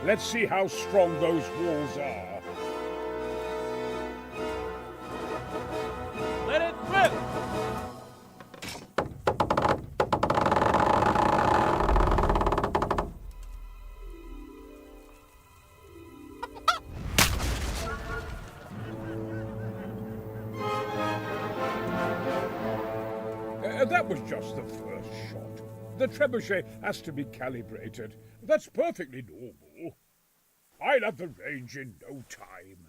Let's see how strong those walls are. Let it rip! That was just the first shot. The trebuchet has to be calibrated. That's perfectly normal. I'll have the range in no time.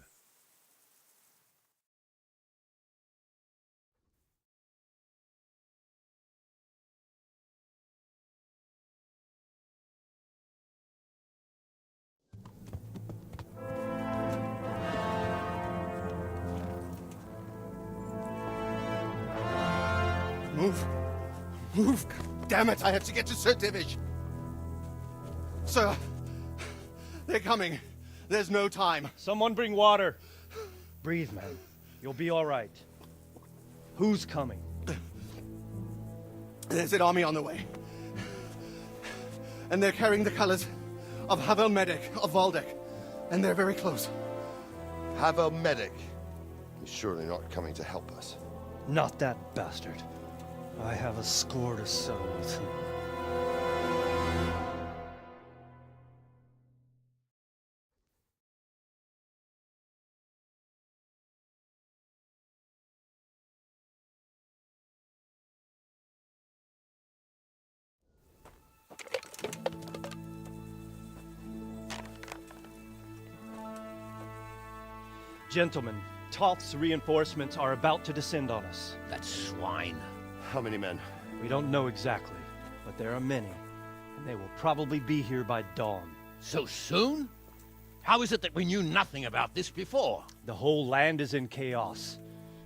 Move! Move! God damn it, I have to get to Sir Divish! Sir, they're coming. There's no time. Someone bring water. Breathe, man. You'll be all right. Who's coming? There's an army on the way. And they're carrying the colors of Havel Medic of Valdek. And they're very close. Havel Medic? He's surely not coming to help us. Not that bastard. I have a score to settle with him. Gentlemen, Toth's reinforcements are about to descend on us. That swine. How many men? We don't know exactly, but there are many, and they will probably be here by dawn. So soon? How is it that we knew nothing about this before? The whole land is in chaos.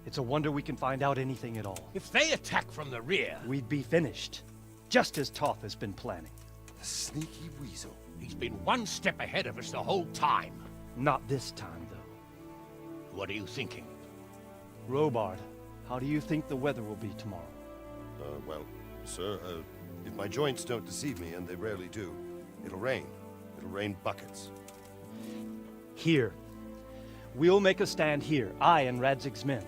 It's a wonder we can find out anything at all. If they attack from the rear... We'd be finished, just as Toth has been planning. The sneaky weasel. He's been one step ahead of us the whole time. Not this time, though. What are you thinking? Robard, how do you think the weather will be tomorrow? Well, sir, if my joints don't deceive me, and they rarely do, it'll rain. It'll rain buckets. Here. We'll make a stand here, I and Radzig's men.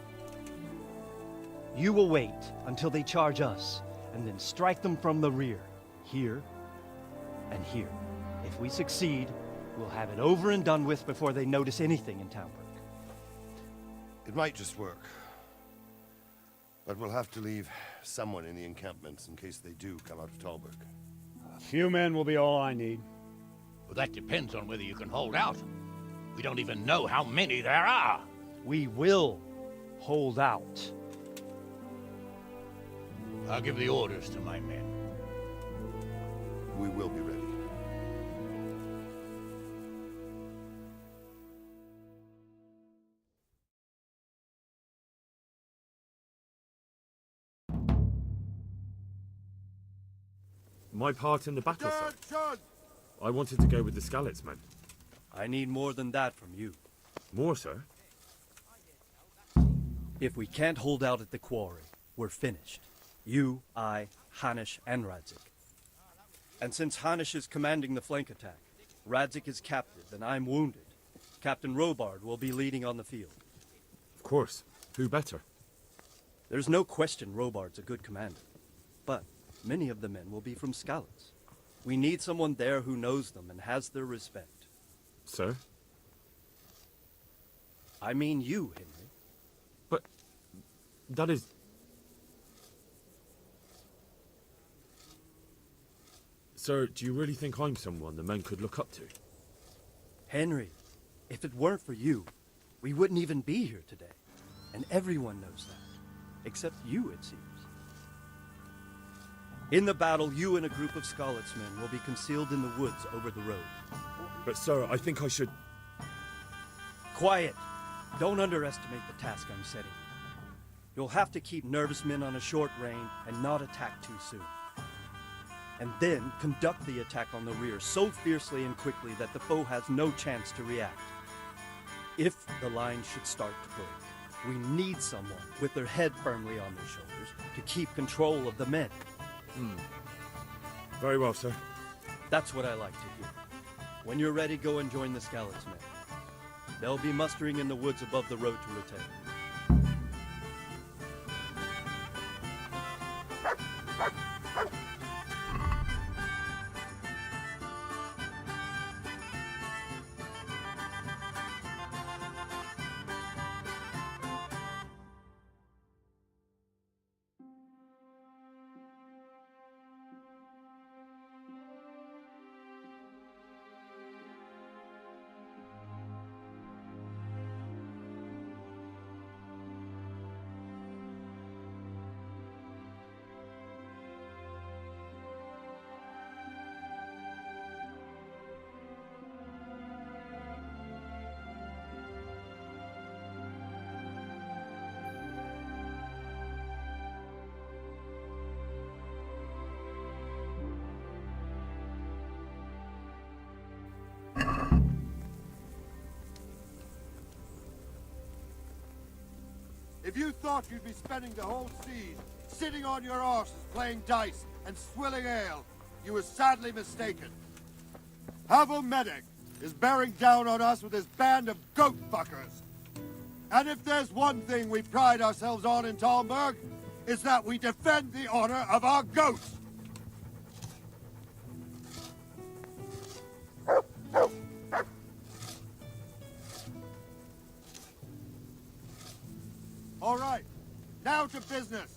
You will wait until they charge us, and then strike them from the rear. Here, and here. If we succeed, we'll have it over and done with before they notice anything in Townburg. It might just work. But we'll have to leave someone in the encampments in case they do come out of Talberg. A few men will be all I need. Well, that depends on whether you can hold out. We don't even know how many there are. We will hold out. I'll give the orders to my men. We will be ready. My part in the battle, sir. I wanted to go with the Skalitz men. I need more than that from you. More, sir? If we can't hold out at the quarry, we're finished. You, I, Hanish, and Radzik. And since Hanish is commanding the flank attack, Radzik is captive and I'm wounded, Captain Robard will be leading on the field. Of course. Who better? There's no question Robard's a good commander. But many of the men will be from Skalitz. We need someone there who knows them and has their respect. Sir? I mean you, Henry. But That is... Sir, do you really think I'm someone the men could look up to? Henry, if it weren't for you, we wouldn't even be here today. And everyone knows that. Except you, it seems. In the battle, you and a group of Scarletsmen will be concealed in the woods over the road. But sir, I think I should... Quiet! Don't underestimate the task I'm setting you. You'll have to keep nervous men on a short rein and not attack too soon. And then conduct the attack on the rear so fiercely and quickly that the foe has no chance to react. If the line should start to break, we need someone with their head firmly on their shoulders to keep control of the men. Very well, sir. That's what I like to hear. When you're ready, go and join the Scarletsmen. They'll be mustering in the woods above the road to Retail. If you thought you'd be spending the whole siege sitting on your arses playing dice and swilling ale, you were sadly mistaken. Havel Medic is bearing down on us with his band of goat fuckers. And if there's one thing we pride ourselves on in Talmberg, it's that we defend the honor of our goats. All right, now to business.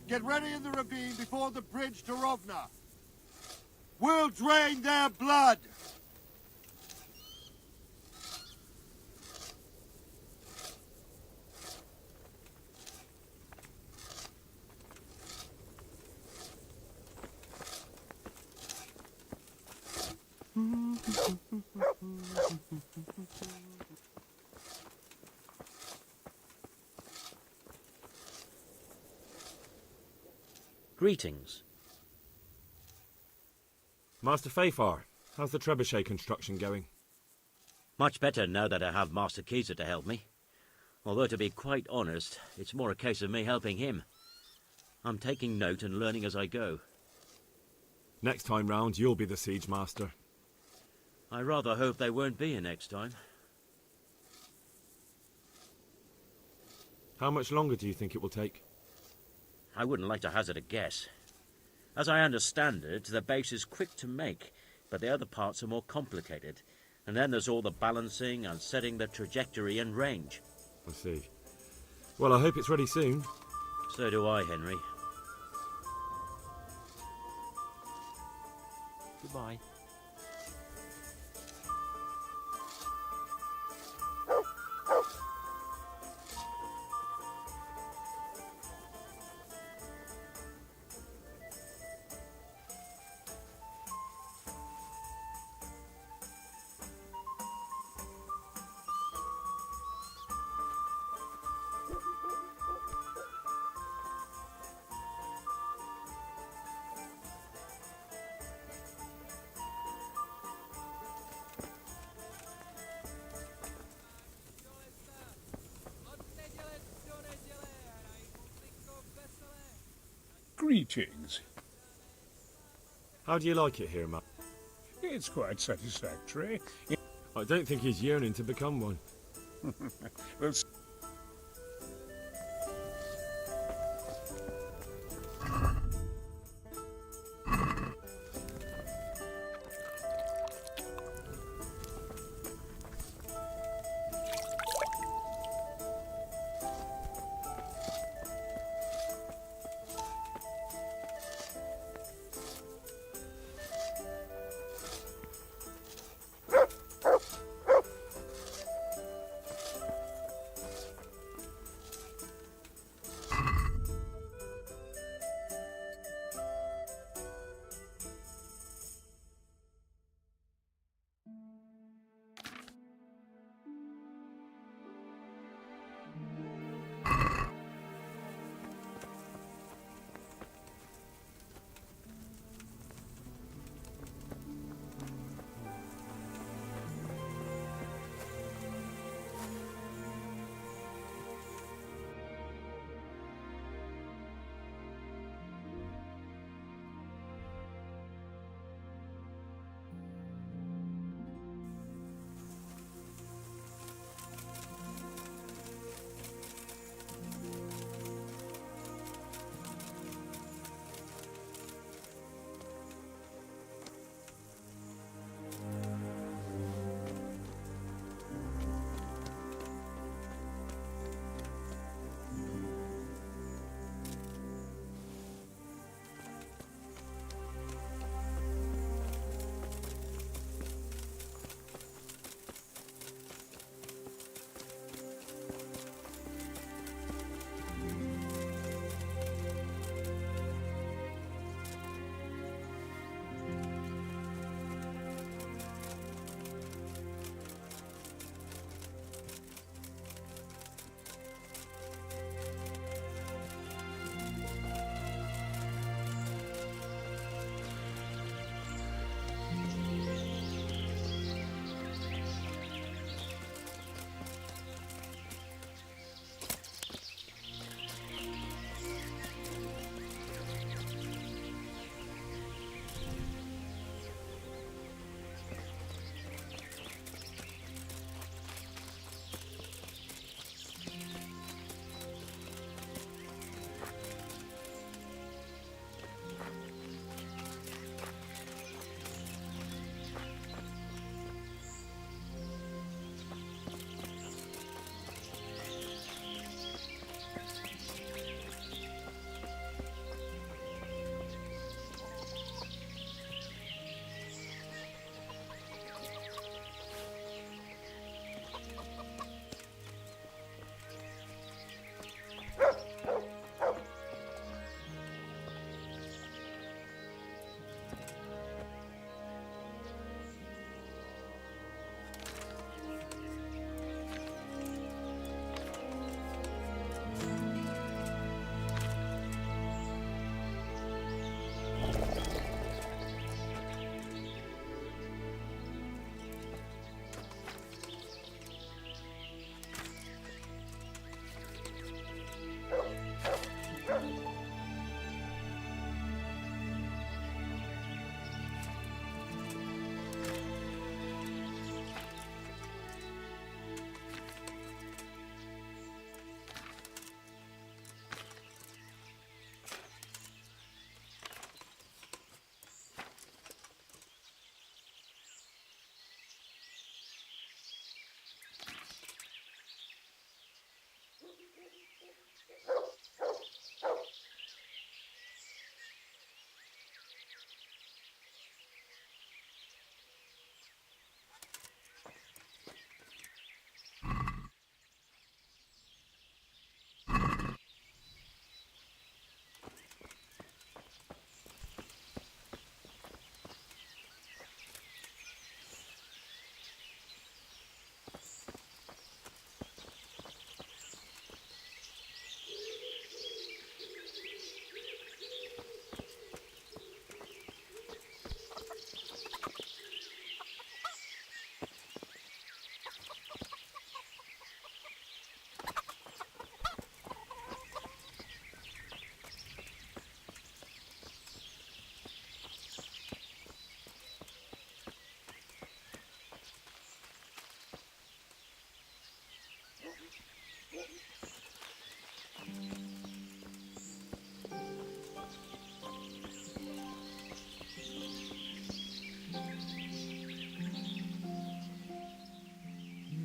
Get ready in the ravine before the bridge to Rovna. We'll drain their blood. Greetings. Master Fafar, how's the trebuchet construction going? Much better now that I have Master Keyser to help me. Although, to be quite honest, it's more a case of me helping him. I'm taking note and learning as I go. Next time round, you'll be the siege master. I rather hope they won't be here next time. How much longer do you think it will take? I wouldn't like to hazard a guess. As I understand it, the base is quick to make, but the other parts are more complicated. And then there's all the balancing and setting the trajectory and range. I see. Well, I hope it's ready soon. So do I, Henry. Goodbye. Greetings. How do you like it here, Matt? It's quite satisfactory. I don't think he's yearning to become one. Well,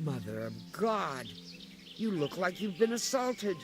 Mother of God, you look like you've been assaulted.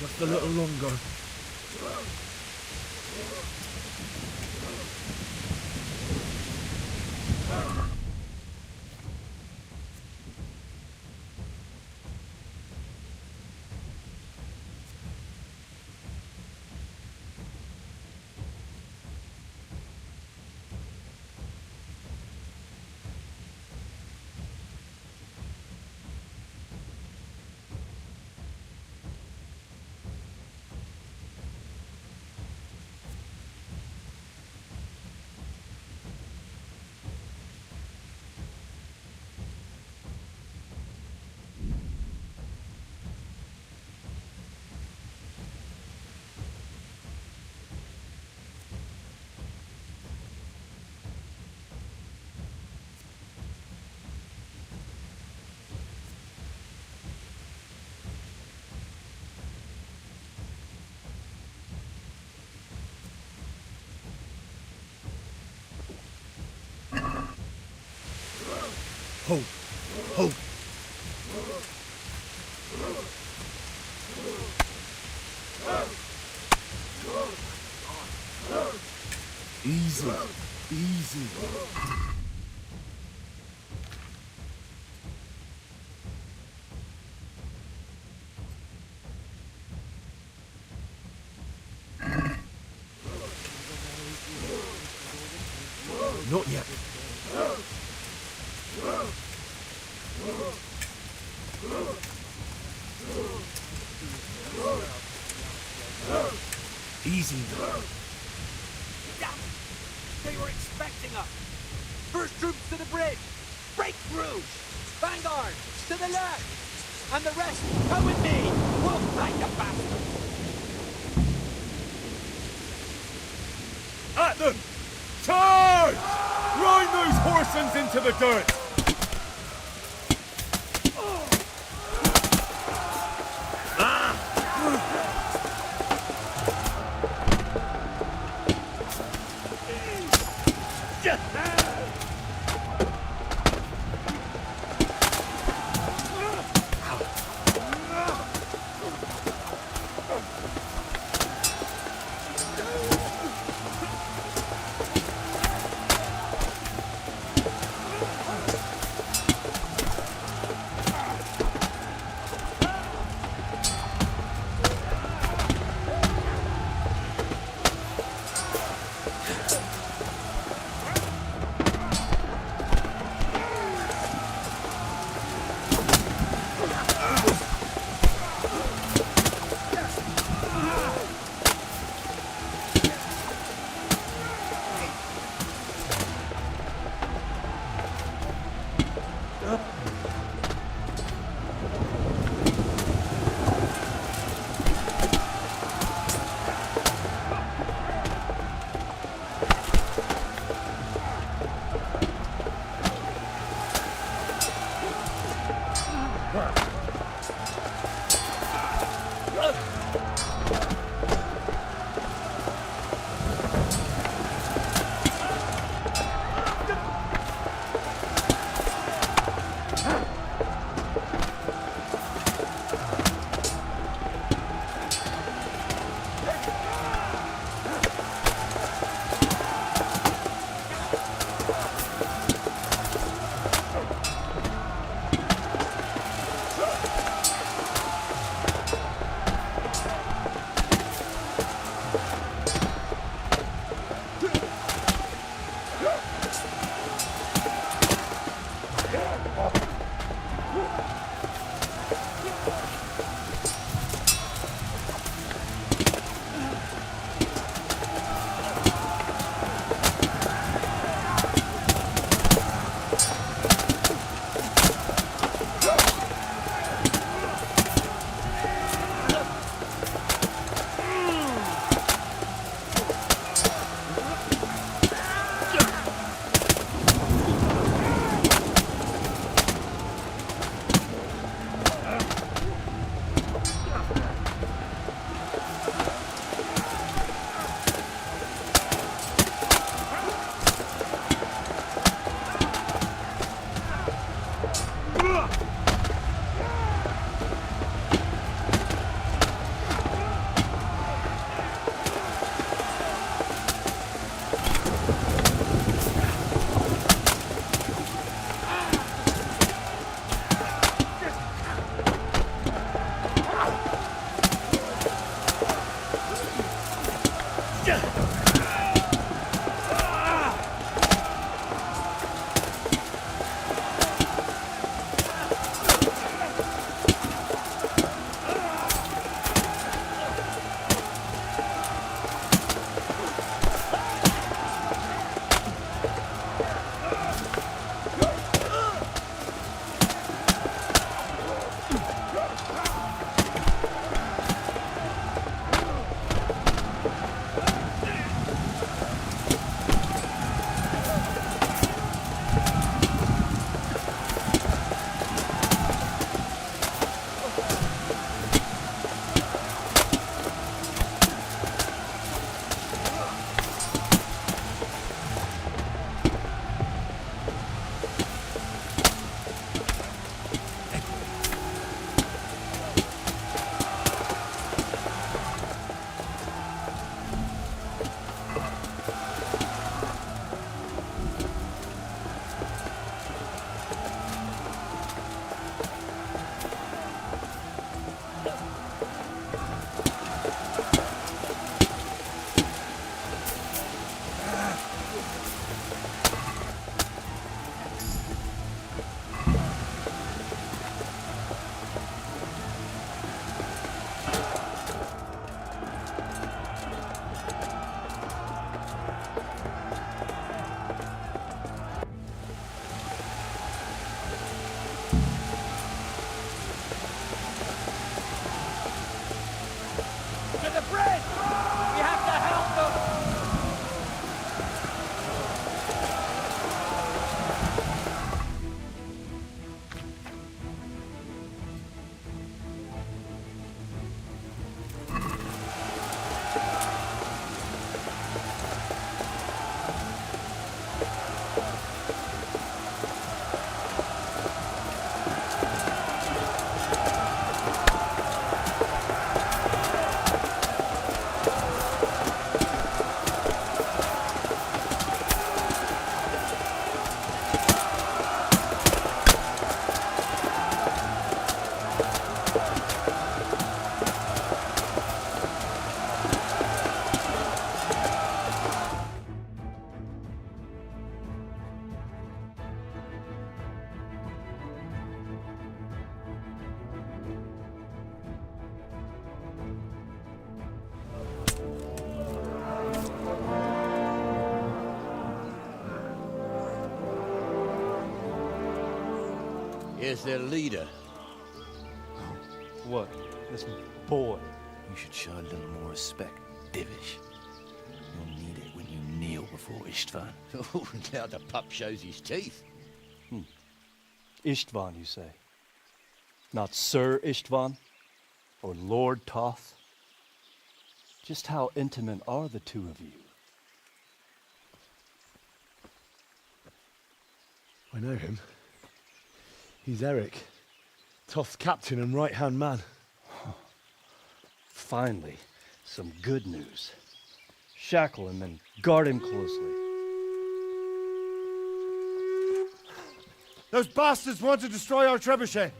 Just a little longer. Hold. Hold. Easy. Easy. Not yet. Easy. They were expecting us. First troops to the bridge. Break through. Vanguard to the left. And the rest, come with me. We'll fight the bastards. At them! Charge! Grind those horsens into the dirt! Here's their leader. What? This boy? You should show a little more respect, Divish. You'll need it when you kneel before Istvan. Oh, now the pup shows his teeth. Istvan, you say? Not Sir Istvan? Or Lord Toth? Just how intimate are the two of you? I know him. He's Eric, Toth's captain and right-hand man. Finally, some good news. Shackle him and guard him closely. Those bastards want to destroy our trebuchet.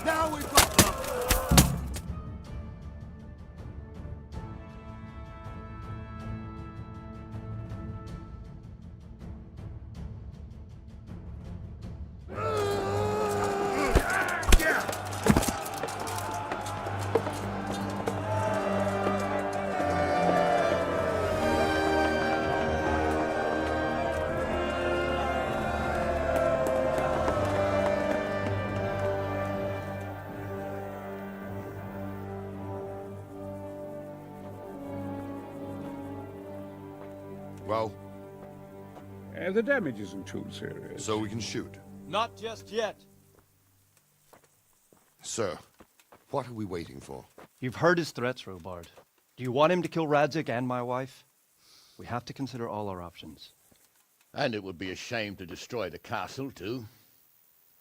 Now we've got Well, The damage isn't too serious. so we can shoot. Not just yet. Sir, what are we waiting for? You've heard his threats, Robard. Do you want him to kill Radzig and my wife? We have to consider all our options. And it would be a shame to destroy the castle, too.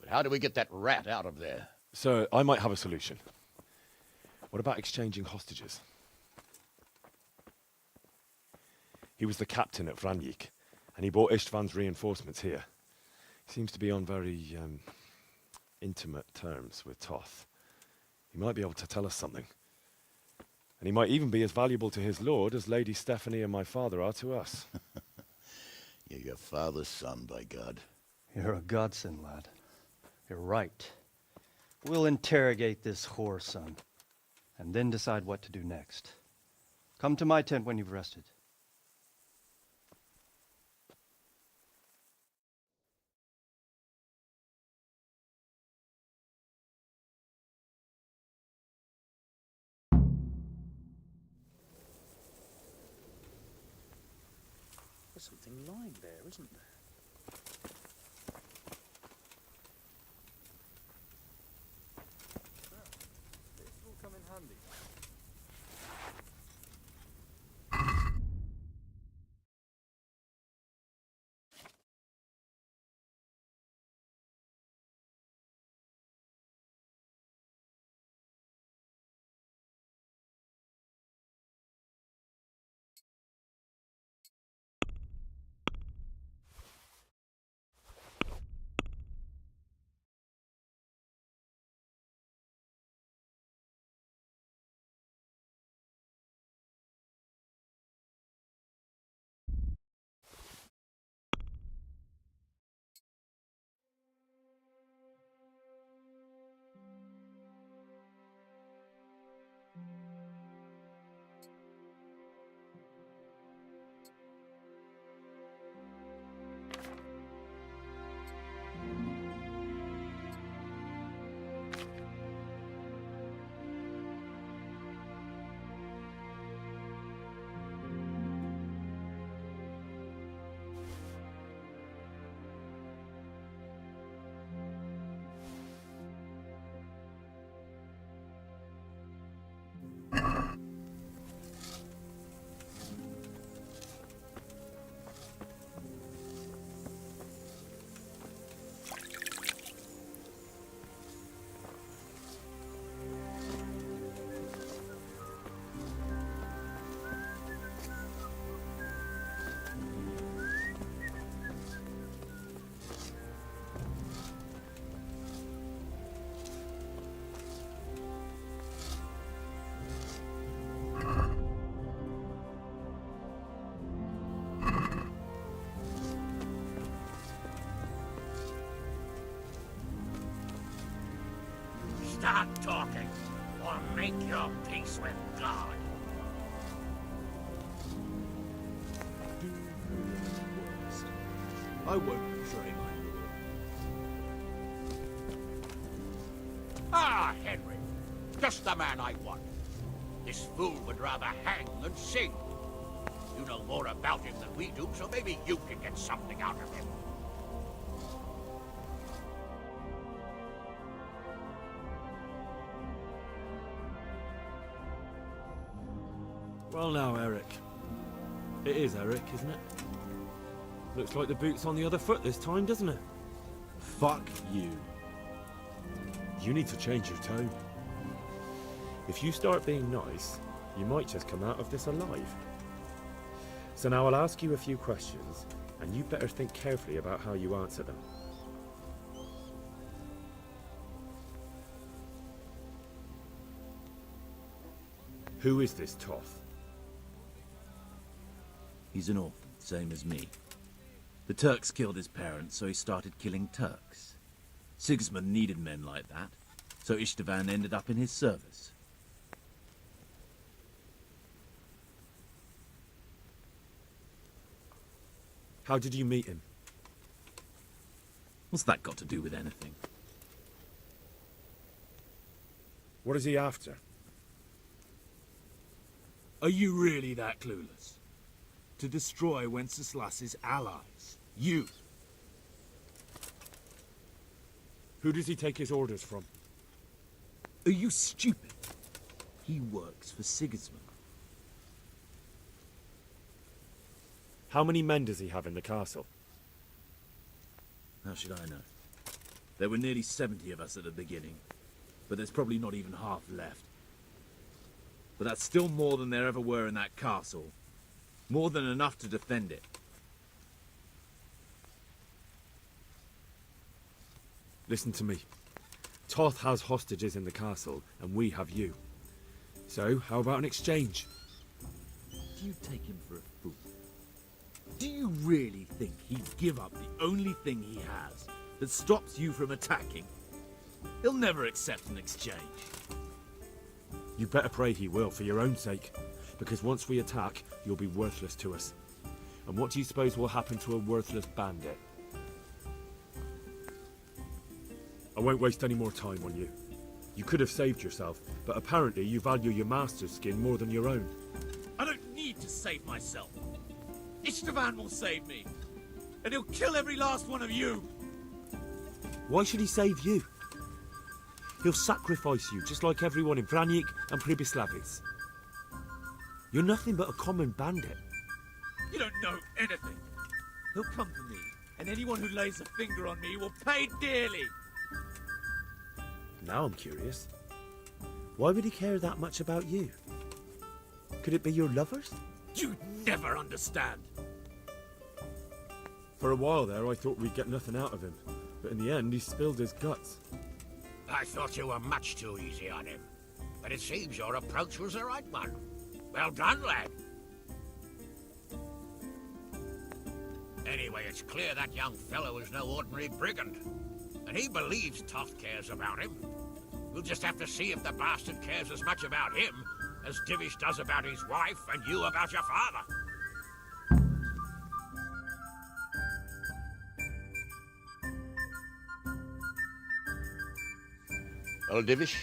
But how do we get that rat out of there? Sir, I might have a solution. What about exchanging hostages? He was the captain at Vranjik, and he brought Istvan's reinforcements here. He seems to be on very, intimate terms with Toth. He might be able to tell us something. And he might even be as valuable to his lord as Lady Stephanie and my father are to us. You're your father's son, by God. You're a godsend, lad. You're right. We'll interrogate this whore, son, and then decide what to do next. Come to my tent when you've rested. There's something lying there, isn't there? This will come in handy. Start talking, or make your peace with God. Do your worst. I won't betray my lord. Ah, Henry. Just the man I want. This fool would rather hang than sing. You know more about him than we do, so maybe you can get something out of him. Well now, Eric. It is Eric, isn't it? Looks like the boot's on the other foot this time, doesn't it? Fuck you. You need to change your tone. If you start being nice, you might just come out of this alive. So now I'll ask you a few questions, and you better think carefully about how you answer them. Who is this Toth? He's an orphan, same as me. The Turks killed his parents, so he started killing Turks. Sigismund needed men like that, so Istvan ended up in his service. How did you meet him? What's that got to do with anything? What is he after? Are you really that clueless? To destroy Wenceslas's allies. You. Who does he take his orders from? Are you stupid? He works for Sigismund. How many men does he have in the castle? How should I know? There were nearly 70 of us at the beginning, but there's probably not even half left. But that's still more than there ever were in that castle. More than enough to defend it. Listen to me. Toth has hostages in the castle, and we have you. So, how about an exchange? Do you take him for a fool? Do you really think he'd give up the only thing he has that stops you from attacking? He'll never accept an exchange. You better pray he will, for your own sake. Because once we attack, you'll be worthless to us. And what do you suppose will happen to a worthless bandit? I won't waste any more time on you. You could have saved yourself, but apparently you value your master's skin more than your own. I don't need to save myself. Istvan will save me. And he'll kill every last one of you. Why should he save you? He'll sacrifice you, just like everyone in Vranyik and Pribislavic. You're nothing but a common bandit. You don't know anything. He'll come for me, and anyone who lays a finger on me will pay dearly. Now I'm curious. Why would he care that much about you? Could it be your lovers? You'd never understand. For a while there, I thought we'd get nothing out of him. But in the end, he spilled his guts. I thought you were much too easy on him. But it seems your approach was the right one. Well done, lad. Anyway, it's clear that young fellow is no ordinary brigand. And he believes Toth cares about him. We'll just have to see if the bastard cares as much about him as Divish does about his wife and you about your father. Well, Divish,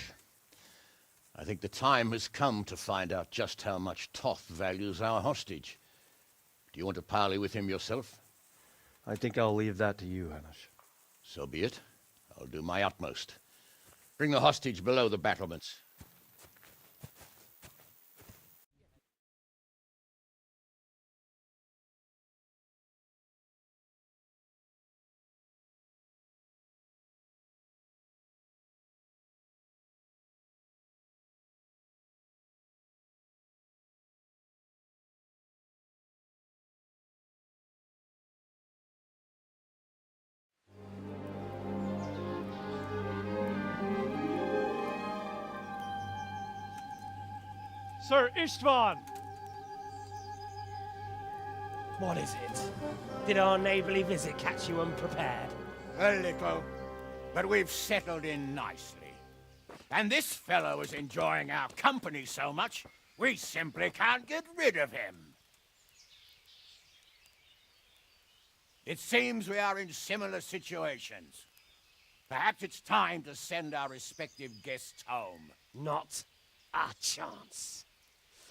I think the time has come to find out just how much Toth values our hostage. Do you want to parley with him yourself? I think I'll leave that to you, Hamish. So be it. I'll do my utmost. Bring the hostage below the battlements. Sir Istvan! What is it? Did our neighborly visit catch you unprepared? A little, but we've settled in nicely. And this fellow is enjoying our company so much, we simply can't get rid of him. It seems we are in similar situations. Perhaps it's time to send our respective guests home. Not a chance.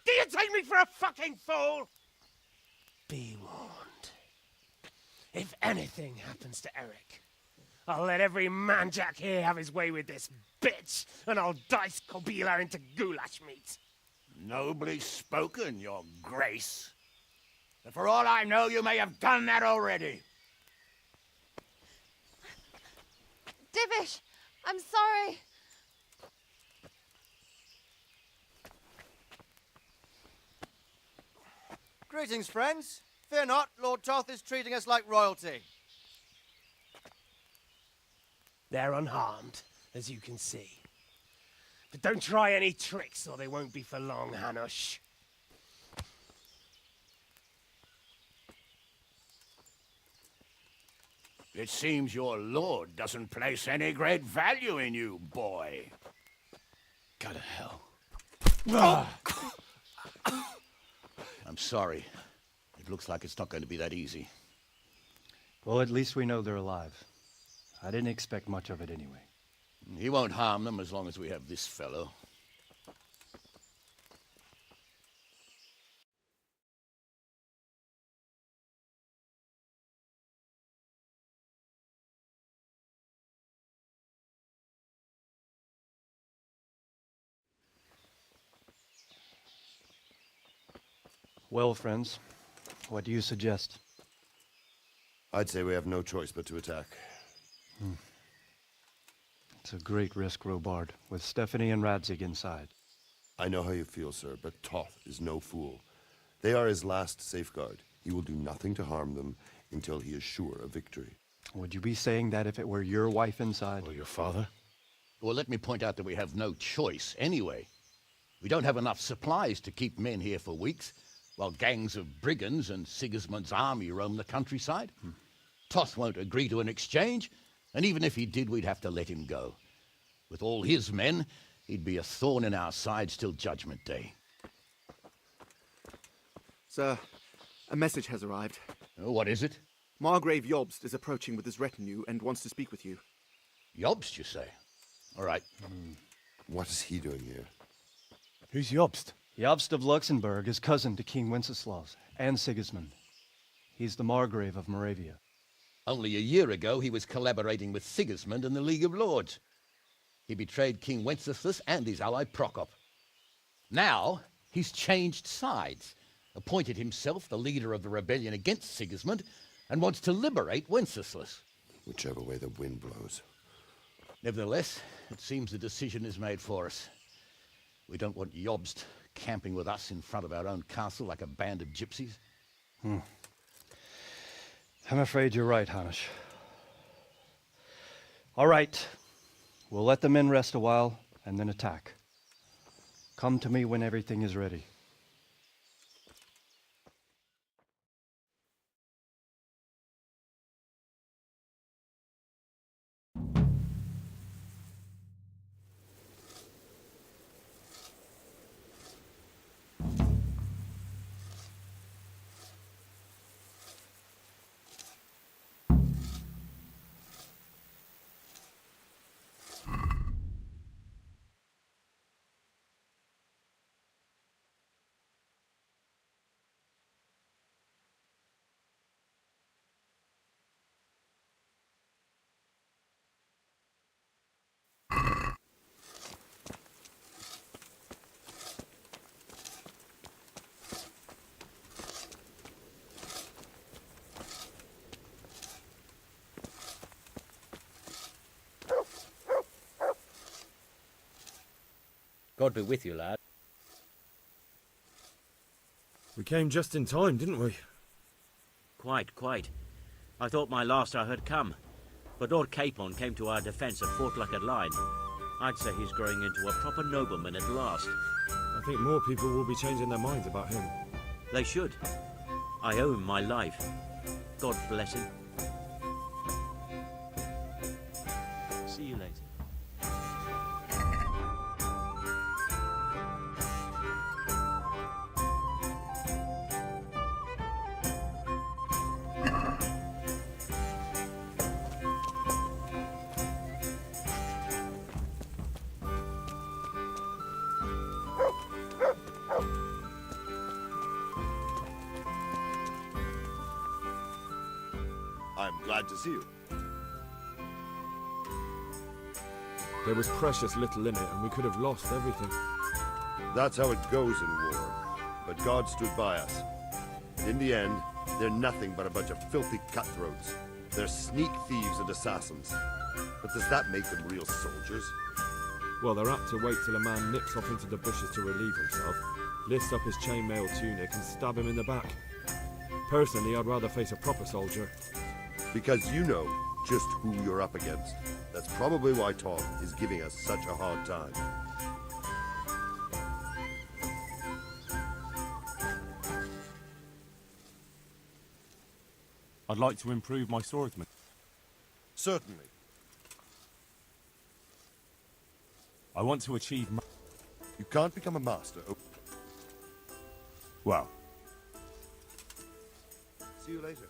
Do you take me for a fucking fool? Be warned. If anything happens to Eric, I'll let every manjack here have his way with this bitch, and I'll dice Kobila into goulash meat. Nobly spoken, your grace. But for all I know, you may have done that already. Divish, I'm sorry. Greetings, friends. Fear not, Lord Toth is treating us like royalty. They're unharmed, as you can see. But don't try any tricks, or they won't be for long, Hanush. It seems your lord doesn't place any great value in you, boy. Go to hell. I'm sorry. It looks like it's not going to be that easy. Well, at least we know they're alive. I didn't expect much of it anyway. He won't harm them as long as we have this fellow. Well, friends, what do you suggest? I'd say we have no choice but to attack. It's a great risk, Robard, with Stephanie and Radzig inside. I know how you feel, sir, but Toth is no fool. They are his last safeguard. He will do nothing to harm them until he is sure of victory. Would you be saying that if it were your wife inside? Or your father? Well, let me point out that we have no choice anyway. We don't have enough supplies to keep men here for weeks, while gangs of brigands and Sigismund's army roam the countryside. Toth won't agree to an exchange, and even if he did, we'd have to let him go. With all his men, he'd be a thorn in our sides till Judgment Day. Sir, a message has arrived. What is it? Margrave Jobst is approaching with his retinue and wants to speak with you. Jobst, you say? All right. What is he doing here? Who's Jobst? Jobst of Luxembourg is cousin to King Wenceslaus and Sigismund. He's the Margrave of Moravia. Only a year ago, he was collaborating with Sigismund and the League of Lords. He betrayed King Wenceslas and his ally Prokop. Now, he's changed sides, appointed himself the leader of the rebellion against Sigismund, and wants to liberate Wenceslas. Whichever way the wind blows. Nevertheless, it seems the decision is made for us. We don't want Jobst camping with us in front of our own castle like a band of gypsies. I'm afraid you're right, Hanush. All right. We'll let the men rest a while and then attack. Come to me when everything is ready. God be with you, lad. We came just in time, didn't we? Quite. I thought my last hour had come. But Lord Capon came to our defence at Fort Line. I'd say he's growing into a proper nobleman at last. I think more people will be changing their minds about him. They should. I owe him my life. God bless him. See you later. I'm glad to see you. There was precious little in it, and we could have lost everything. That's how it goes in war. But God stood by us. In the end, they're nothing but a bunch of filthy cutthroats. They're sneak thieves and assassins. But does that make them real soldiers? Well, they're apt to wait till a man nips off into the bushes to relieve himself, lifts up his chainmail tunic and stab him in the back. Personally, I'd rather face a proper soldier. Because you know just who you're up against. That's probably why Toth is giving us such a hard time. I'd like to improve my swordsman. Certainly. I want to achieve You can't become a master. Well, See you later.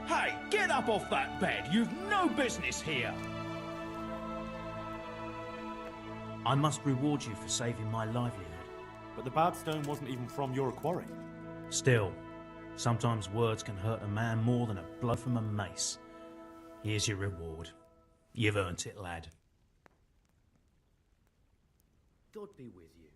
Hey, get up off that bed. You've no business here. I must reward you for saving my livelihood. But the bad stone wasn't even from your quarry. Still, sometimes words can hurt a man more than a blow from a mace. Here's your reward. You've earned it, lad. God be with you.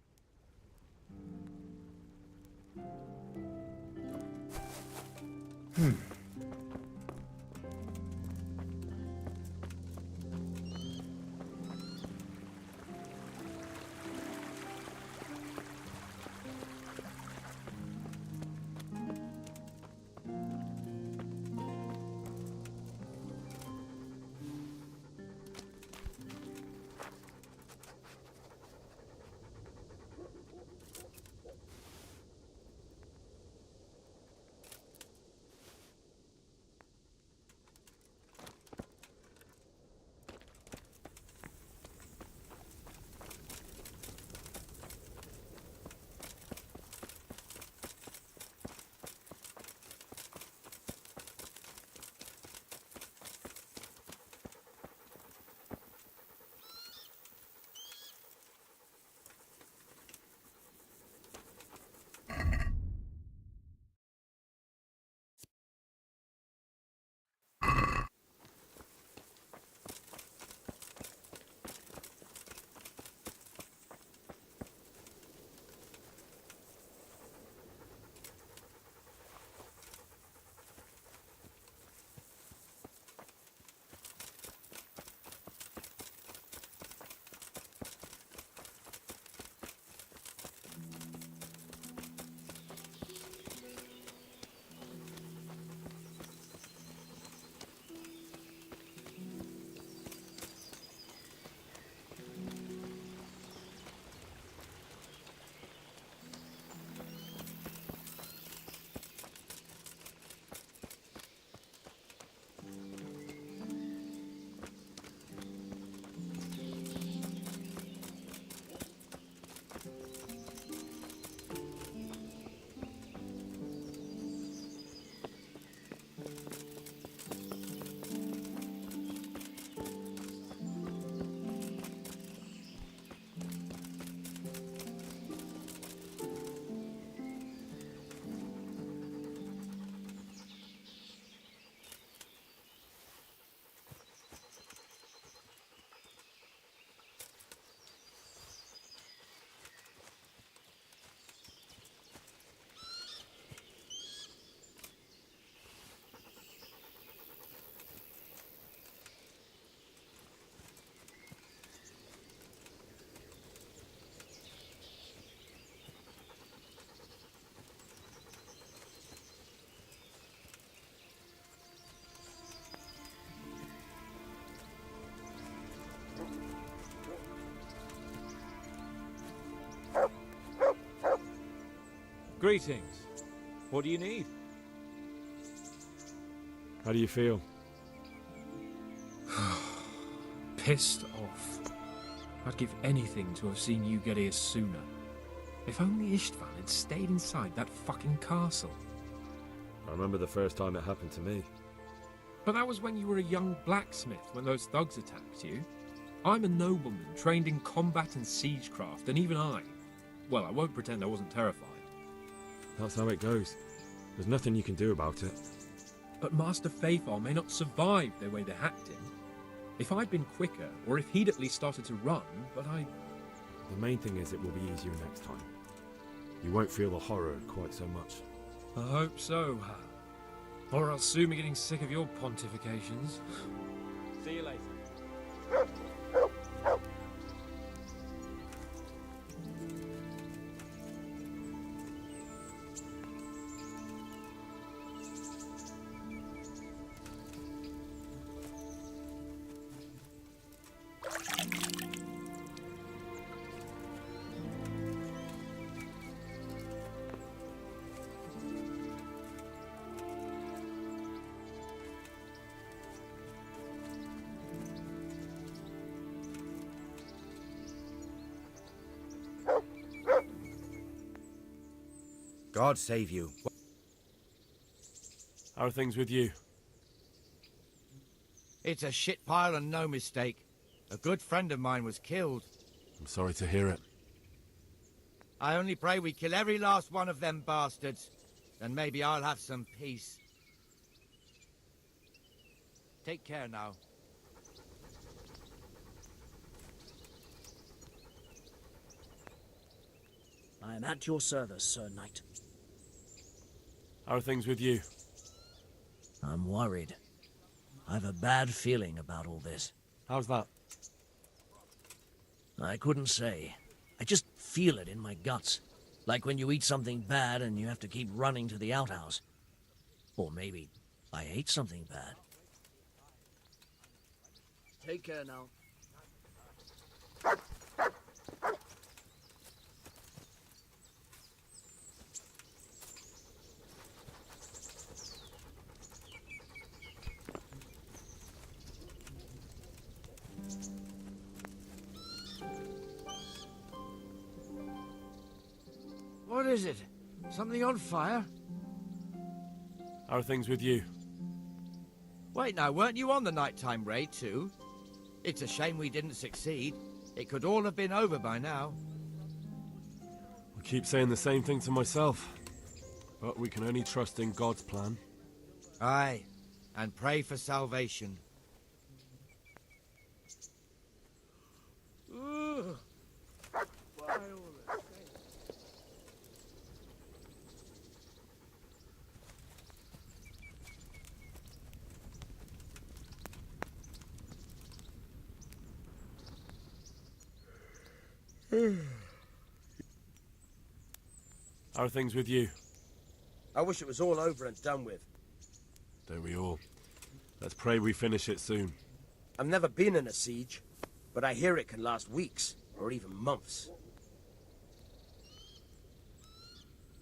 Greetings. What do you need? How do you feel? Pissed off. I'd give anything to have seen you get here sooner. If only Istvan had stayed inside that fucking castle. I remember the first time it happened to me. But that was when you were a young blacksmith, when those thugs attacked you. I'm a nobleman, trained in combat and siegecraft, and even I won't pretend I wasn't terrified. That's how it goes. There's nothing you can do about it. But Master Fafar may not survive the way they hacked him. If I'd been quicker, or if he'd at least started to run, but The main thing is it will be easier next time. You won't feel the horror quite so much. I hope so. Or I'll soon be getting sick of your pontifications. See you later. God save you. How are things with you? It's a shit pile and no mistake. A good friend of mine was killed. I'm sorry to hear it. I only pray we kill every last one of them bastards. Then maybe I'll have some peace. Take care now. I am at your service, Sir Knight. How are things with you? I'm worried. I've a bad feeling about all this. How's that? I couldn't say. I just feel it in my guts. Like when you eat something bad and you have to keep running to the outhouse. Or maybe I ate something bad. Take care now. What is it? Something on fire? How are things with you? Wait now, weren't you on the nighttime raid too? It's a shame we didn't succeed. It could all have been over by now. I keep saying the same thing to myself. But we can only trust in God's plan. Aye, and pray for salvation. How are things with you? I wish it was all over and done with. Don't we all? Let's pray we finish it soon. I've never been in a siege, but I hear it can last weeks, or even months.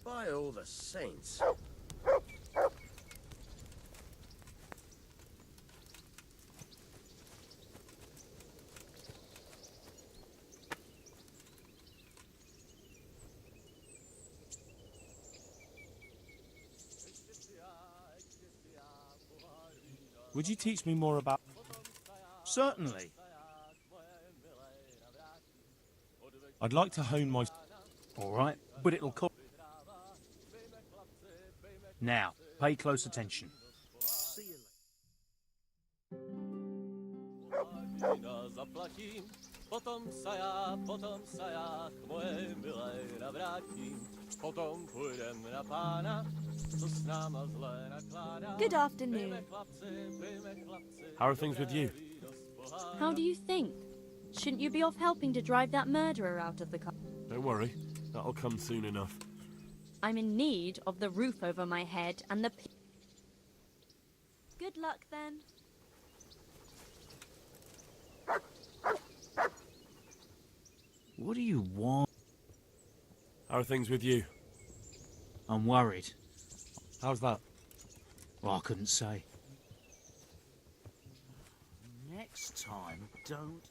By all the saints. Would you teach me more about... Certainly. I'd like to hone my... All right, but it'll cost... Now, pay close attention. Good afternoon. How are things with you? How do you think? Shouldn't you be off helping to drive that murderer out of the car? Don't worry, that'll come soon enough. I'm in need of the roof over my head and the... Good luck, then. What do you want? How are things with you? I'm worried. How's that? Well, I couldn't say. Next time, don't...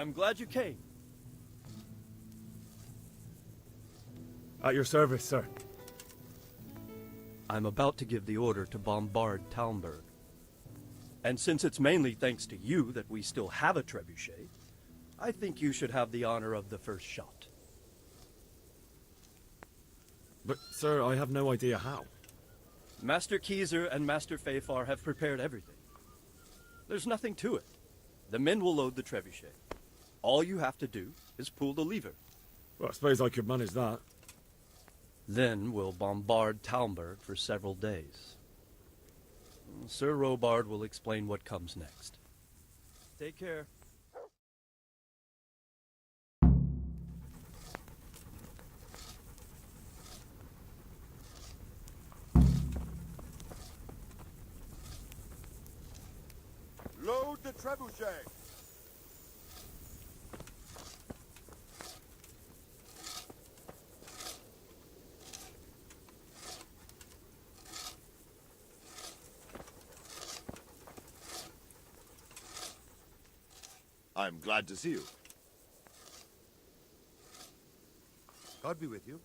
I'm glad you came. At your service, sir. I'm about to give the order to bombard Talmberg. And since it's mainly thanks to you that we still have a trebuchet, I think you should have the honor of the first shot. But, sir, I have no idea how. Master Keyser and Master Fafar have prepared everything. There's nothing to it. The men will load the trebuchet. All you have to do is pull the lever. Well, I suppose I could manage that. Then we'll bombard Talmberg for several days. Sir Robard will explain what comes next. Take care. Load the trebuchet! I'm glad to see you. God be with you.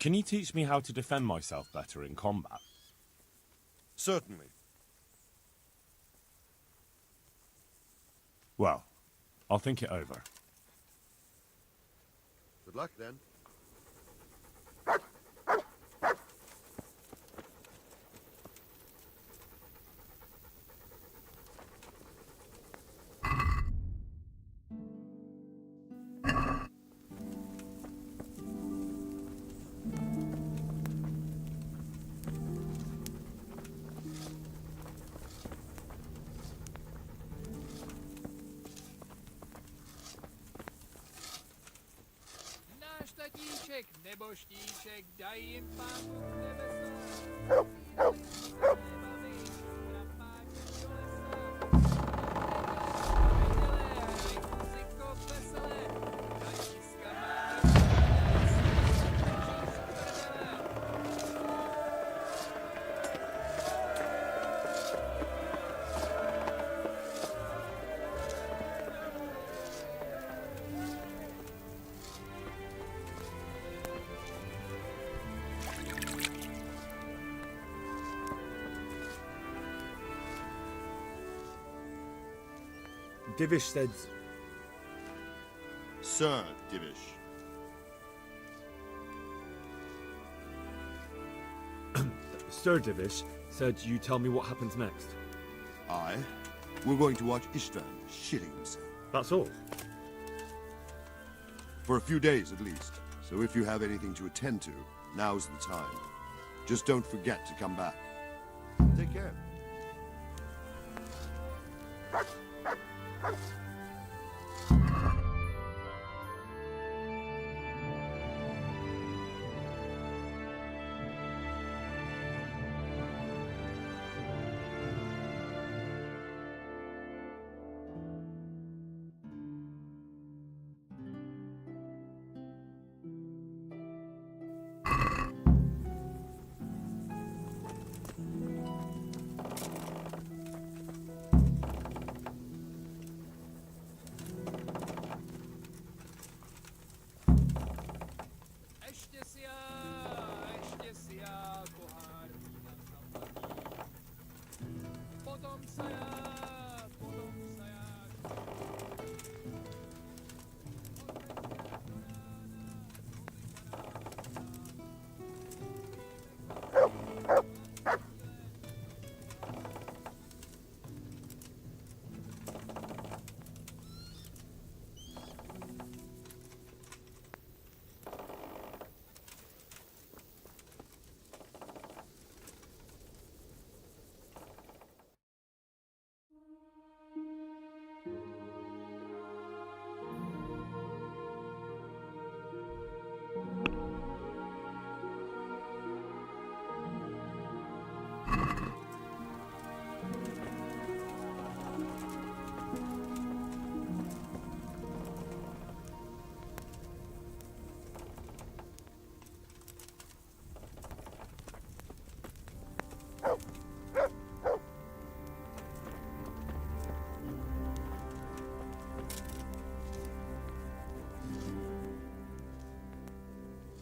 Can you teach me how to defend myself better in combat? Certainly. Well, I'll think it over. Good luck, then. Štatíček nebo štíček, daj jim Pán Bůh nebesa. Divish said... Sir Divish. Sir Divish said you tell me what happens next. Aye. We're going to watch Istvan shitting himself. That's all? For a few days at least. So if you have anything to attend to, now's the time. Just don't forget to come back. Take care.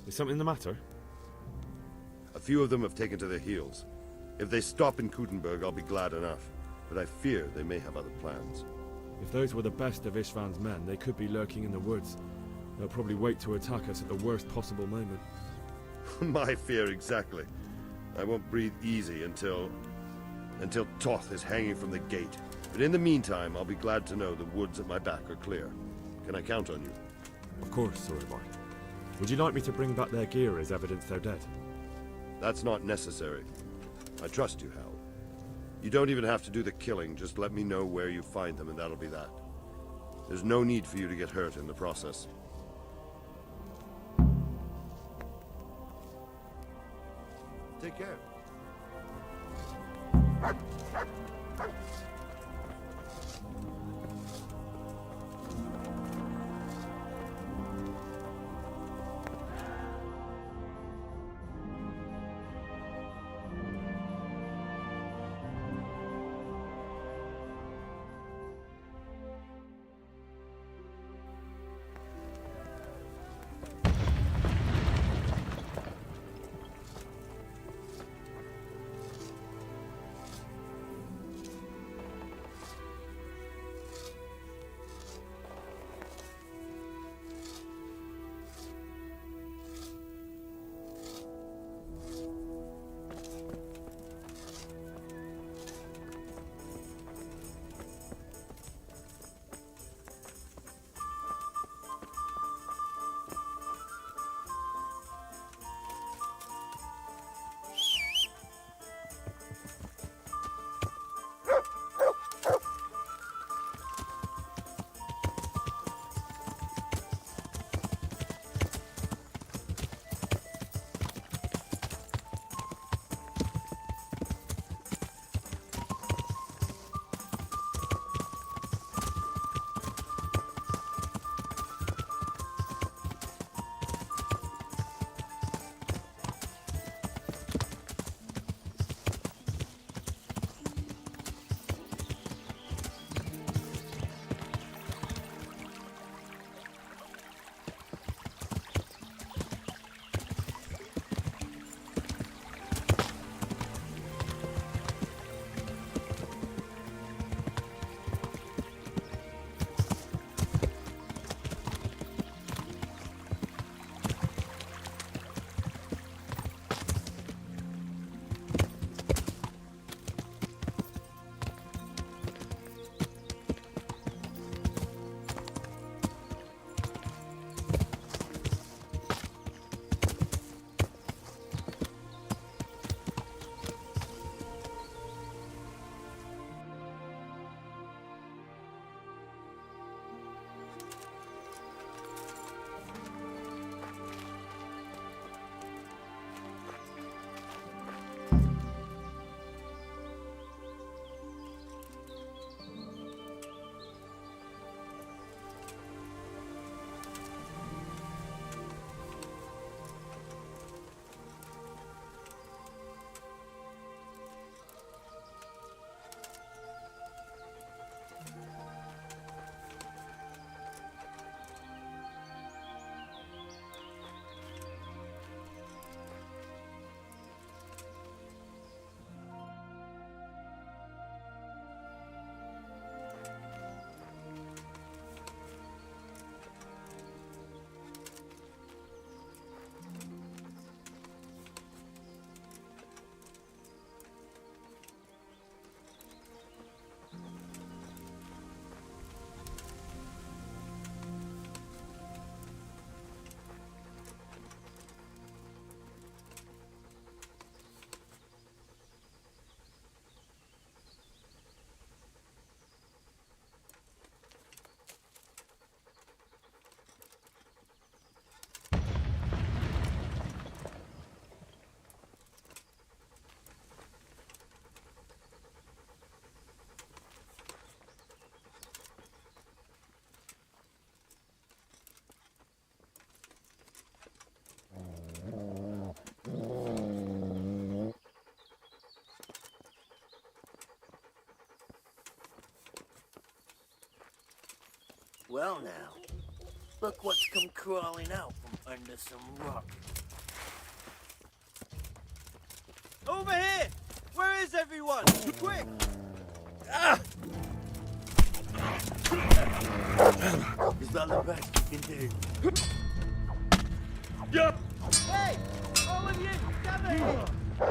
Is something the matter? A few of them have taken to their heels. If they stop in Kudenberg, I'll be glad enough. But I fear they may have other plans. If those were the best of Istvan's men, they could be lurking in the woods. They'll probably wait to attack us at the worst possible moment. My fear exactly. I won't breathe easy until Toth is hanging from the gate. But in the meantime, I'll be glad to know the woods at my back are clear. Can I count on you? Of course, Soromar. Would you like me to bring back their gear as evidence they're dead? That's not necessary. I trust you, Hal. You don't even have to do the killing, just let me know where you find them and that'll be that. There's no need for you to get hurt in the process. Take care. Well now, look what's come crawling out from under some rock. Over here! Where is everyone? Quick! Is that the best you can do? Hey! All of you, gather here!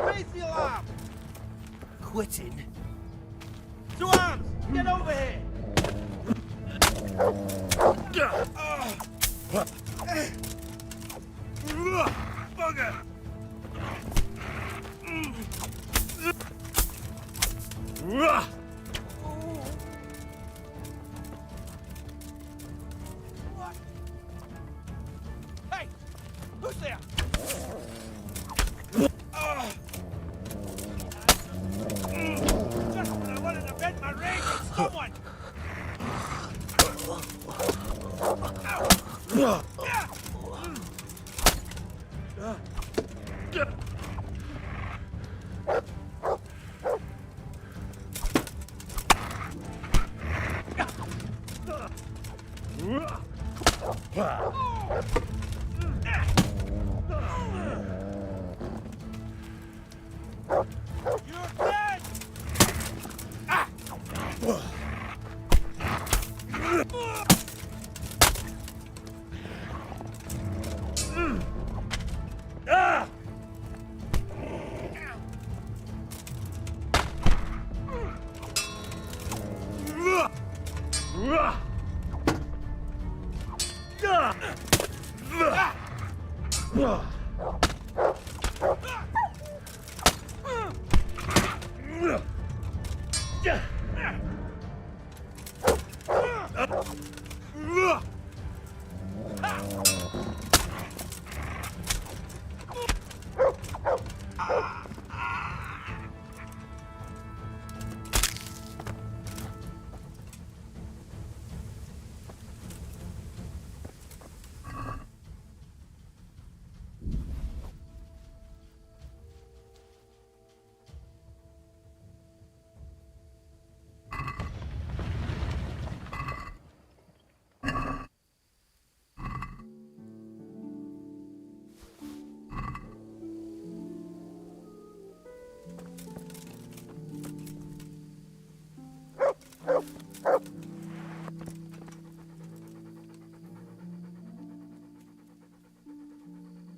Raise the alarm! Quitting? To arms! Get over here! Bugger! Hey! Who's there? Just when I wanted to vent my rage at someone! You're dead!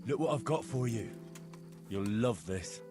Look what I've got for you. You'll love this.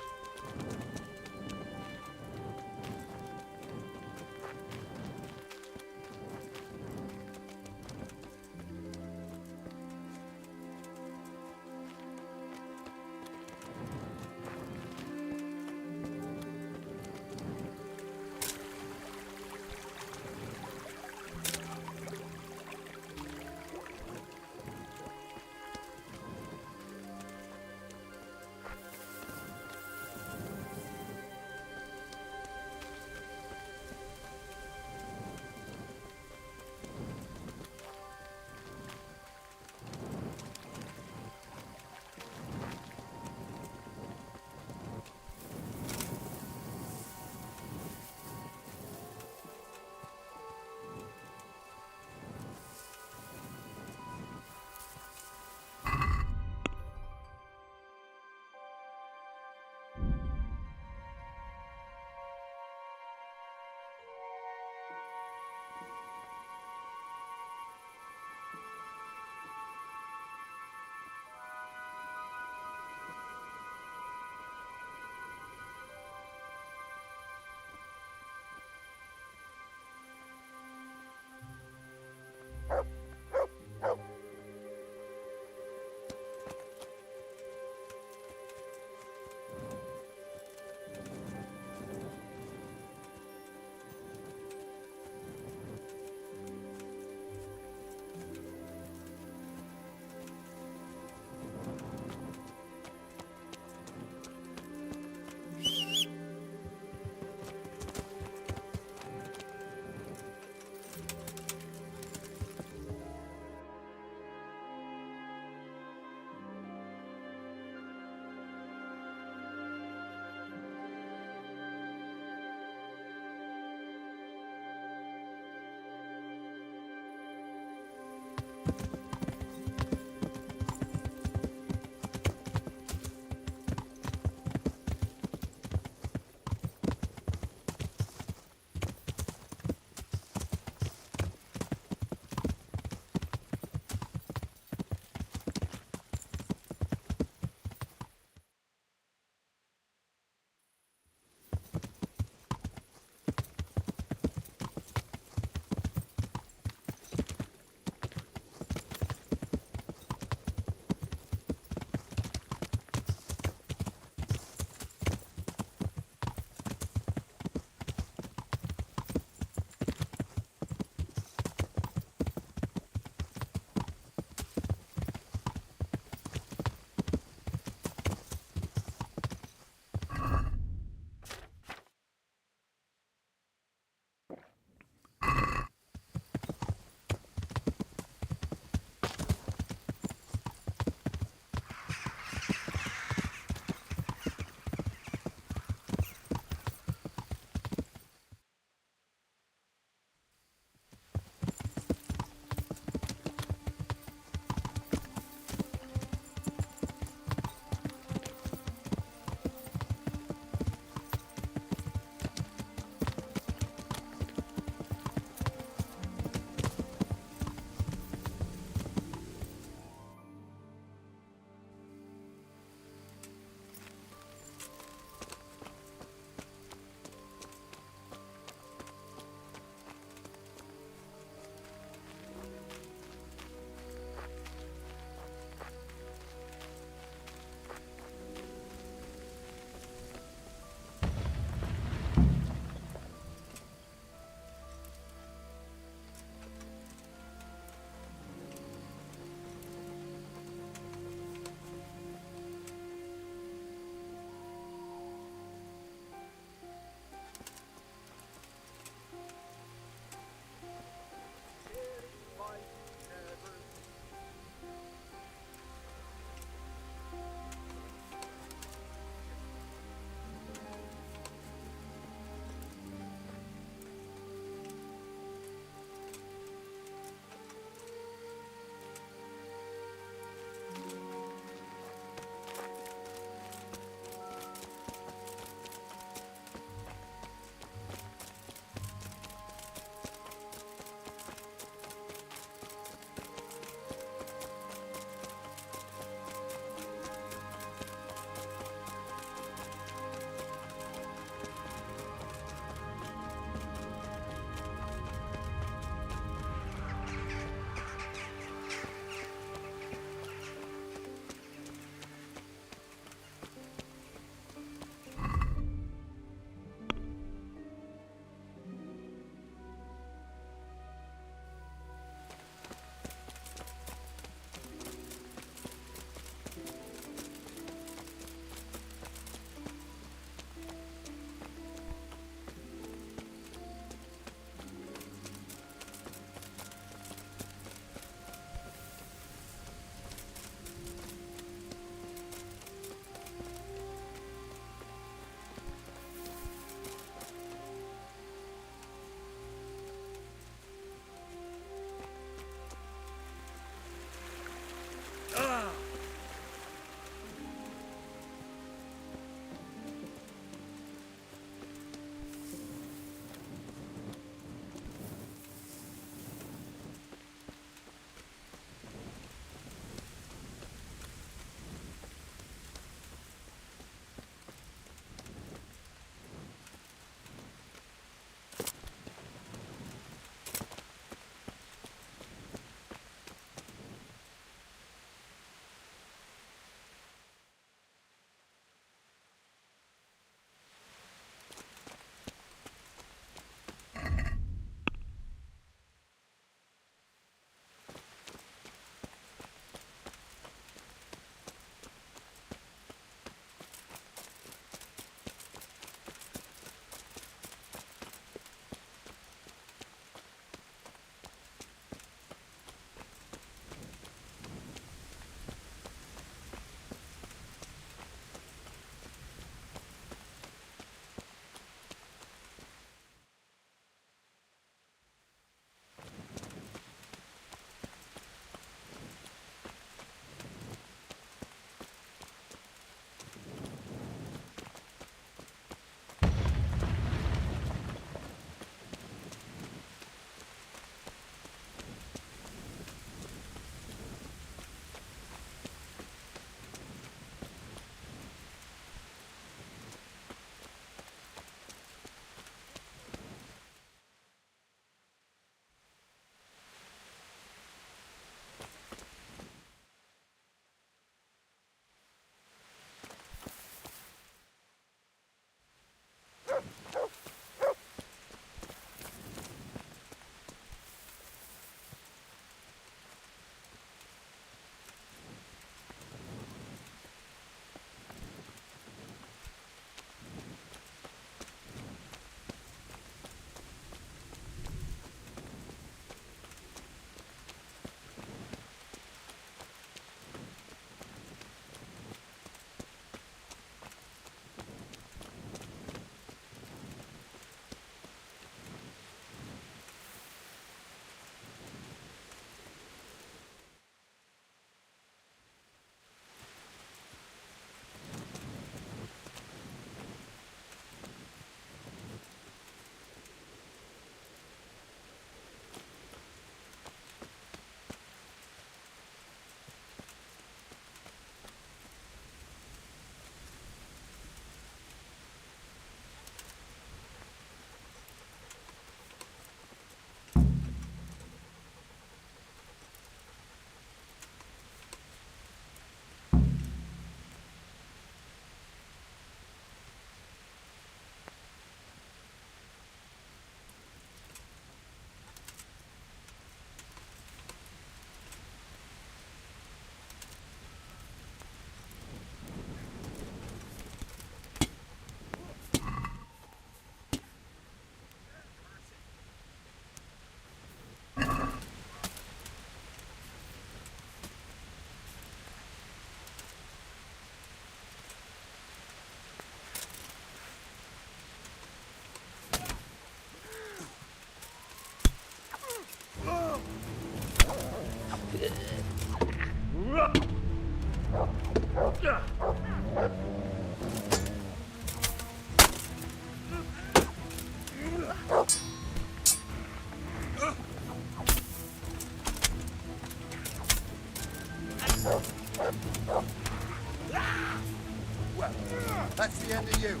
That's the end of you.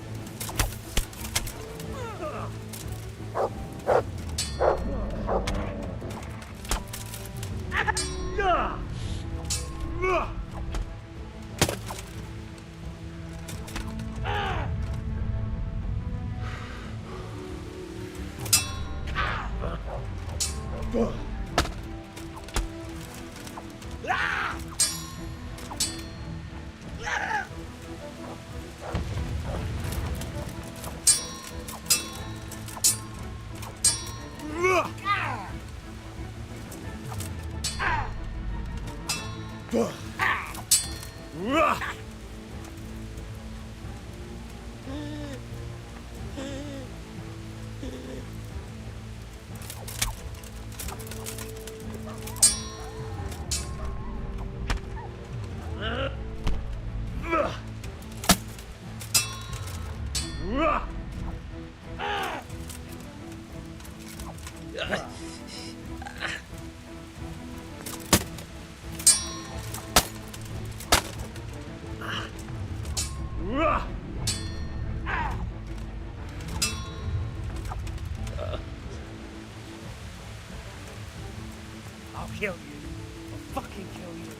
I'll kill you. I'll fucking kill you.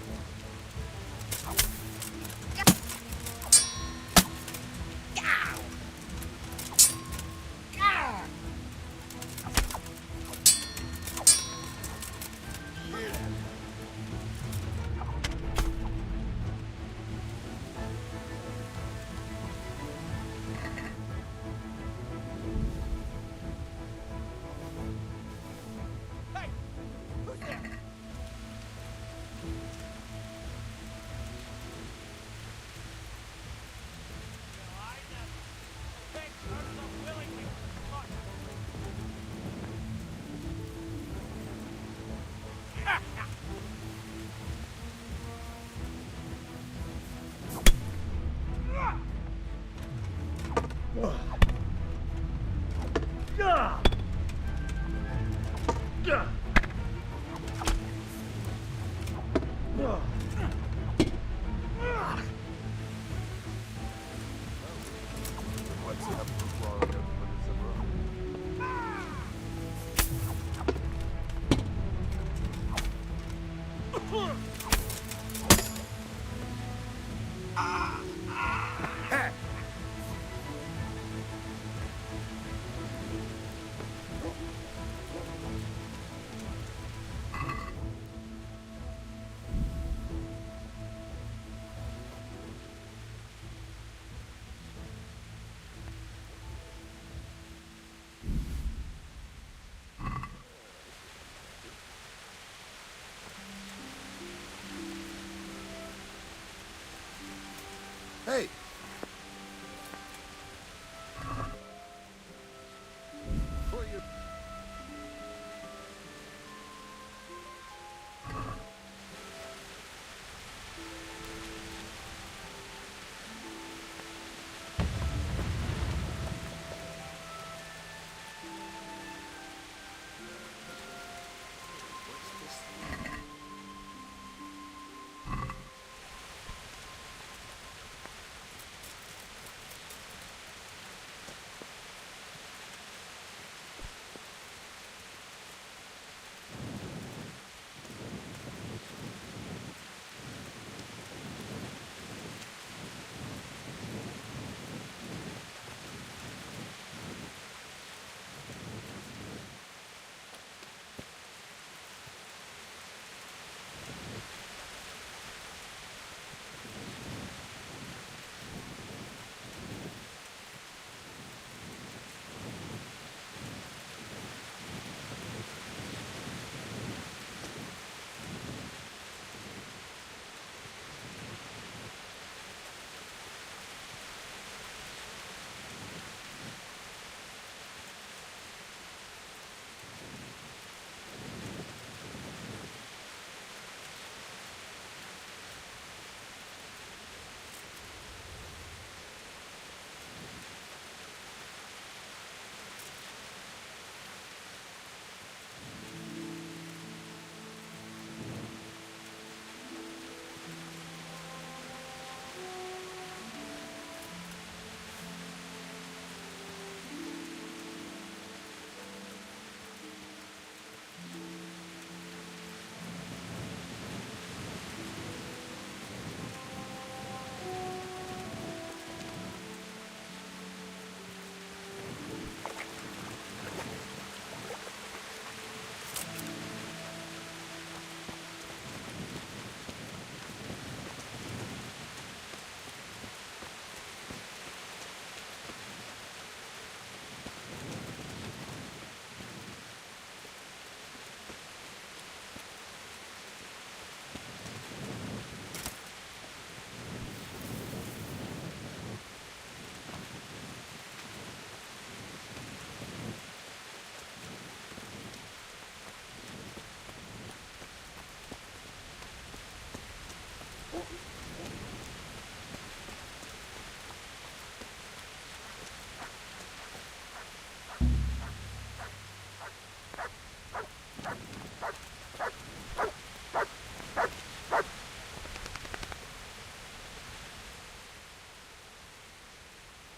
Hey!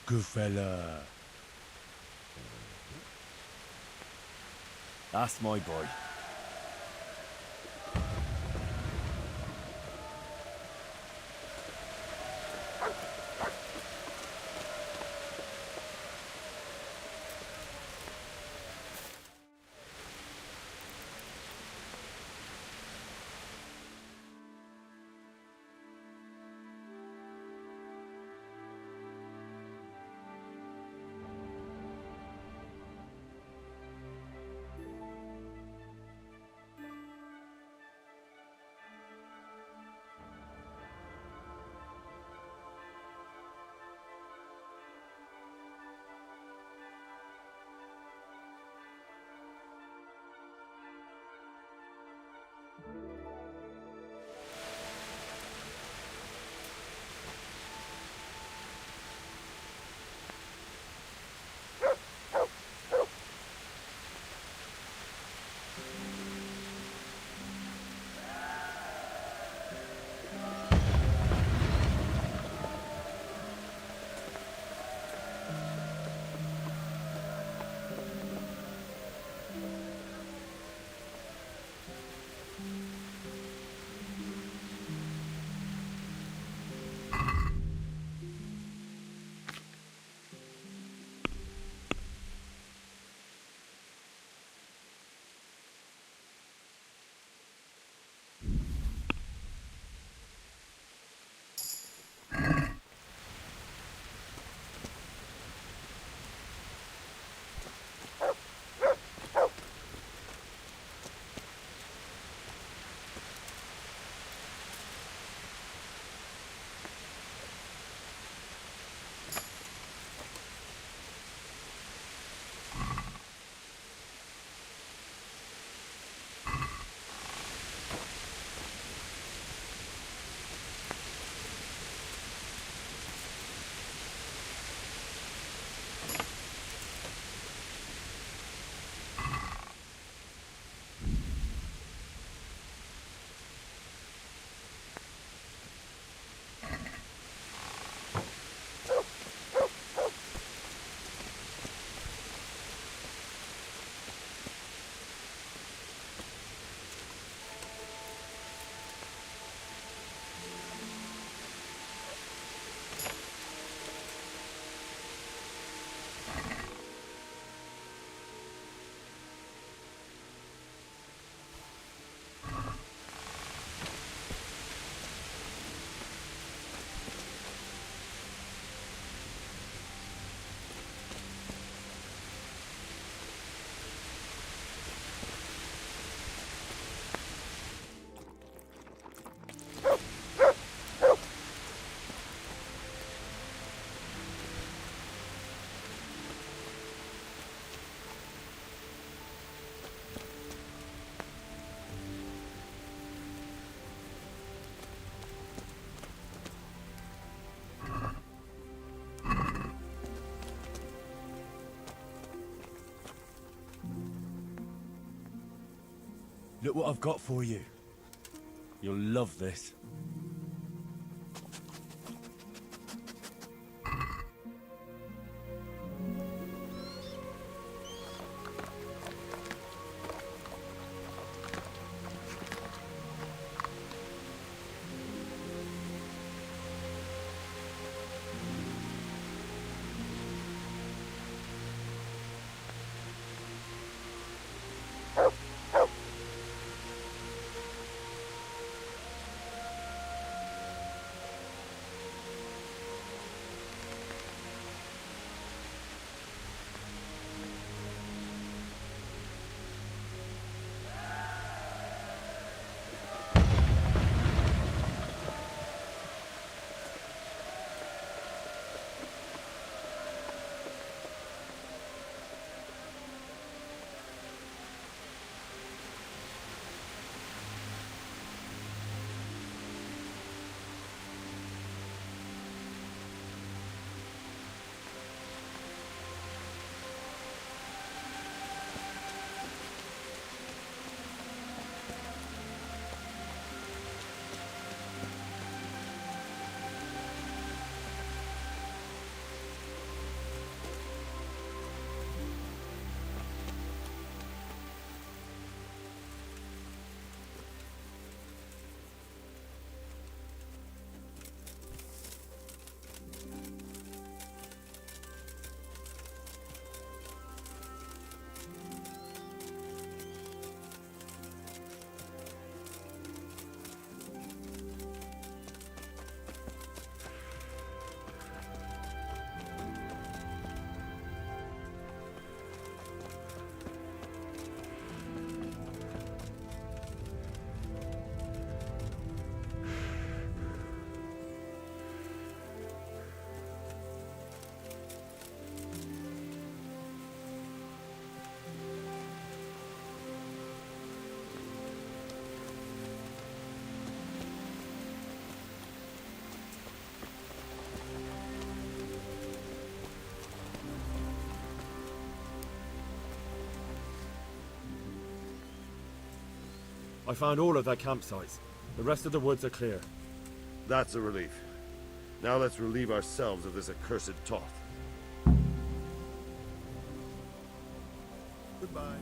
Good fella. That's my boy. Look what I've got for you. You'll love this. I found all of their campsites. The rest of the woods are clear. That's a relief. Now let's relieve ourselves of this accursed Toth. Goodbye.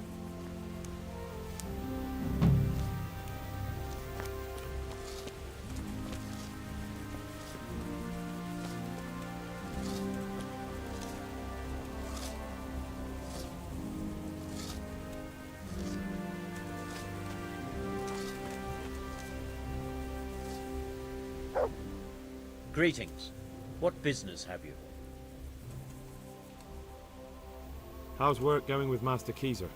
Greetings. What business have you? How's work going with Master Keezer?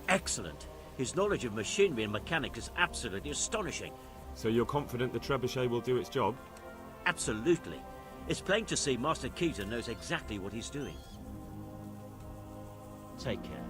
Excellent. His knowledge of machinery and mechanics is absolutely astonishing. So you're confident the trebuchet will do its job? Absolutely. It's plain to see Master Keezer knows exactly what he's doing. Take care.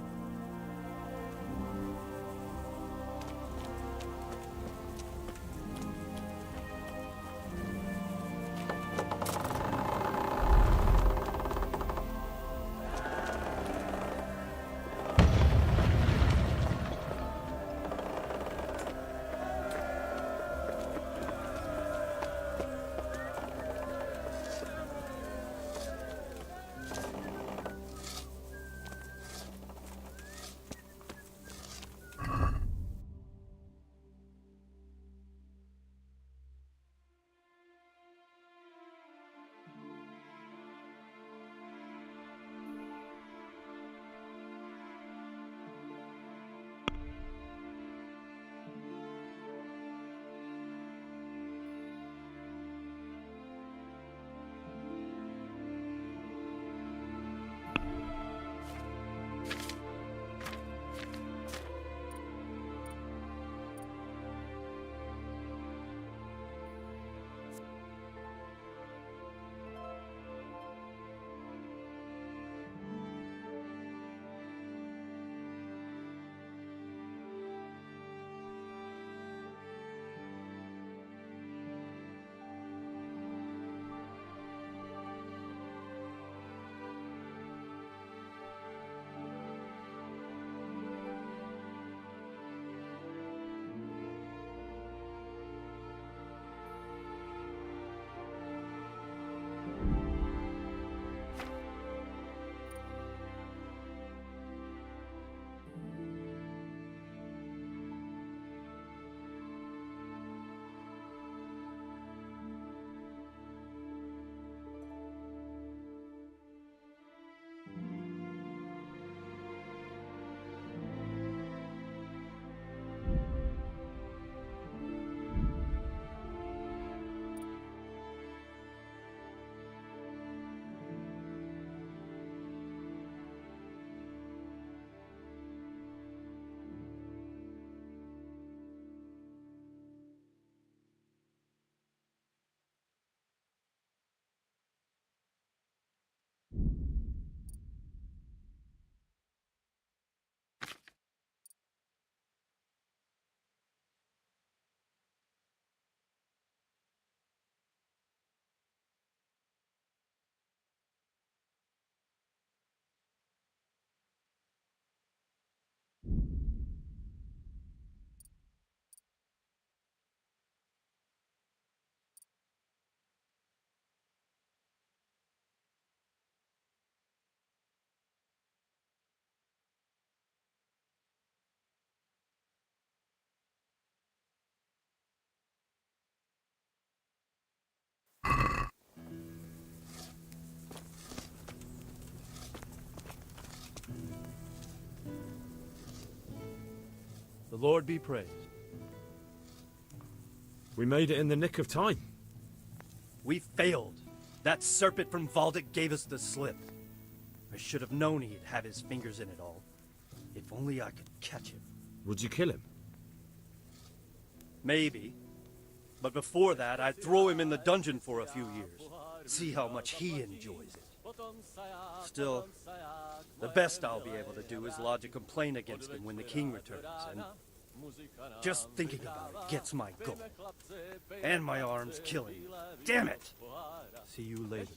The Lord be praised. We made it in the nick of time. We failed. That serpent from Valdic gave us the slip. I should have known he'd have his fingers in it all. If only I could catch him. Would you kill him? Maybe. But before that, I'd throw him in the dungeon for a few years. See how much he enjoys it. Still, the best I'll be able to do is lodge a complaint against him when the king returns, and Just thinking about it gets my goal. And my arm's killing me. Damn it! See you later.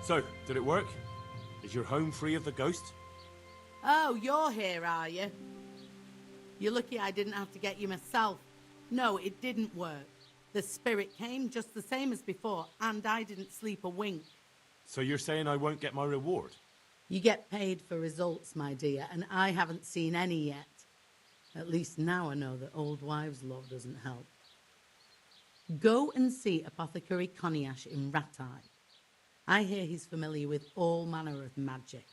So, did it work? Is your home free of the ghost? Oh, you're here, are you? You're lucky I didn't have to get you myself. No, it didn't work. The spirit came just the same as before, and I didn't sleep a wink. So you're saying I won't get my reward? You get paid for results, my dear, and I haven't seen any yet. At least now I know that old wives' love doesn't help. Go and see Apothecary Coniash in Ratai. I hear he's familiar with all manner of magic.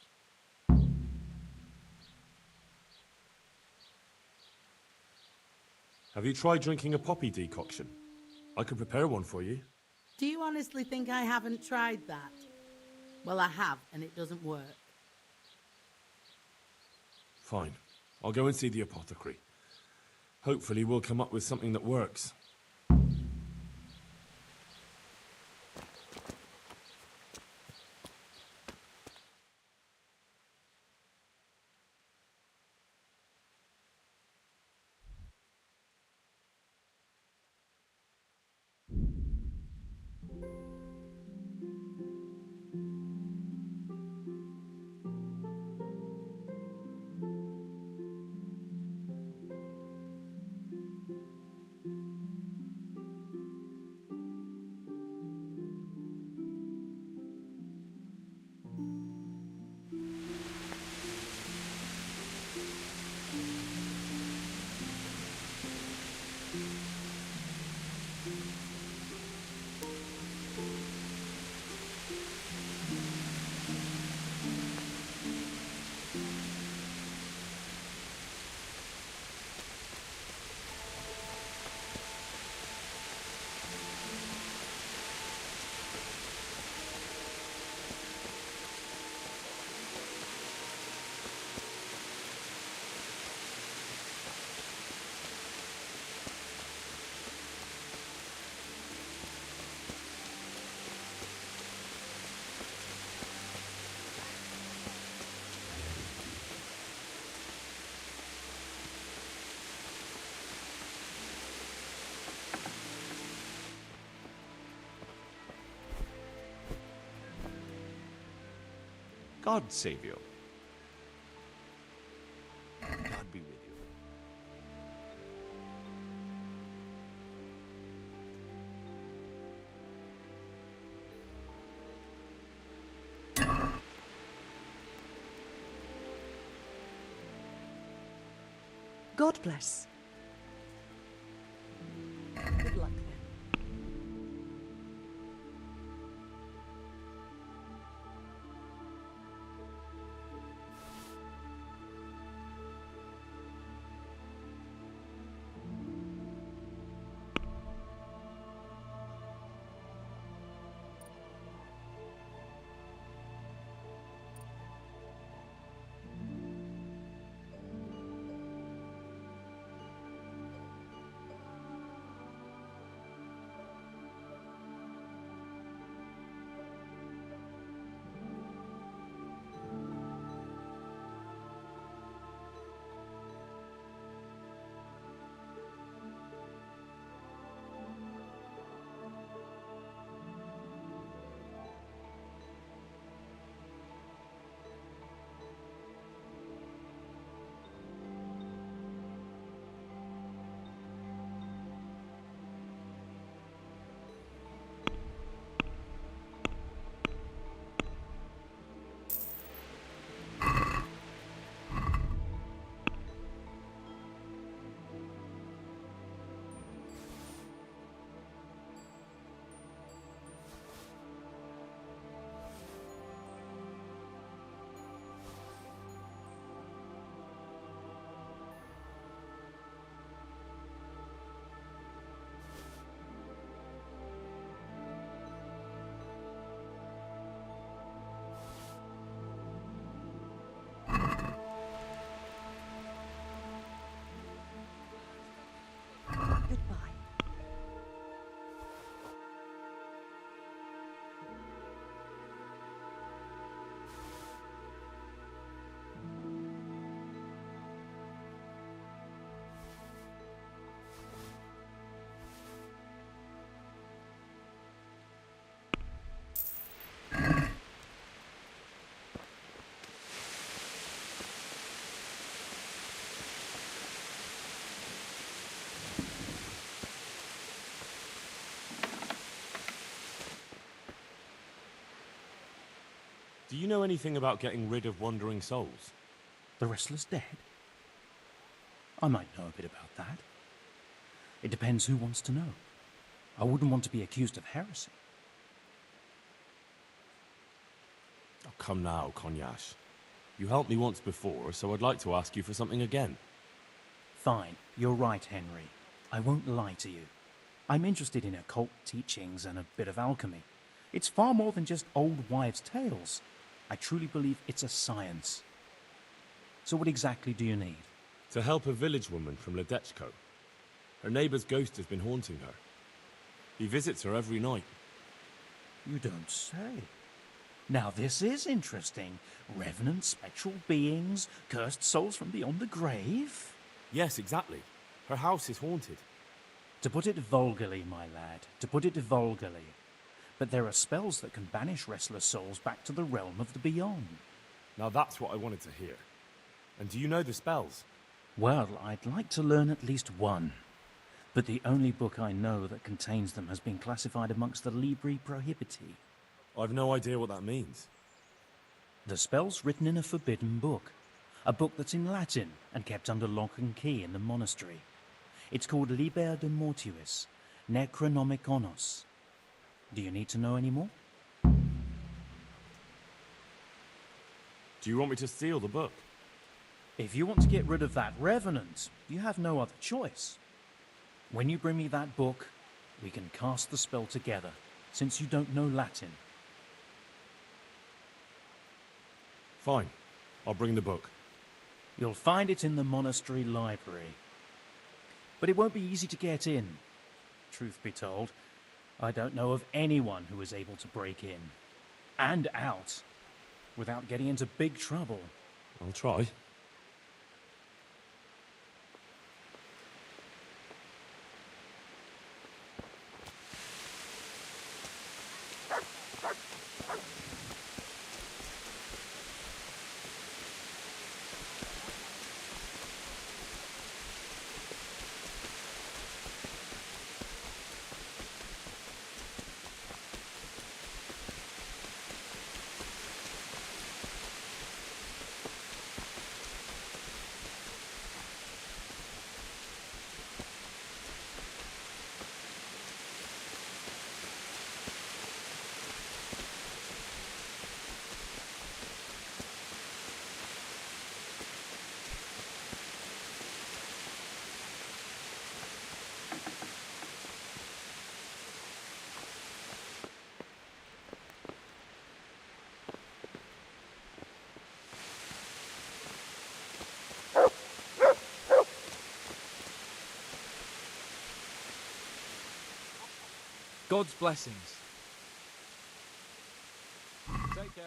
Have you tried drinking a poppy decoction? I could prepare one for you. Do you honestly think I haven't tried that? Well, I have, and it doesn't work. Fine. I'll go and see the apothecary. Hopefully we'll come up with something that works. God save you. God be with you. God bless. Good luck then. Do you know anything about getting rid of wandering souls? The wrestler's dead? I might know a bit about that. It depends who wants to know. I wouldn't want to be accused of heresy. Oh, come now, Konyash. You helped me once before, so I'd like to ask you for something again. Fine, you're right, Henry. I won't lie to you. I'm interested in occult teachings and a bit of alchemy. It's far more than just old wives' tales. I truly believe it's a science. So what exactly do you need? To help a village woman from Ledechko. Her neighbour's ghost has been haunting her. He visits her every night. You don't say. Now this is interesting. Revenants, spectral beings, cursed souls from beyond the grave? Yes, exactly. Her house is haunted. To put it vulgarly, my lad, to put it vulgarly. But there are spells that can banish restless souls back to the realm of the beyond. Now that's what I wanted to hear. And do you know the spells? Well, I'd like to learn at least one. But the only book I know that contains them has been classified amongst the Libri Prohibiti. I've no idea what that means. The spell's written in a forbidden book. A book that's in Latin and kept under lock and key in the monastery. It's called Liber de Mortuis, Necronomiconos. Do you need to know any more? Do you want me to steal the book? If you want to get rid of that revenant, you have no other choice. When you bring me that book, we can cast the spell together, since you don't know Latin. Fine. I'll bring the book. You'll find it in the monastery library. But it won't be easy to get in. Truth be told, I don't know of anyone who is able to break in and out without getting into big trouble. I'll try. God's blessings. Take care.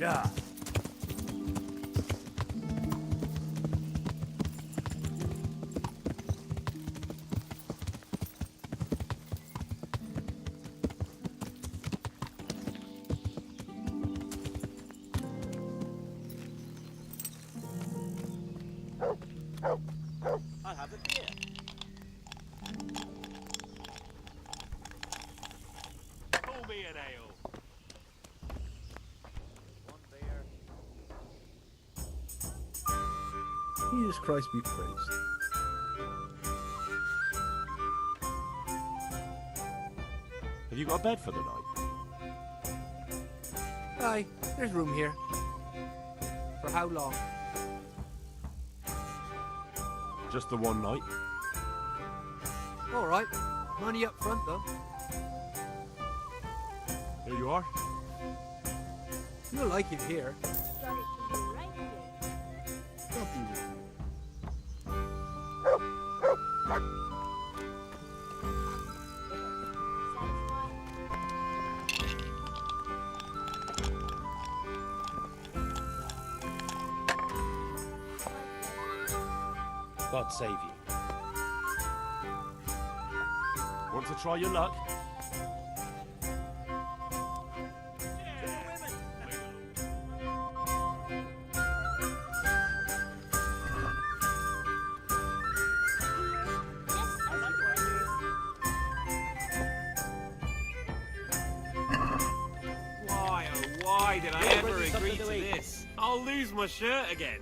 Yeah. I'll have a beer. Pour me an ale. One beer. Jesus Christ be praised. Have you got a bed for the night? Aye, there's room here. For how long? Just the one night? All right. Money up front, though. Here you are. You'll like it here. God save you. Want to try your luck? Why, oh why did I ever agree to this? I'll lose my shirt again.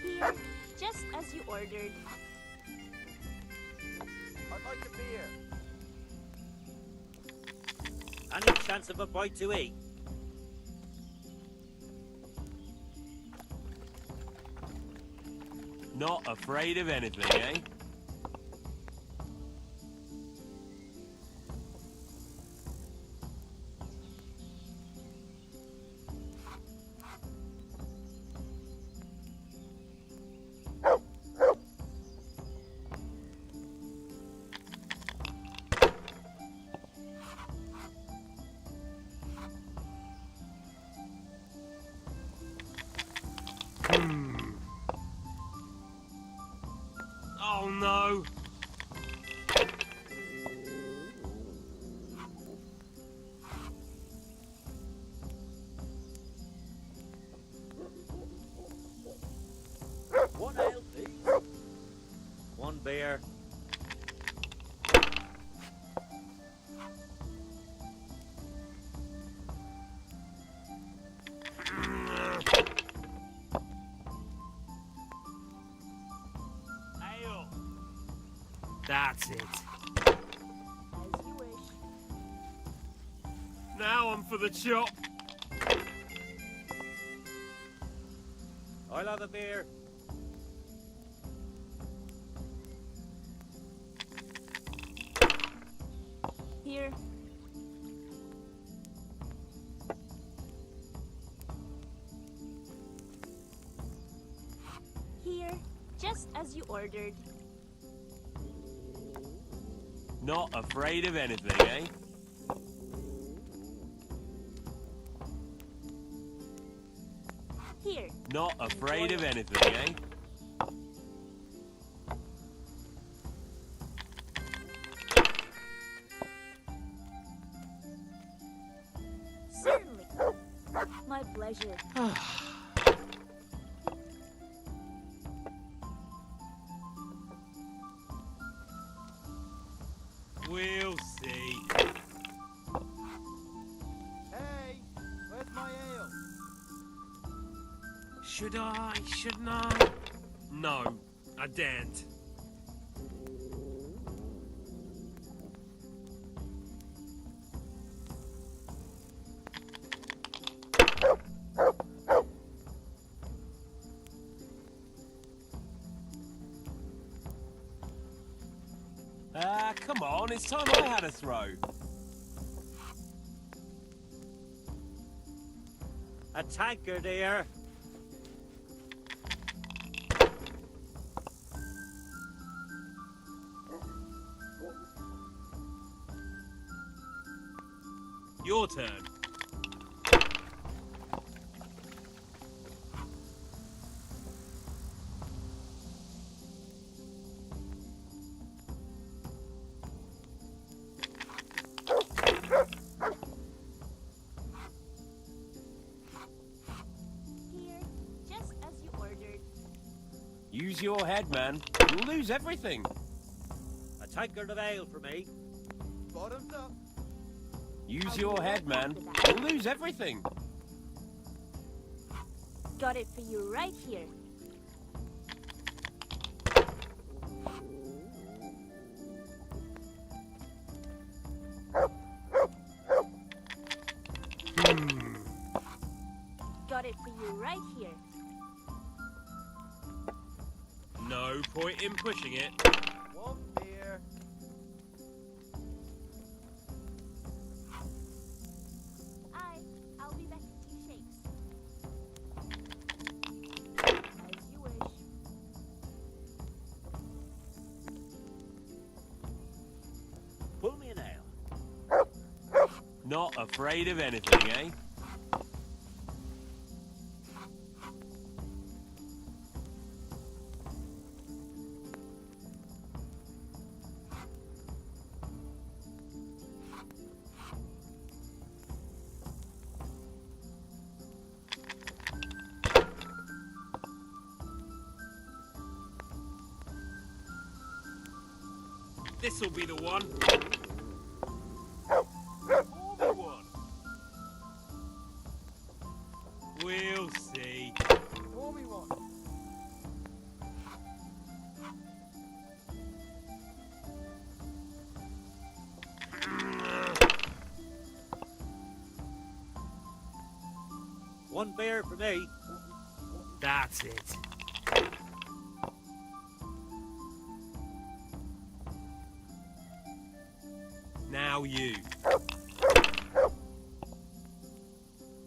Here, just as you ordered. I'd like a beer. Any chance of a bite to eat? Not afraid of anything, eh? Oh no! One ale, please. One beer. Ale! That's it. As you wish. Now I'm for the chop. I'll have a beer. Here. Here, just as you ordered. Not afraid of anything, eh? Here. Not afraid of anything, eh? Certainly. My pleasure. We'll see. Hey, where's my ale? Should I? Shouldn't I? No, I daren't. Come on, it's time I had a throw. A tankard here. Your turn. Use your head, man. You'll lose everything. A tankard of ale for me. Bottoms up. Use your head, man. You'll lose everything. Got it for you right here. Got it for you right here. No point in pushing it. One beer. I'll be back in 2 shakes. As you wish. Pull me an ale. Not afraid of anything, eh? This'll be the one. Only one. We'll see. Pour me one. One beer for me. That's it. Now you.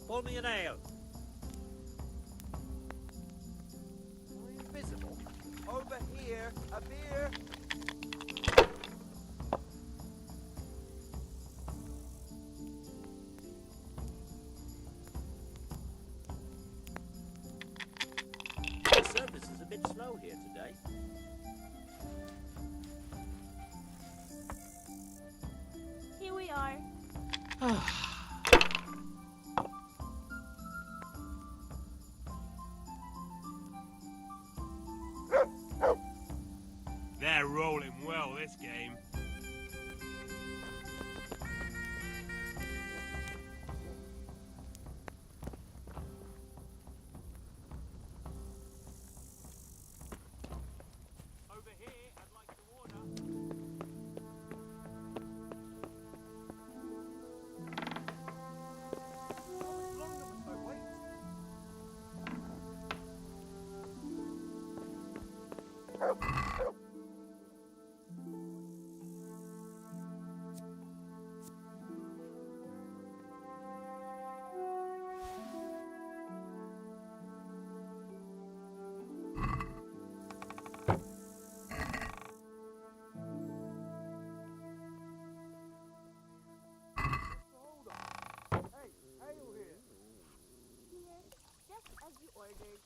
Pull me an ale. Invisible. Over here. A beer. The service is a bit slow here today. Here we are. They're rolling well this game. Over here, I'd like to order. Just as you ordered.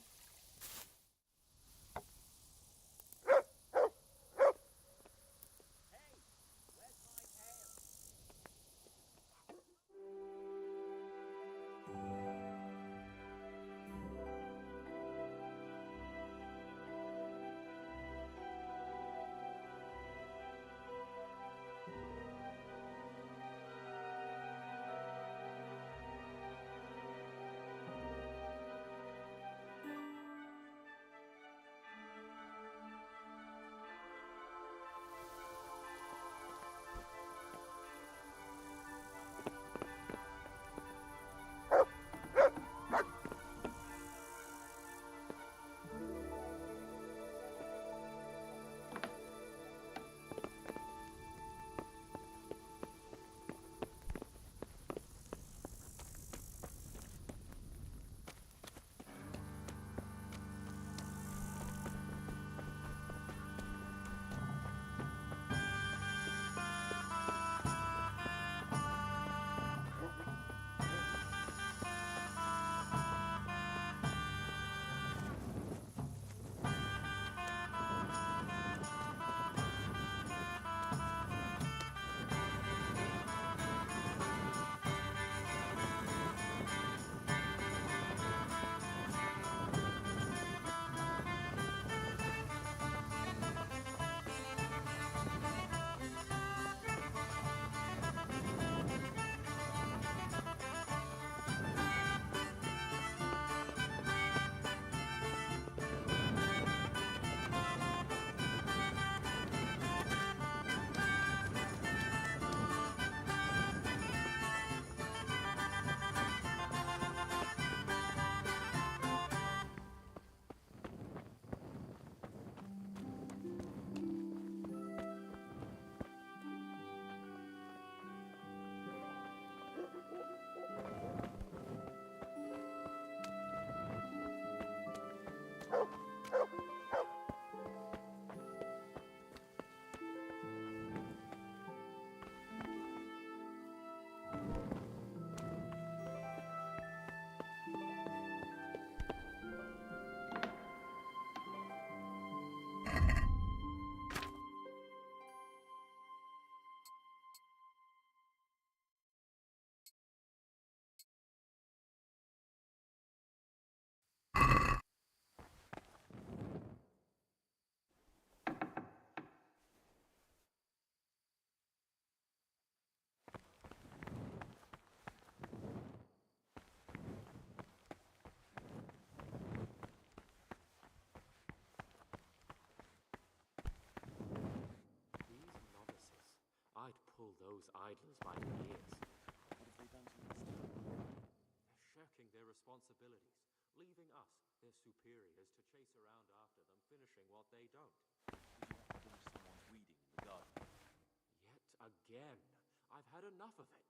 those idlers by the ears. What have they done to us? They're shirking their responsibilities, leaving us, their superiors, to chase around after them, finishing what they don't. Did you have to finish someone's weeding in the garden? Yet again, I've had enough of it.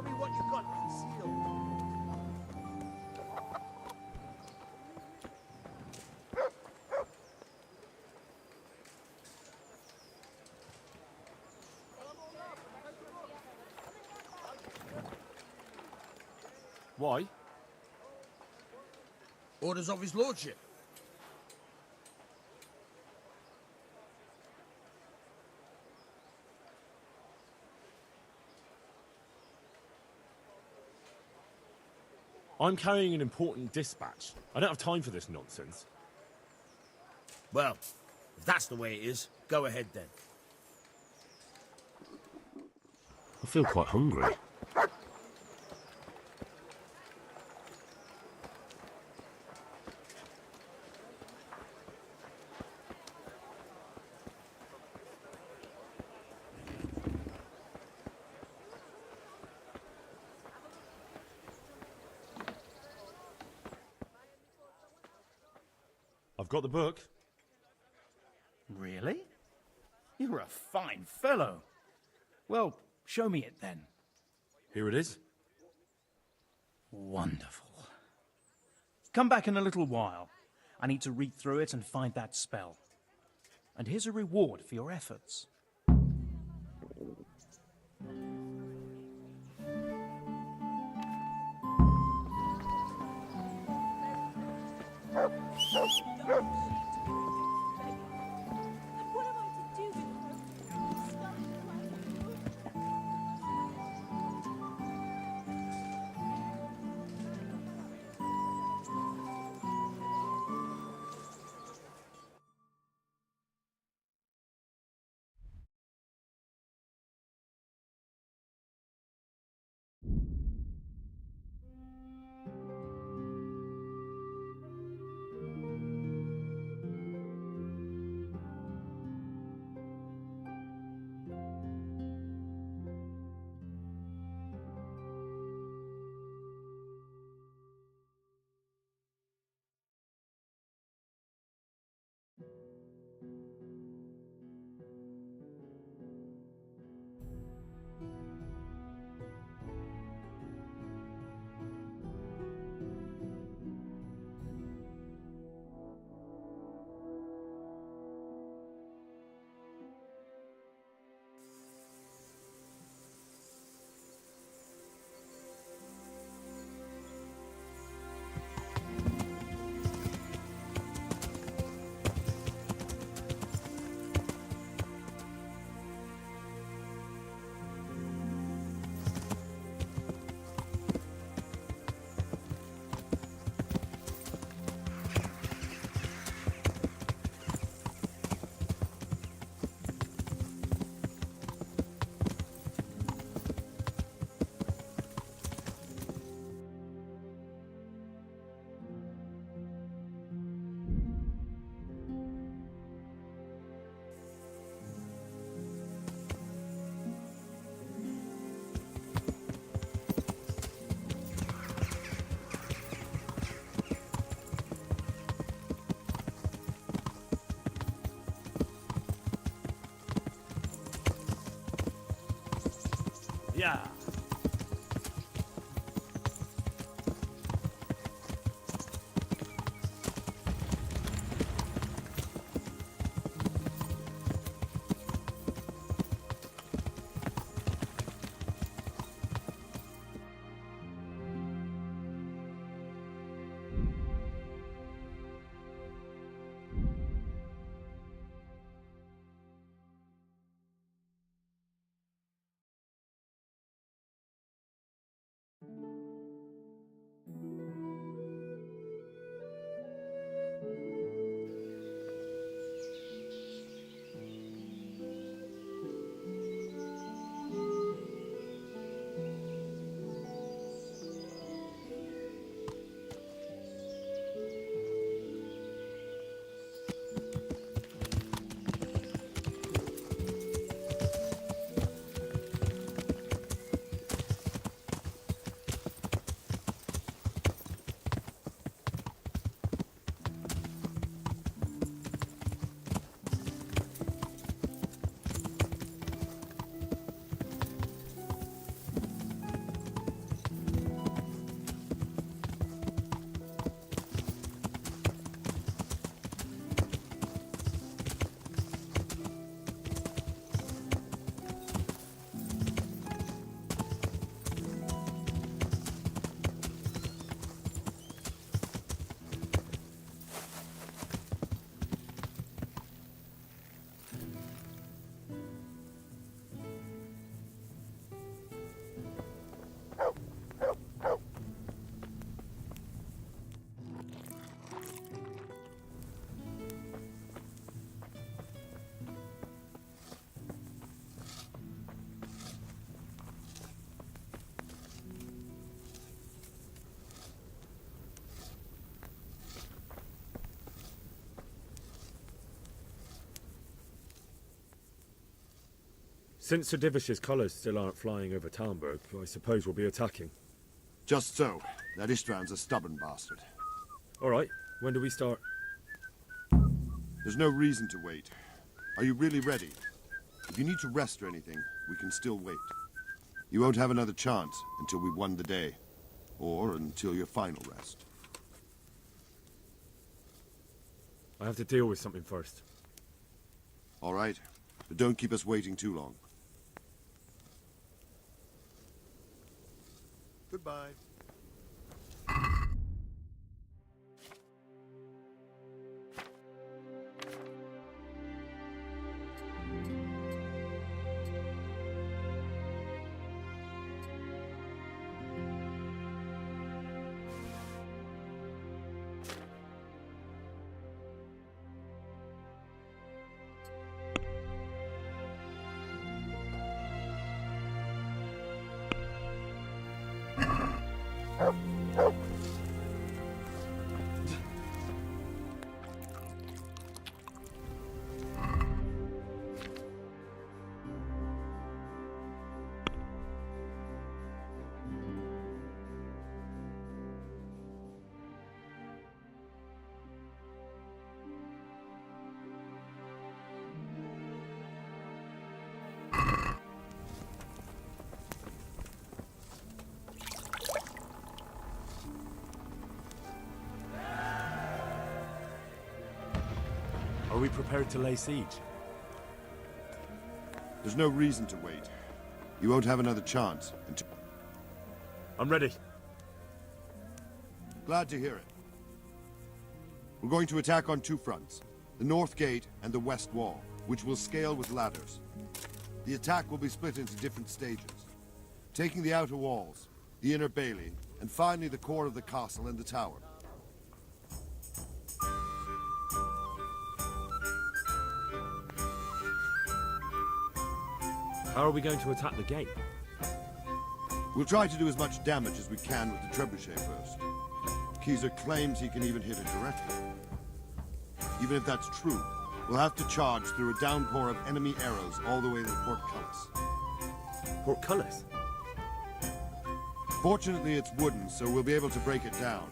me what you got concealed. Why? Orders of his lordship. I'm carrying an important dispatch. I don't have time for this nonsense. Well, if that's the way it is, go ahead then. I feel quite hungry. I've got the book. Really? You're a fine fellow. Well, show me it then. Here it is. Wonderful. Come back in a little while. I need to read through it and find that spell. And here's a reward for your efforts. Yeah. Since Sir Divish's colours still aren't flying over Talmberg, I suppose we'll be attacking. Just so. That Istvan's a stubborn bastard. All right, when do we start? There's no reason to wait. Are you really ready? If you need to rest or anything, we can still wait. You won't have another chance until we've won the day. Or until your final rest. I have to deal with something first. All right, but don't keep us waiting too long. Goodbye. Are we prepared to lay siege? There's no reason to wait. You won't have another chance until... I'm ready. Glad to hear it. We're going to attack on two fronts. The north gate and the west wall, which will scale with ladders. The attack will be split into different stages. Taking the outer walls, the inner bailey, and finally the core of the castle and the tower. How are we going to attack the gate? We'll try to do as much damage as we can with the trebuchet first. Keezer claims he can even hit it directly. Even if that's true, we'll have to charge through a downpour of enemy arrows all the way to the portcullis. Portcullis? Fortunately, it's wooden, so we'll be able to break it down.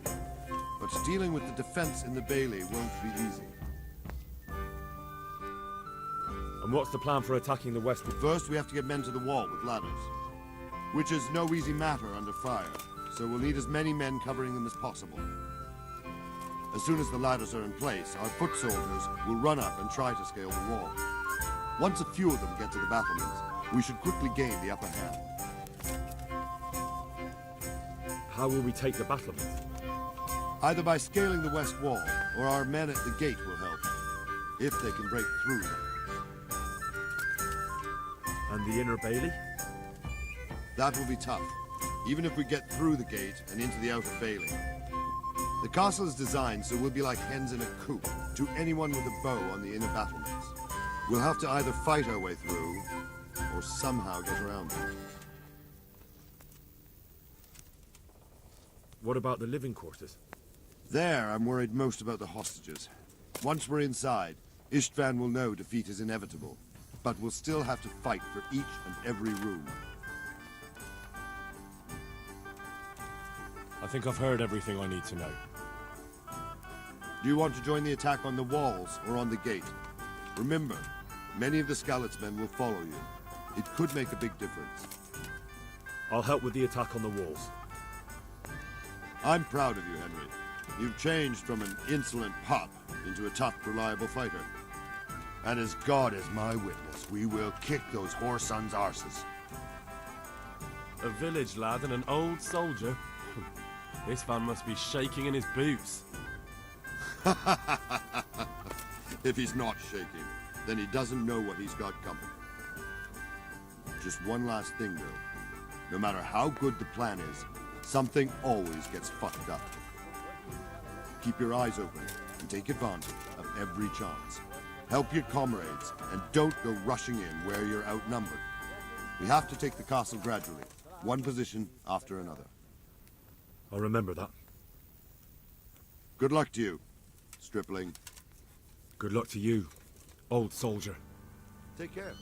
But dealing with the defense in the bailey won't be easy. And what's the plan for attacking the west? First, we have to get men to the wall with ladders. Which is no easy matter under fire, so we'll need as many men covering them as possible. As soon as the ladders are in place, our foot soldiers will run up and try to scale the wall. Once a few of them get to the battlements, we should quickly gain the upper hand. How will we take the battlements? Either by scaling the west wall, or our men at the gate will help, if they can break through them. And the inner bailey? That will be tough, even if we get through the gate and into the outer bailey. The castle is designed so we'll be like hens in a coop to anyone with a bow on the inner battlements. We'll have to either fight our way through, or somehow get around them. What about the living quarters? There, I'm worried most about the hostages. Once we're inside, Istvan will know defeat is inevitable, but we'll still have to fight for each and every room. I think I've heard everything I need to know. Do you want to join the attack on the walls or on the gate? Remember, many of the Skalitz men will follow you. It could make a big difference. I'll help with the attack on the walls. I'm proud of you, Henry. You've changed from an insolent pup into a tough, reliable fighter. And as God is my witness, we will kick those whore sons' arses. A village lad and an old soldier? This man must be shaking in his boots. If he's not shaking, then he doesn't know what he's got coming. Just one last thing, though. No matter how good the plan is, something always gets fucked up. Keep your eyes open and take advantage of every chance. Help your comrades, and don't go rushing in where you're outnumbered. We have to take the castle gradually, one position after another. I'll remember that. Good luck to you, stripling. Good luck to you, old soldier. Take care.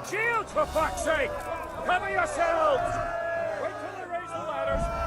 Shields, for fuck's sake! Cover yourselves! Wait till they raise the ladders.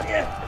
Yeah.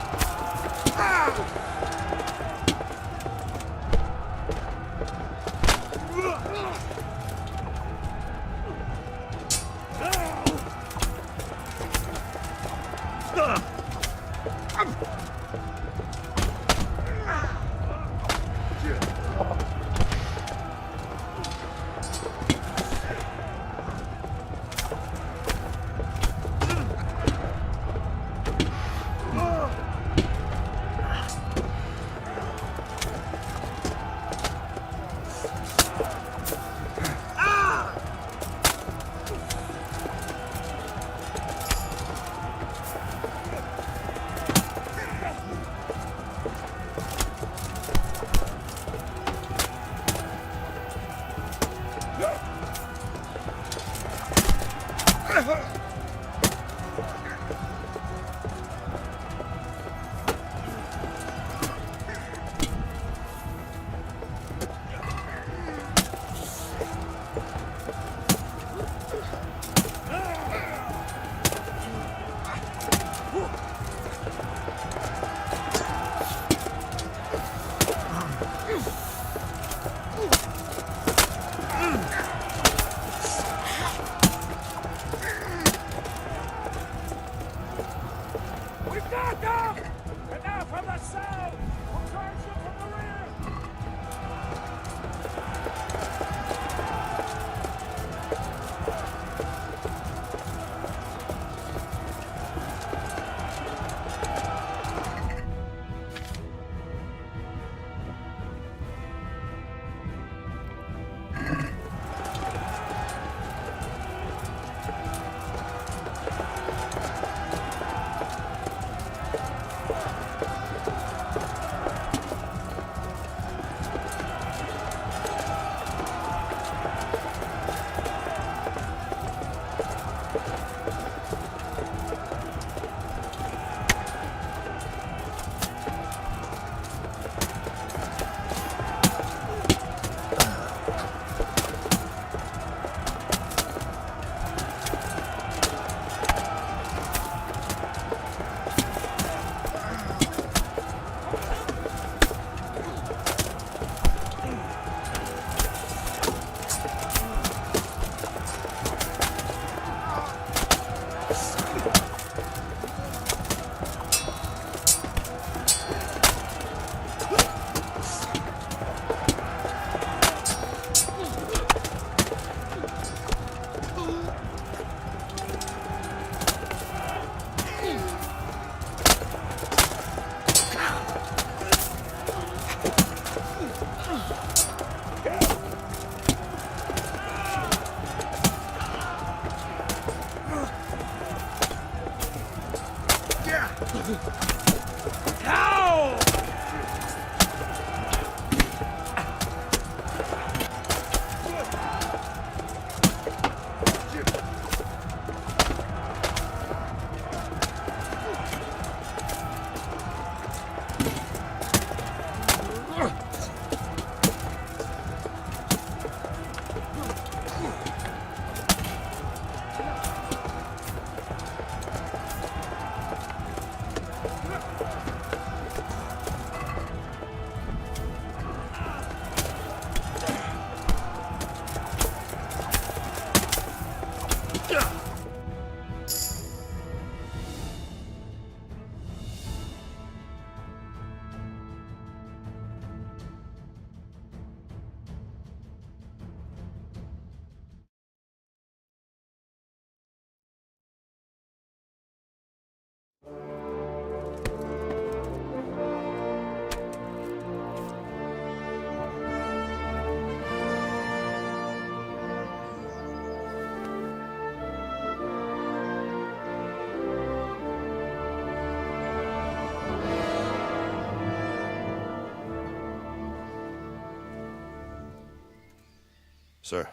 Sir,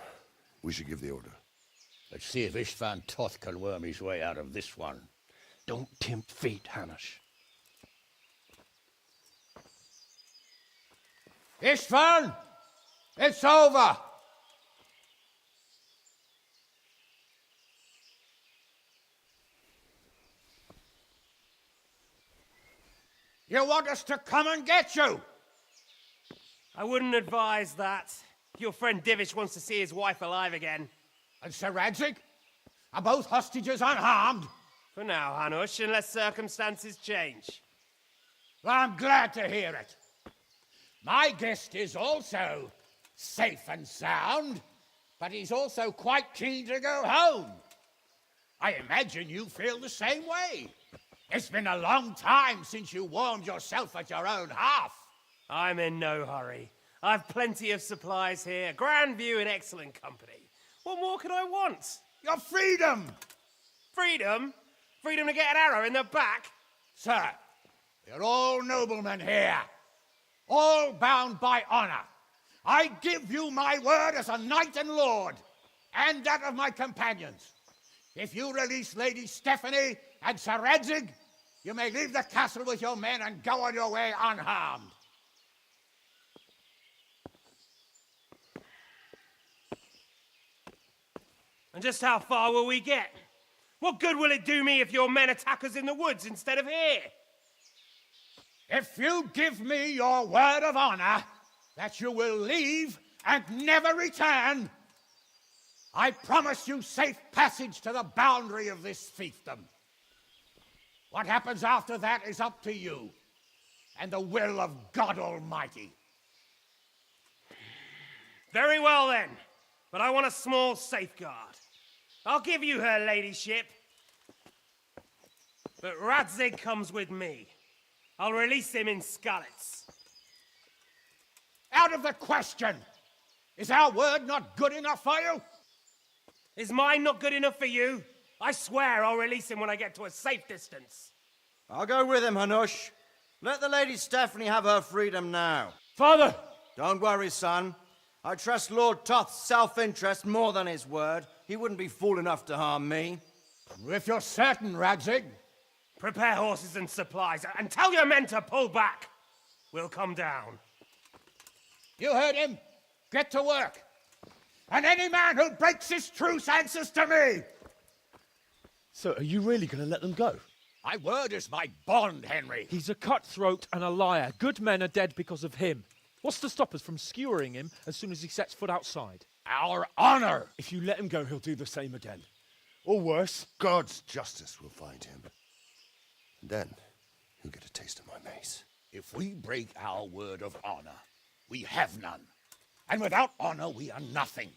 we should give the order. Let's see if Istvan Toth can worm his way out of this one. Don't tempt fate, Hanish. Istvan! It's over! You want us to come and get you? I wouldn't advise that. Your friend Divish wants to see his wife alive again. And Sir Radzig? Are both hostages unharmed? For now, Hanush, unless circumstances change. Well, I'm glad to hear it. My guest is also safe and sound, but he's also quite keen to go home. I imagine you feel the same way. It's been a long time since you warmed yourself at your own hearth. I'm in no hurry. I've plenty of supplies here, grand view and excellent company. What more could I want? Your freedom! Freedom? Freedom to get an arrow in the back? Sir, we're all noblemen here, all bound by honor. I give you my word as a knight and lord, and that of my companions. If you release Lady Stephanie and Sir Radzig, you may leave the castle with your men and go on your way unharmed. And just how far will we get? What good will it do me if your men attack us in the woods instead of here? If you give me your word of honor that you will leave and never return, I promise you safe passage to the boundary of this fiefdom. What happens after that is up to you and the will of God Almighty. Very well then, but I want a small safeguard. I'll give you her ladyship, but Radzig comes with me. I'll release him in Skalitz. Out of the question! Is our word not good enough for you? Is mine not good enough for you? I swear I'll release him when I get to a safe distance. I'll go with him, Hanush. Let the Lady Stephanie have her freedom now. Father! Don't worry, son. I trust Lord Toth's self-interest more than his word. He wouldn't be fool enough to harm me. If you're certain, Radzig. Prepare horses and supplies, and tell your men to pull back. We'll come down. You heard him. Get to work. And any man who breaks this truce answers to me. So, are you really going to let them go? My word is my bond, Henry. He's a cutthroat and a liar. Good men are dead because of him. What's to stop us from skewering him as soon as he sets foot outside? Our honor! If you let him go, he'll do the same again. Or worse. God's justice will find him. And then, he'll get a taste of my mace. If we break our word of honor, we have none. And without honor, we are nothing.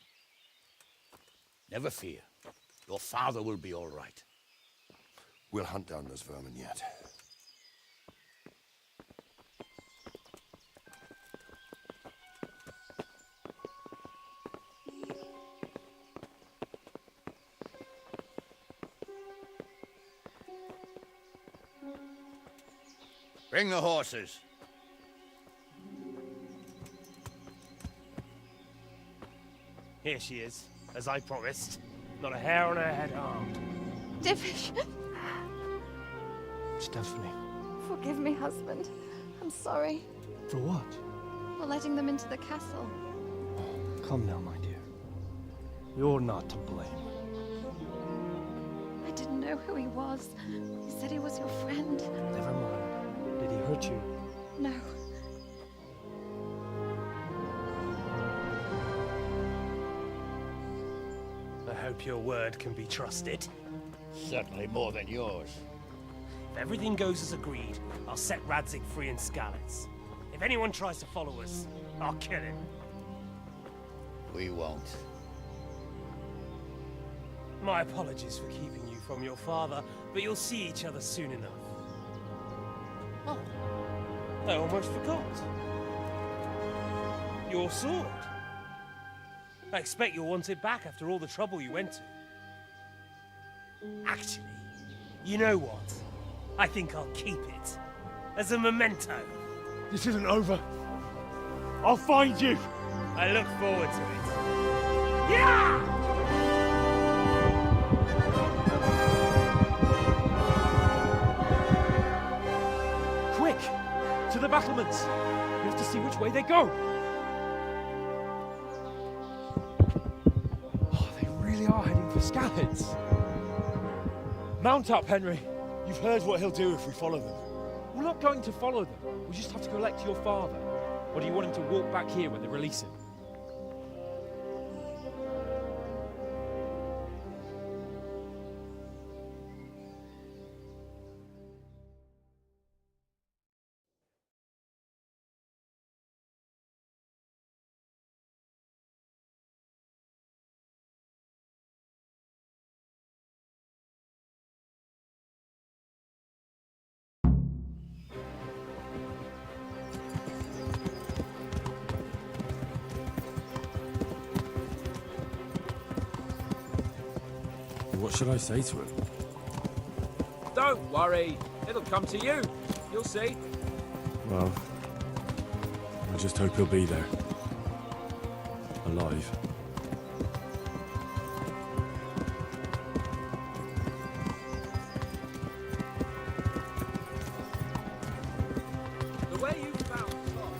Never fear. Your father will be all right. We'll hunt down those vermin yet. Bring the horses. Here she is, as I promised. Not a hair on her head harmed. Divish! Stephanie. Forgive me, husband. I'm sorry. For what? For letting them into the castle. Come now, my dear. You're not to blame. I didn't know who he was. He said he was your friend. Never mind. Did he hurt you? No. I hope your word can be trusted. Certainly more than yours. If everything goes as agreed, I'll set Radzig free in Skalitz. If anyone tries to follow us, I'll kill him. We won't. My apologies for keeping you from your father, but you'll see each other soon enough. Oh, I almost forgot. Your sword. I expect you'll want it back after all the trouble you went to. Actually, you know what? I think I'll keep it. As a memento. This isn't over. I'll find you. I look forward to it. Yeah! Quick! To the battlements! We have to see which way they go! Oh, they really are heading for Skalitz. Mount up, Henry. You've heard what he'll do if we follow them. We're not going to follow them. We just have to collect your father. Or do you want him to walk back here when they release him? What should I say to him? Don't worry. It'll come to you. You'll see. Well, I just hope he'll be there. Alive. The way you found Tom.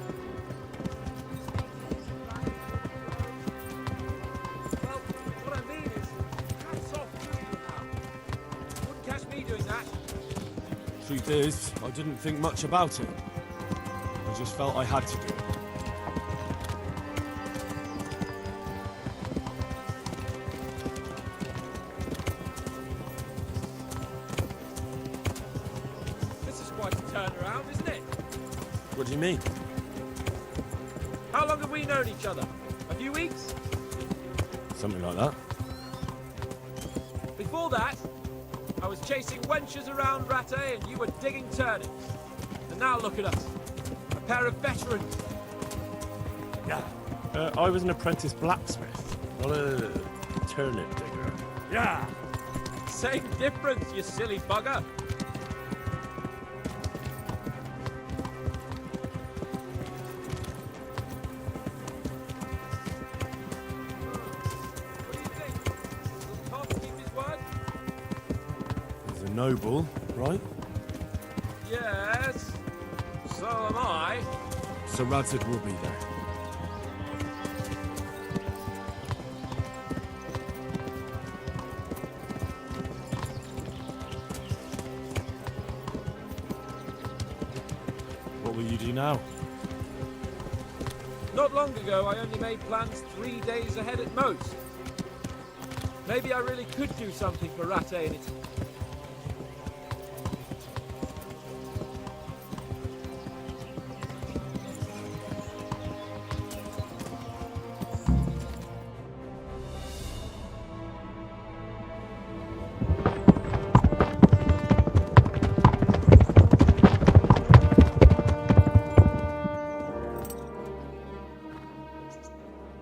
Well, what I mean is, hats off to you now. Wouldn't catch me doing that. Truth is, I didn't think much about it. I just felt I had to do it. This is quite a turnaround, isn't it? What do you mean? How long have we known each other? A few weeks? Something like that. Before that, I was chasing wenches around Rattay and you were digging turnips. And now look at us. A pair of veterans. Yeah. I was an apprentice blacksmith, not a turnip digger. Yeah. Same difference, you silly bugger. What do you think? Will Todd keep his word? He's a noble, right? Yes. So am I. So Radzig will be there. What will you do now? Not long ago, I only made plans 3 days ahead at most. Maybe I really could do something for Rattay and its...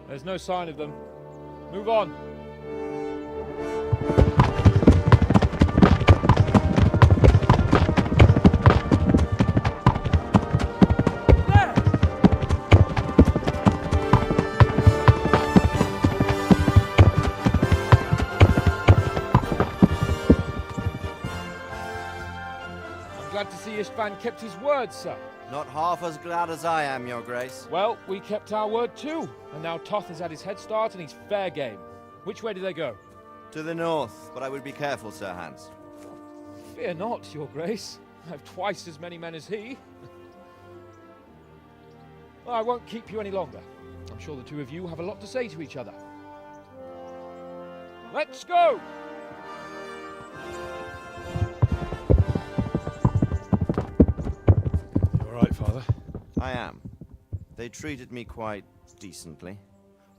There's no sign of them. Move on. I'm glad to see Istvan kept his word, sir. Not half as glad as I am, Your Grace. Well, we kept our word too. And now Toth has had his head start and he's fair game. Which way do they go? To the north, but I would be careful, Sir Hans. Fear not, Your Grace. I have twice as many men as he. Well, I won't keep you any longer. I'm sure the two of you have a lot to say to each other. Let's go! Right, Father? I am. They treated me quite decently.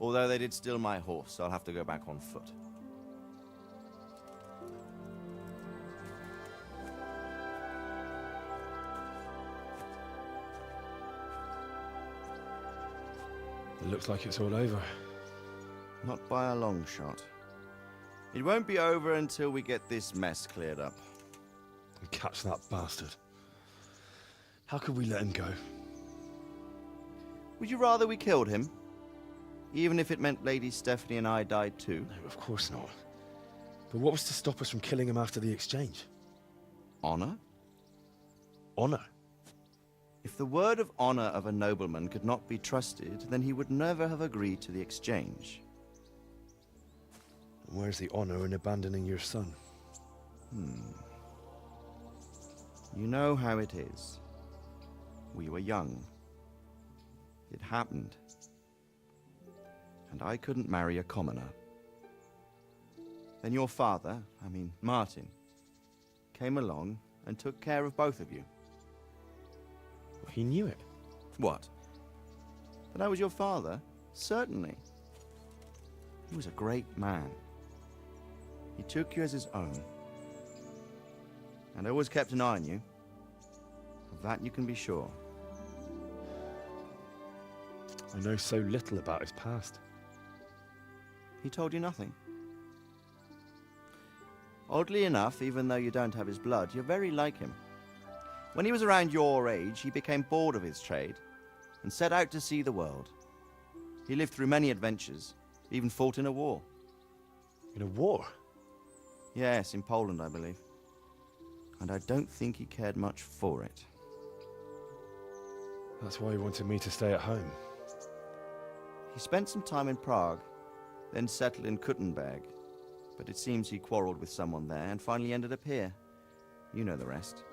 Although they did steal my horse, so I'll have to go back on foot. It looks like it's all over. Not by a long shot. It won't be over until we get this mess cleared up. And catch that bastard. How could we let him go? Would you rather we killed him? Even if it meant Lady Stephanie and I died too? No, of course not. But what was to stop us from killing him after the exchange? Honor? Honor? If the word of honor of a nobleman could not be trusted, then he would never have agreed to the exchange. And where's the honor in abandoning your son? You know how it is. We were young. It happened. And I couldn't marry a commoner. Then your father, Martin, came along and took care of both of you. He knew it. What? That I was your father? Certainly. He was a great man. He took you as his own. And always kept an eye on you. Of that you can be sure. I know so little about his past. He told you nothing? Oddly enough, even though you don't have his blood, you're very like him. When he was around your age, he became bored of his trade and set out to see the world. He lived through many adventures, even fought in a war. In a war? Yes, in Poland, I believe. And I don't think he cared much for it. That's why he wanted me to stay at home. He spent some time in Prague, then settled in Kuttenberg. But it seems he quarreled with someone there and finally ended up here. You know the rest.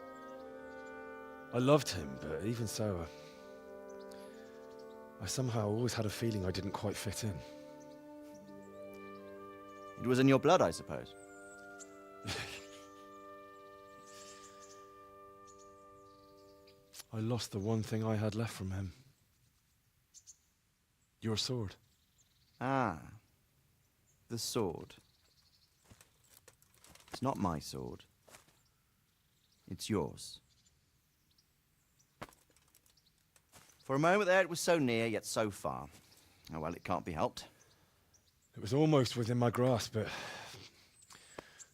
I loved him, but even so, I somehow always had a feeling I didn't quite fit in. It was in your blood, I suppose. I lost the one thing I had left from him. Your sword. Ah, the sword. It's not my sword. It's yours. For a moment there, it was so near, yet so far. Oh, well, it can't be helped. It was almost within my grasp, but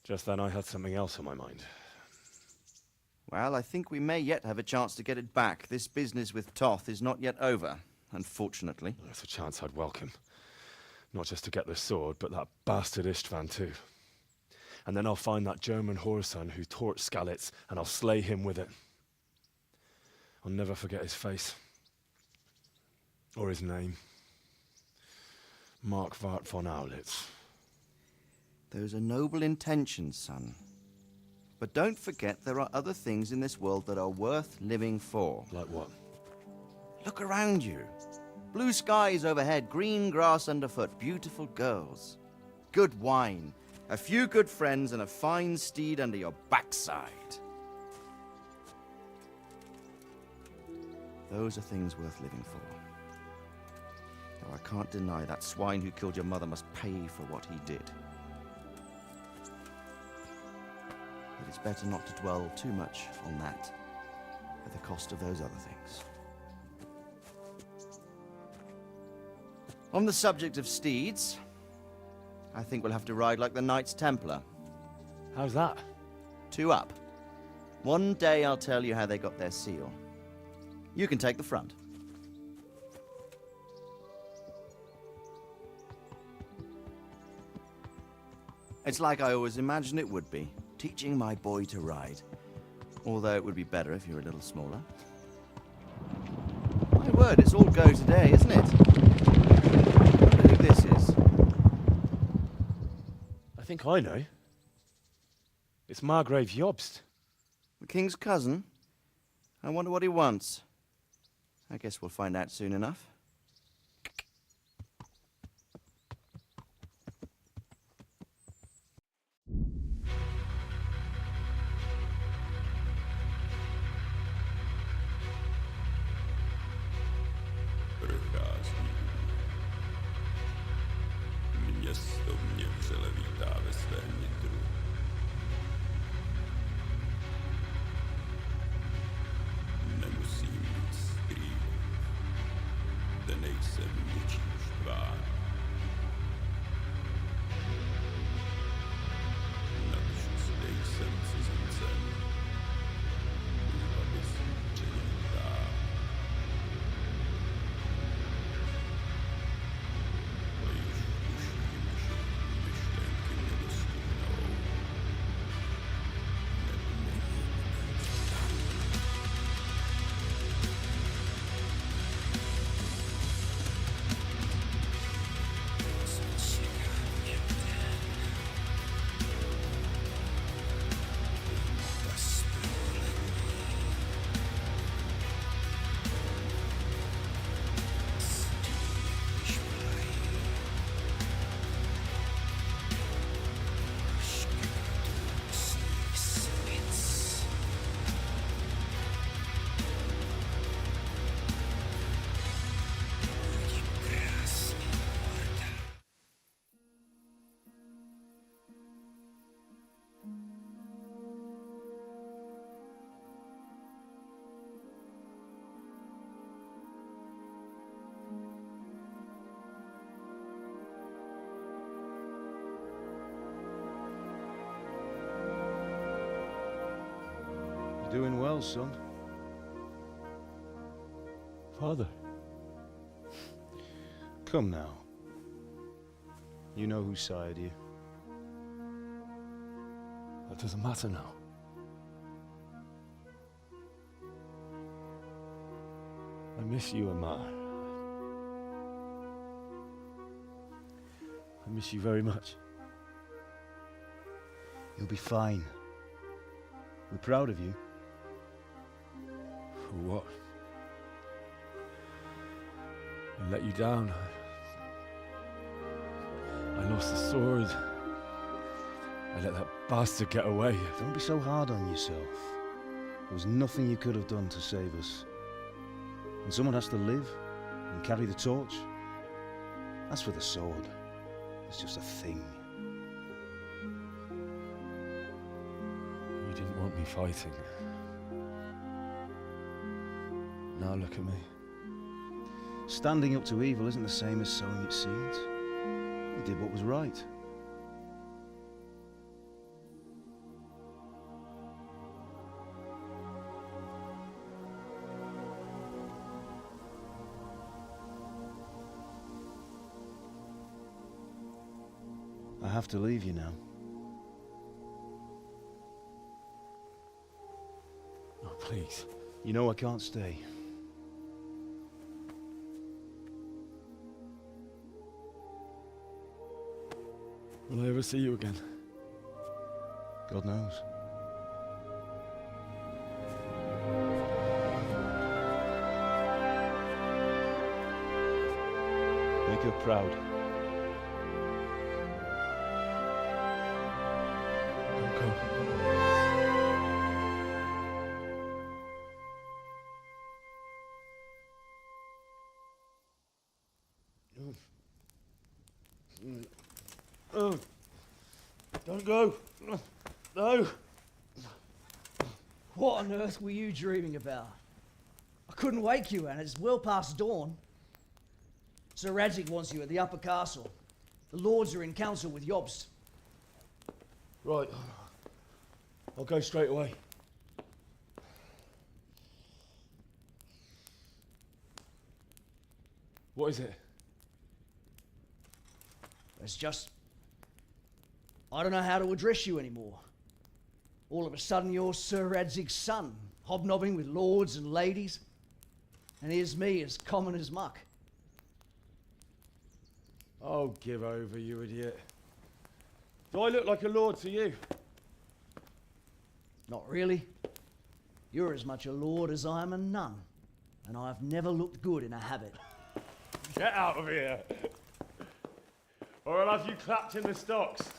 just then I had something else on my mind. Well, I think we may yet have a chance to get it back. This business with Toth is not yet over, unfortunately. That's a chance I'd welcome. Not just to get the sword, but that bastard Istvan too. And then I'll find that German whoreson who torched Skalitz, and I'll slay him with it. I'll never forget his face. Or his name. Markwart von Aulitz. Those are noble intentions, son. But don't forget there are other things in this world that are worth living for. Like what? Look around you. Blue skies overhead, green grass underfoot, beautiful girls. Good wine, a few good friends, and a fine steed under your backside. Those are things worth living for. Though I can't deny that swine who killed your mother must pay for what he did. But it's better not to dwell too much on that at the cost of those other things. On the subject of steeds, I think we'll have to ride like the Knights Templar. How's that? 2 up. One day I'll tell you how they got their seal. You can take the front. It's like I always imagined it would be, teaching my boy to ride. Although it would be better if you were a little smaller. My word, it's all go today, isn't it? I wonder who this is. I think I know. It's Margrave Jobst. The king's cousin? I wonder what he wants. I guess we'll find out soon enough. Město mě vřele vítá ve svém nitru. Nemusím nic skrývat. Zde nejsem něčím štván. Napříč nejsem cizincem. Byla bys přenětá. doing well, son. Father. Come now. You know who sired you. That doesn't matter now. I miss you, Amar. I miss you very much. You'll be fine. We're proud of you. For what? I let you down. I lost the sword. I let that bastard get away. Don't be so hard on yourself. There was nothing you could have done to save us. And someone has to live and carry the torch. As for the sword, it's just a thing. You didn't want me fighting. Now look at me. Standing up to evil isn't the same as sowing its seeds. You did what was right. I have to leave you now. Oh, please. You know I can't stay. Will I ever see you again? God knows. Make her proud. Don't go. Oh, don't go. No. What on earth were you dreaming about? I couldn't wake you, and it's well past dawn. Sir Radzig wants you at the upper castle. The lords are in council with Jobst. Right. I'll go straight away. What is it? It's just... I don't know how to address you anymore. All of a sudden you're Sir Radzig's son, hobnobbing with lords and ladies. And here's me, as common as muck. Oh, give over, you idiot. Do I look like a lord to you? Not really. You're as much a lord as I am a nun. And I've never looked good in a habit. Get out of here! Or I'll have you clapped in the stocks.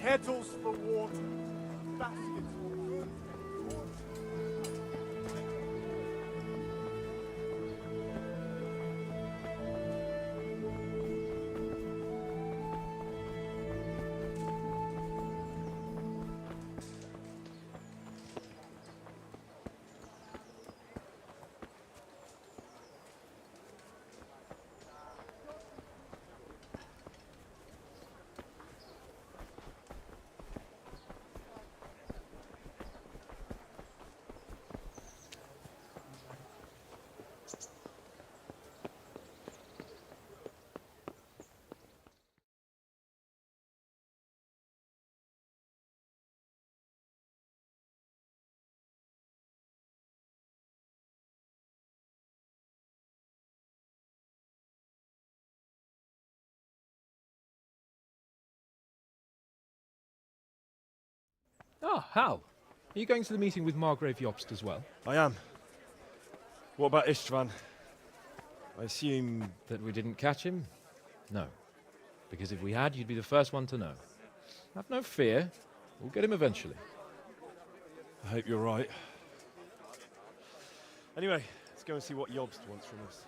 kettles for water, baskets for food. Ah, Hal. Are you going to the meeting with Margrave Jobst as well? I am. What about Istvan? I assume... That we didn't catch him? No. Because if we had, you'd be the first one to know. Have no fear. We'll get him eventually. I hope you're right. Anyway, let's go and see what Jobst wants from us.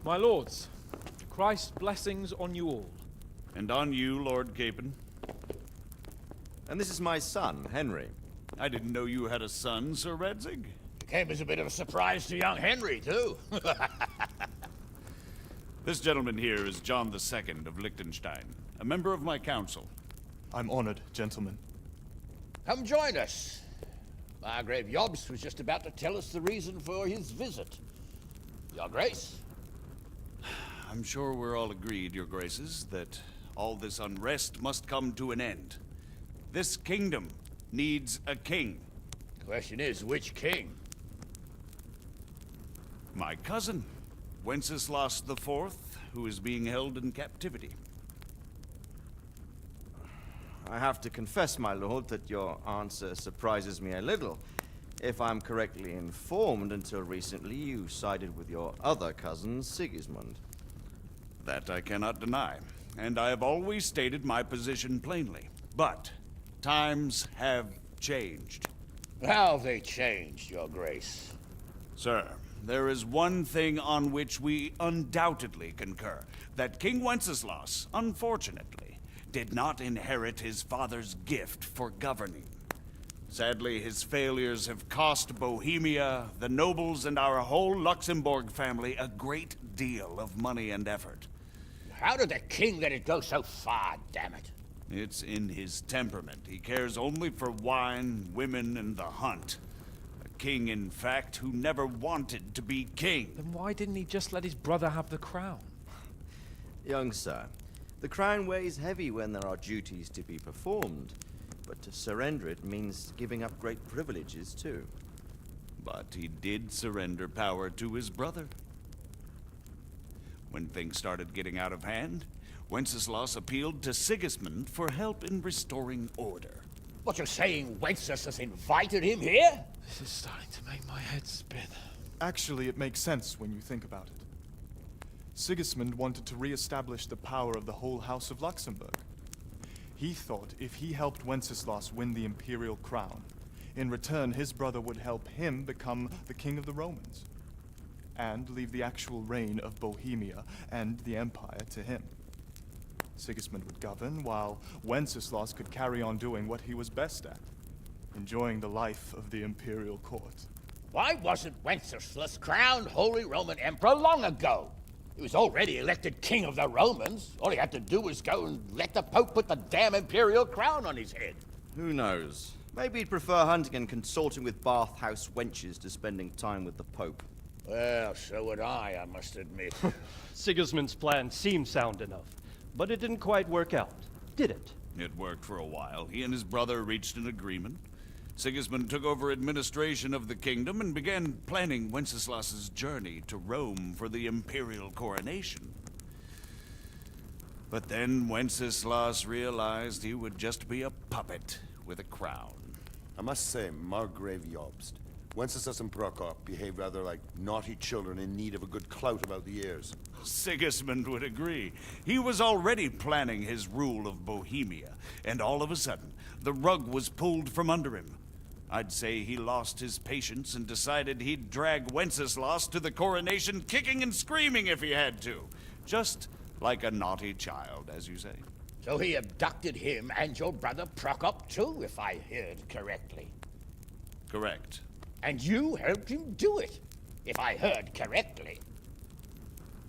My lords, Christ's blessings on you all. And on you, Lord Capon. And this is my son, Henry. I didn't know you had a son, Sir Redzig. It came as a bit of a surprise to young Henry, too. This gentleman here is John II of Liechtenstein, a member of my council. I'm honored, gentlemen. Come join us. Margrave Jobst was just about to tell us the reason for his visit. Your Grace? I'm sure we're all agreed, Your Graces, that all this unrest must come to an end. This kingdom needs a king. The question is, which king? My cousin, Wenceslas IV, who is being held in captivity. I have to confess, my lord, that your answer surprises me a little. If I'm correctly informed, until recently you sided with your other cousin, Sigismund. That I cannot deny, and I have always stated my position plainly. But times have changed. How have they changed, Your Grace? Sir, there is one thing on which we undoubtedly concur. That King Wenceslas, unfortunately, did not inherit his father's gift for governing. Sadly, his failures have cost Bohemia, the nobles, and our whole Luxembourg family a great deal of money and effort. How did the king let it go so far, damn it? It's in his temperament. He cares only for wine, women, and the hunt. A king, in fact, who never wanted to be king. Then why didn't he just let his brother have the crown? Young sir, the crown weighs heavy when there are duties to be performed, but to surrender it means giving up great privileges too. But he did surrender power to his brother. When things started getting out of hand, Wenceslas appealed to Sigismund for help in restoring order. What, you're saying Wenceslas invited him here? This is starting to make my head spin. Actually, it makes sense when you think about it. Sigismund wanted to re-establish the power of the whole House of Luxembourg. He thought if he helped Wenceslas win the imperial crown, in return his brother would help him become the king of the Romans, and leave the actual reign of Bohemia and the empire to him. Sigismund would govern, while Wenceslas could carry on doing what he was best at, enjoying the life of the imperial court. Why wasn't Wenceslas crowned Holy Roman Emperor long ago? He was already elected king of the Romans. All he had to do was go and let the Pope put the damn imperial crown on his head. Who knows? Maybe he'd prefer hunting and consorting with bathhouse wenches to spending time with the Pope. Well, so would I must admit. Sigismund's plan seemed sound enough, but it didn't quite work out, did it? It worked for a while. He and his brother reached an agreement. Sigismund took over administration of the kingdom and began planning Wenceslas's journey to Rome for the imperial coronation. But then Wenceslas realized he would just be a puppet with a crown. I must say, Margrave Jobst, Wenceslas and Prokop behave rather like naughty children in need of a good clout about the ears. Sigismund would agree. He was already planning his rule of Bohemia, and all of a sudden, the rug was pulled from under him. I'd say he lost his patience and decided he'd drag Wenceslas to the coronation kicking and screaming if he had to. Just like a naughty child, as you say. So he abducted him and your brother Prokop too, if I heard correctly. Correct. And you helped him do it, if I heard correctly.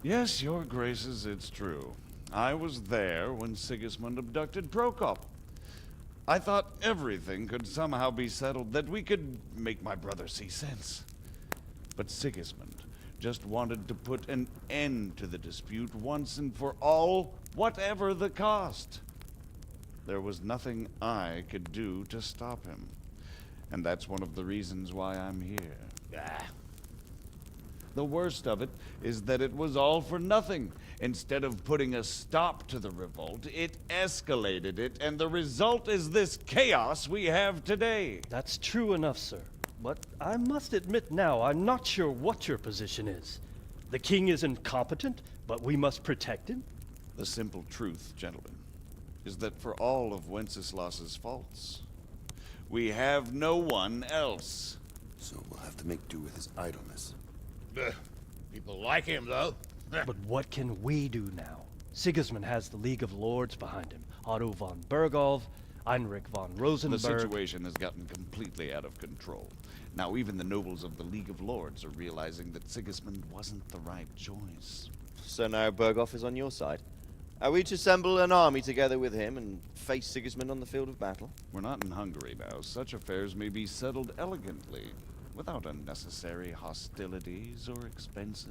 Yes, your graces, it's true. I was there when Sigismund abducted Prokop. I thought everything could somehow be settled, that we could make my brother see sense. But Sigismund just wanted to put an end to the dispute once and for all, whatever the cost. There was nothing I could do to stop him. And that's one of the reasons why I'm here. The worst of it is that it was all for nothing. Instead of putting a stop to the revolt, it escalated it, and the result is this chaos we have today. That's true enough, sir. But I must admit now, I'm not sure what your position is. The king is incompetent, but we must protect him? The simple truth, gentlemen, is that for all of Wenceslas's faults, we have no one else. So we'll have to make do with his idleness. People like him, though. But what can we do now? Sigismund has the League of Lords behind him. Otto von Bergholf, Heinrich von Rosenberg. The situation has gotten completely out of control. Now even the nobles of the League of Lords are realizing that Sigismund wasn't the right choice. So now Berghof is on your side. Are we to assemble an army together with him and face Sigismund on the field of battle? We're not in Hungary now. Such affairs may be settled elegantly, without unnecessary hostilities or expenses.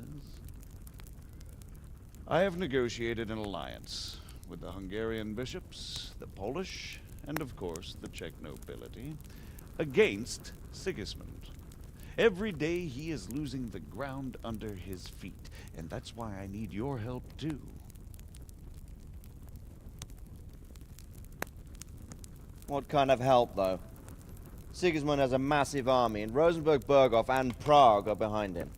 I have negotiated an alliance with the Hungarian bishops, the Polish, and of course the Czech nobility, against Sigismund. Every day he is losing the ground under his feet, and that's why I need your help too. What kind of help, though? Sigismund has a massive army, and Rosenberg, Berghof, and Prague are behind him.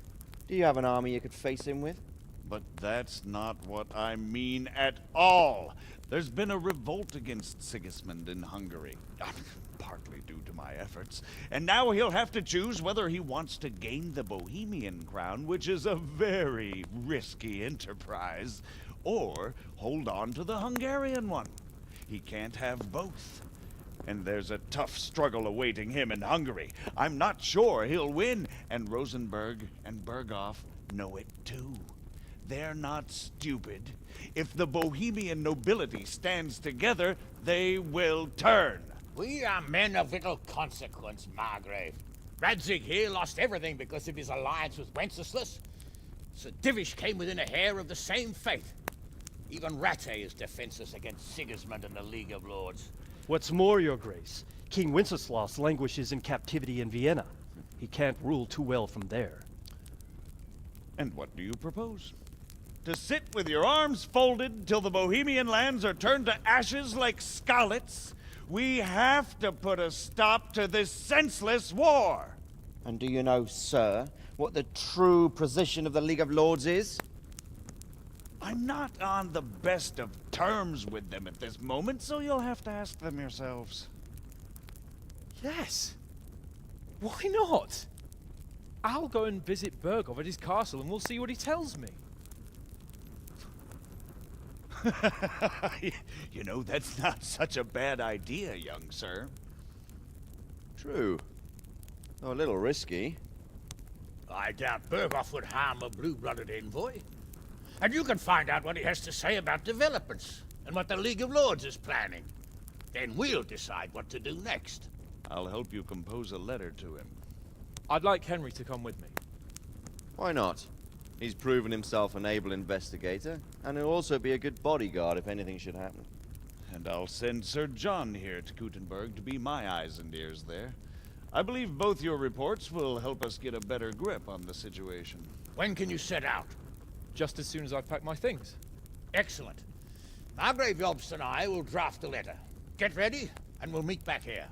Do you have an army you could face him with? But that's not what I mean at all. There's been a revolt against Sigismund in Hungary, partly due to my efforts, and now he'll have to choose whether he wants to gain the Bohemian crown, which is a very risky enterprise, or hold on to the Hungarian one. He can't have both. And there's a tough struggle awaiting him in Hungary. I'm not sure he'll win, and Rosenberg and Berghof know it too. They're not stupid. If the Bohemian nobility stands together, they will turn. We are men of little consequence, Margrave. Radzig here lost everything because of his alliance with Wenceslas. Sir Divish came within a hair of the same fate. Even Rattay is defenseless against Sigismund and the League of Lords. What's more, your grace, King Wenceslas languishes in captivity in Vienna. He can't rule too well from there. And what do you propose? To sit with your arms folded till the Bohemian lands are turned to ashes like scarlets? We have to put a stop to this senseless war! And do you know, sir, what the true position of the League of Lords is? I'm not on the best of terms with them at this moment, so you'll have to ask them yourselves. Yes. Why not? I'll go and visit Berghof at his castle and we'll see what he tells me. You know, that's not such a bad idea, young sir. True. Though a little risky. I doubt Berghof would harm a blue-blooded envoy. And you can find out what he has to say about developments and what the League of Lords is planning. Then we'll decide what to do next. I'll help you compose a letter to him. I'd like Henry to come with me. Why not? He's proven himself an able investigator, and he'll also be a good bodyguard if anything should happen. And I'll send Sir John here to Kuttenberg to be my eyes and ears there. I believe both your reports will help us get a better grip on the situation. When can you set out? Just as soon as I've packed my things. Excellent. Margrave Jobst and I will draft a letter. Get ready, and we'll meet back here.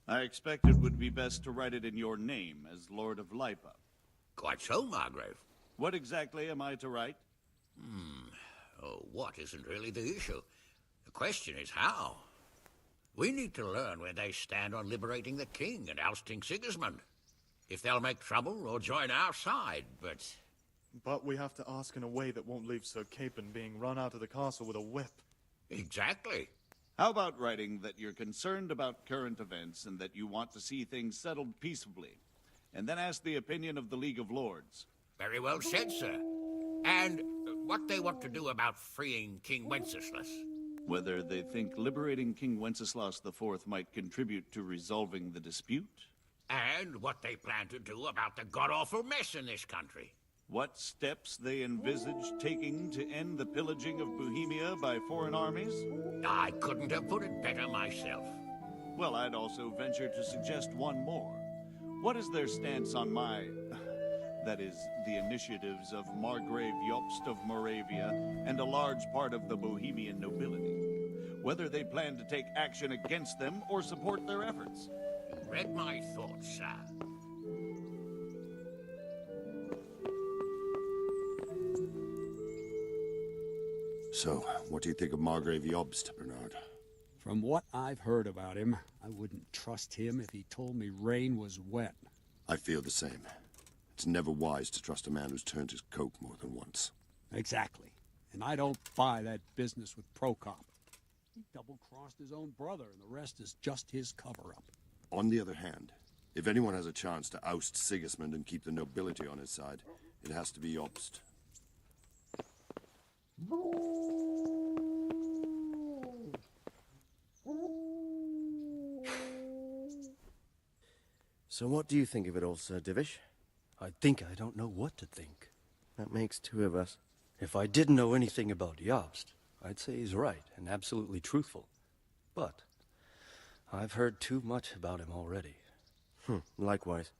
I expect it would be best to write it in your name as Lord of Lipa. Quite so, Margrave. What exactly am I to write? Oh, what isn't really the issue. The question is how. We need to learn where they stand on liberating the king and ousting Sigismund. If they'll make trouble or join our side, but... But we have to ask in a way that won't leave Sir Capon being run out of the castle with a whip. Exactly. How about writing that you're concerned about current events and that you want to see things settled peaceably, and then ask the opinion of the League of Lords? Very well said, sir. And what they want to do about freeing King Wenceslas. Whether they think liberating King Wenceslas IV might contribute to resolving the dispute? And what they plan to do about the god-awful mess in this country. What steps they envisage taking to end the pillaging of Bohemia by foreign armies? I couldn't have put it better myself. Well, I'd also venture to suggest one more. What is their stance on that is, the initiatives of Margrave Jobst of Moravia and a large part of the Bohemian nobility? Whether they plan to take action against them or support their efforts? You read my thoughts, sir. So, what do you think of Margrave Jobst, Bernard? From what I've heard about him, I wouldn't trust him if he told me rain was wet. I feel the same. It's never wise to trust a man who's turned his coat more than once. Exactly. And I don't buy that business with Prokop. He double-crossed his own brother, and the rest is just his cover-up. On the other hand, if anyone has a chance to oust Sigismund and keep the nobility on his side, it has to be Jobst. So what do you think of it all, Sir Divish? I think I don't know what to think. That makes two of us. If I didn't know anything about Jobst, I'd say he's right and absolutely truthful. But I've heard too much about him already. Likewise.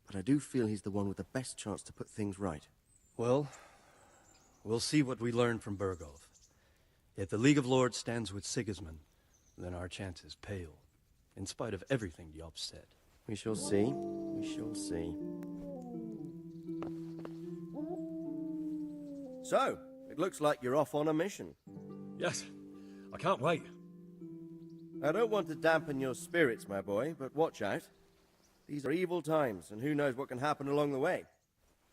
But I do feel he's the one with the best chance to put things right. Well, we'll see what we learn from Bergov. If the League of Lords stands with Sigismund, then our chances pale, in spite of everything Jobst said. We shall see. We shall see. So, it looks like you're off on a mission. Yes, I can't wait. I don't want to dampen your spirits, my boy, but watch out. These are evil times, and who knows what can happen along the way.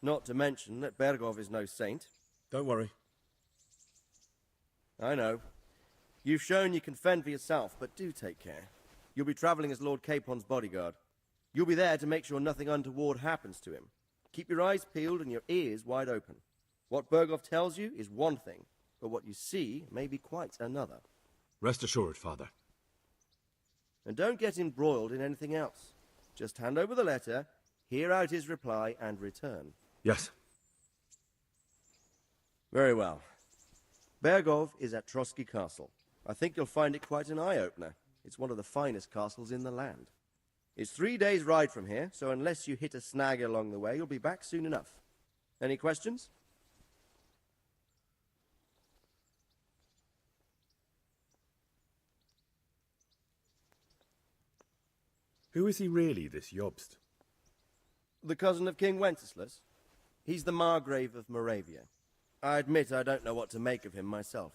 Not to mention that Bergov is no saint. Don't worry. I know. You've shown you can fend for yourself, but do take care. You'll be traveling as Lord Capon's bodyguard. You'll be there to make sure nothing untoward happens to him. Keep your eyes peeled and your ears wide open. What Bergov tells you is one thing, but what you see may be quite another. Rest assured, Father. And don't get embroiled in anything else. Just hand over the letter, hear out his reply, and return. Yes. Very well. Bergov is at Trotsky Castle. I think you'll find it quite an eye-opener. It's one of the finest castles in the land. It's 3 days' ride from here, so unless you hit a snag along the way, you'll be back soon enough. Any questions? Who is he really, this Jobst? The cousin of King Wenceslas. He's the Margrave of Moravia. I admit I don't know what to make of him myself.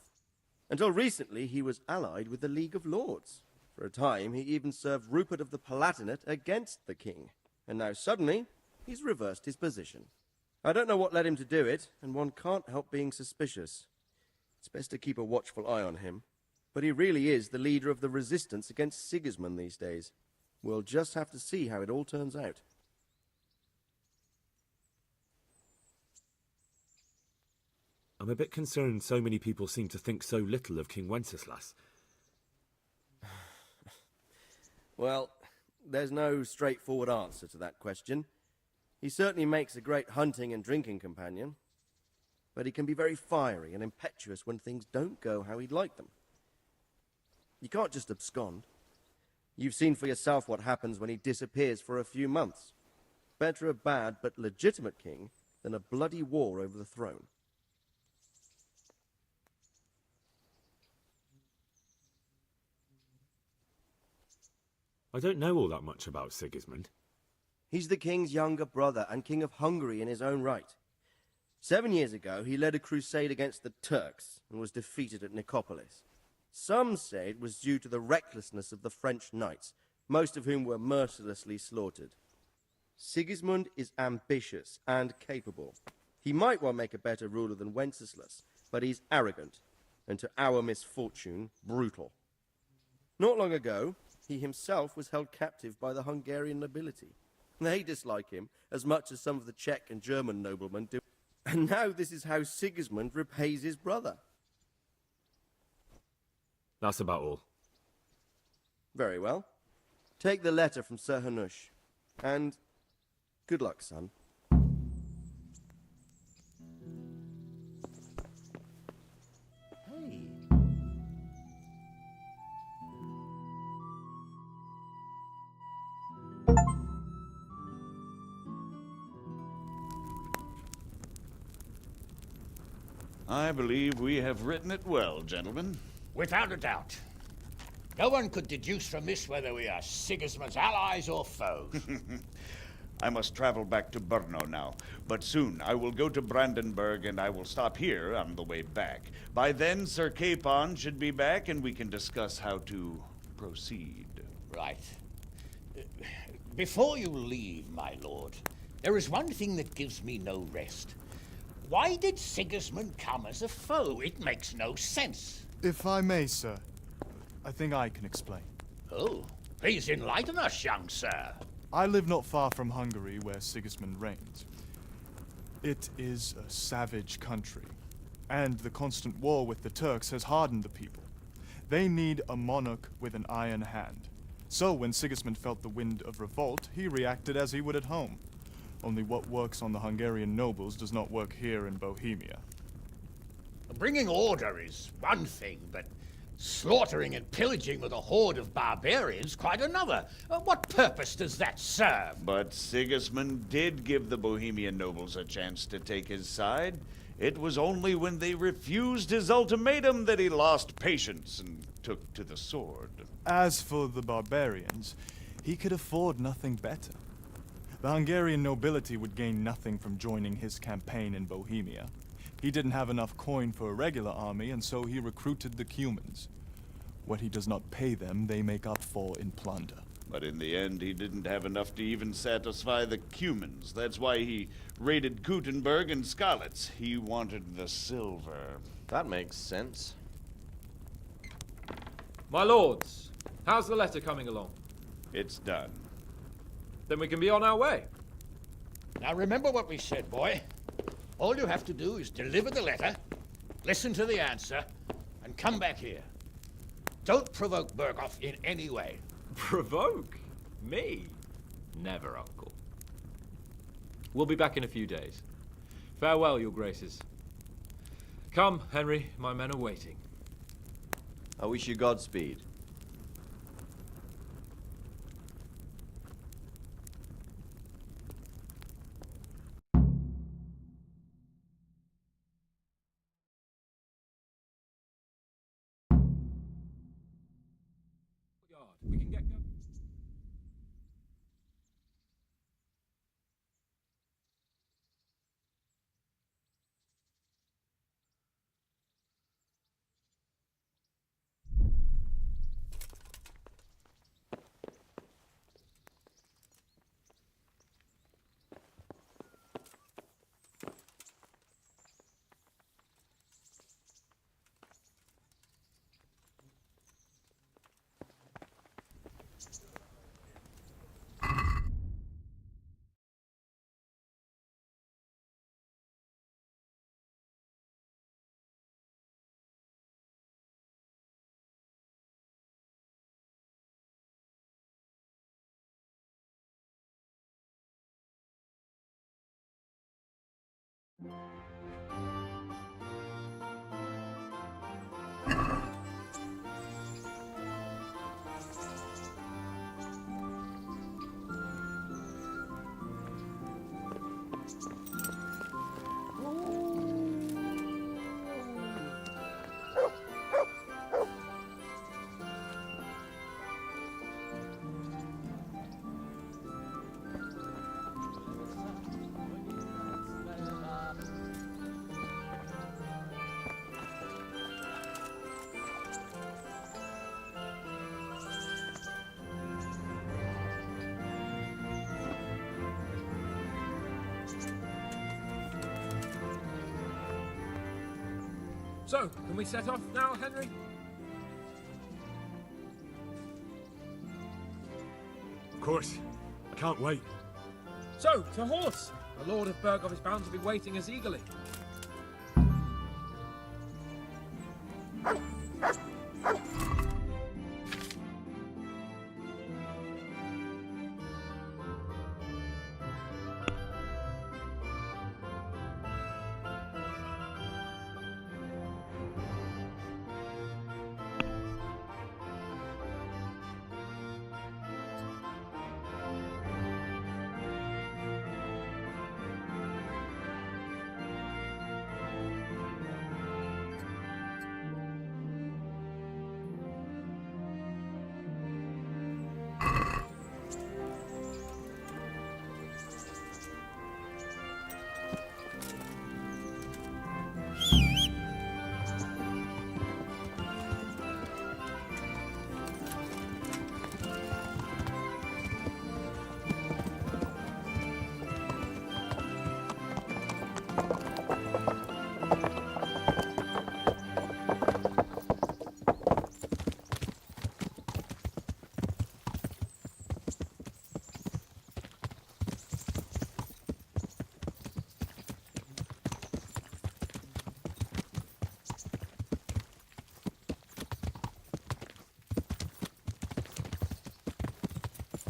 Until recently, he was allied with the League of Lords. For a time, he even served Rupert of the Palatinate against the king. And now suddenly, he's reversed his position. I don't know what led him to do it, and one can't help being suspicious. It's best to keep a watchful eye on him. But he really is the leader of the resistance against Sigismund these days. We'll just have to see how it all turns out. I'm a bit concerned so many people seem to think so little of King Wenceslas. Well, there's no straightforward answer to that question. He certainly makes a great hunting and drinking companion, but he can be very fiery and impetuous when things don't go how he'd like them. You can't just abscond. You've seen for yourself what happens when he disappears for a few months. Better a bad but legitimate king than a bloody war over the throne. I don't know all that much about Sigismund. He's the king's younger brother and king of Hungary in his own right. 7 years ago, he led a crusade against the Turks and was defeated at Nicopolis. Some say it was due to the recklessness of the French knights, most of whom were mercilessly slaughtered. Sigismund is ambitious and capable. He might well make a better ruler than Wenceslas, but he's arrogant, and to our misfortune, brutal. Not long ago, he himself was held captive by the Hungarian nobility. They dislike him as much as some of the Czech and German noblemen do. And now this is how Sigismund repays his brother. That's about all. Very well. Take the letter from Sir Hanush. And good luck, son. Hey. I believe we have written it well, gentlemen. Without a doubt. No one could deduce from this whether we are Sigismund's allies or foes. I must travel back to Brno now, but soon I will go to Brandenburg and I will stop here on the way back. By then, Sir Capon should be back and we can discuss how to proceed. Right. Before you leave, my lord, there is one thing that gives me no rest. Why did Sigismund come as a foe? It makes no sense. If I may, sir, I think I can explain. Oh, please enlighten us, young sir. I live not far from Hungary, where Sigismund reigns. It is a savage country, and the constant war with the Turks has hardened the people. They need a monarch with an iron hand. So when Sigismund felt the wind of revolt, he reacted as he would at home. Only what works on the Hungarian nobles does not work here in Bohemia. Bringing order is one thing, but slaughtering and pillaging with a horde of barbarians quite another. What purpose does that serve? But Sigismund did give the Bohemian nobles a chance to take his side. It was only when they refused his ultimatum that he lost patience and took to the sword. As for the barbarians, he could afford nothing better. The Hungarian nobility would gain nothing from joining his campaign in Bohemia. He didn't have enough coin for a regular army, and so he recruited the Cumans. What he does not pay them, they make up for in plunder. But in the end, he didn't have enough to even satisfy the Cumans. That's why he raided Kuttenberg and Skalitz. He wanted the silver. That makes sense. My lords, how's the letter coming along? It's done. Then we can be on our way. Now remember what we said, boy. All you have to do is deliver the letter, listen to the answer, and come back here. Don't provoke Berghoff in any way. Provoke? Me? Never, Uncle. We'll be back in a few days. Farewell, your graces. Come, Henry, my men are waiting. I wish you Godspeed. We can get going. So, can we set off now, Henry? Of course. I can't wait. So, to horse! The Lord of Burgov is bound to be waiting us eagerly.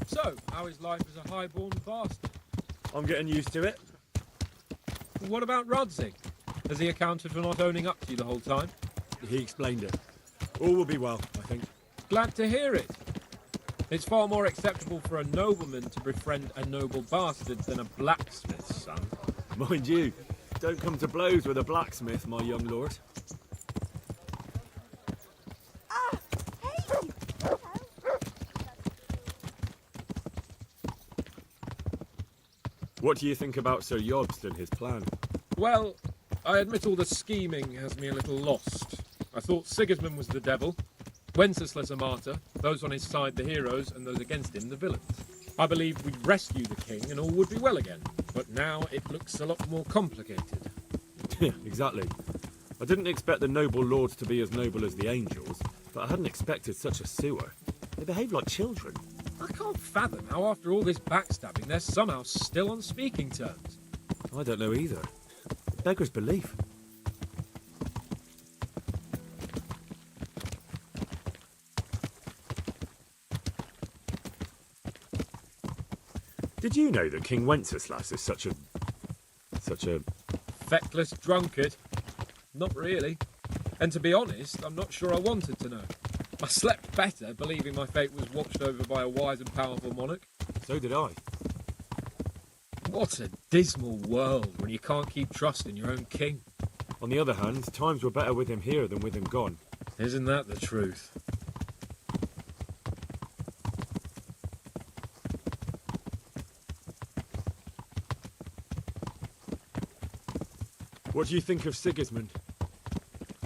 So, how is life as a highborn bastard? I'm getting used to it. What about Rodzig? Has he accounted for not owning up to you the whole time? He explained it. All will be well, I think. Glad to hear it. It's far more acceptable for a nobleman to befriend a noble bastard than a blacksmith's son. Mind you, don't come to blows with a blacksmith, my young lord. What do you think about Sir Jobst and his plan? Well, I admit all the scheming has me a little lost. I thought Sigismund was the devil, Wenceslas a martyr, those on his side the heroes, and those against him the villains. I believed we'd rescue the king and all would be well again, but now it looks a lot more complicated. Yeah, exactly. I didn't expect the noble lords to be as noble as the angels, but I hadn't expected such a sewer. They behave like children. I can't fathom how after all this backstabbing they're somehow still on speaking terms. I don't know either. Beggar's belief. Did you know that King Wenceslas is such a feckless drunkard? Not really. And to be honest, I'm not sure I wanted to know. I slept better believing my fate was watched over by a wise and powerful monarch. So did I. What a dismal world when you can't keep trust in your own king. On the other hand, times were better with him here than with him gone. Isn't that the truth? What do you think of Sigismund?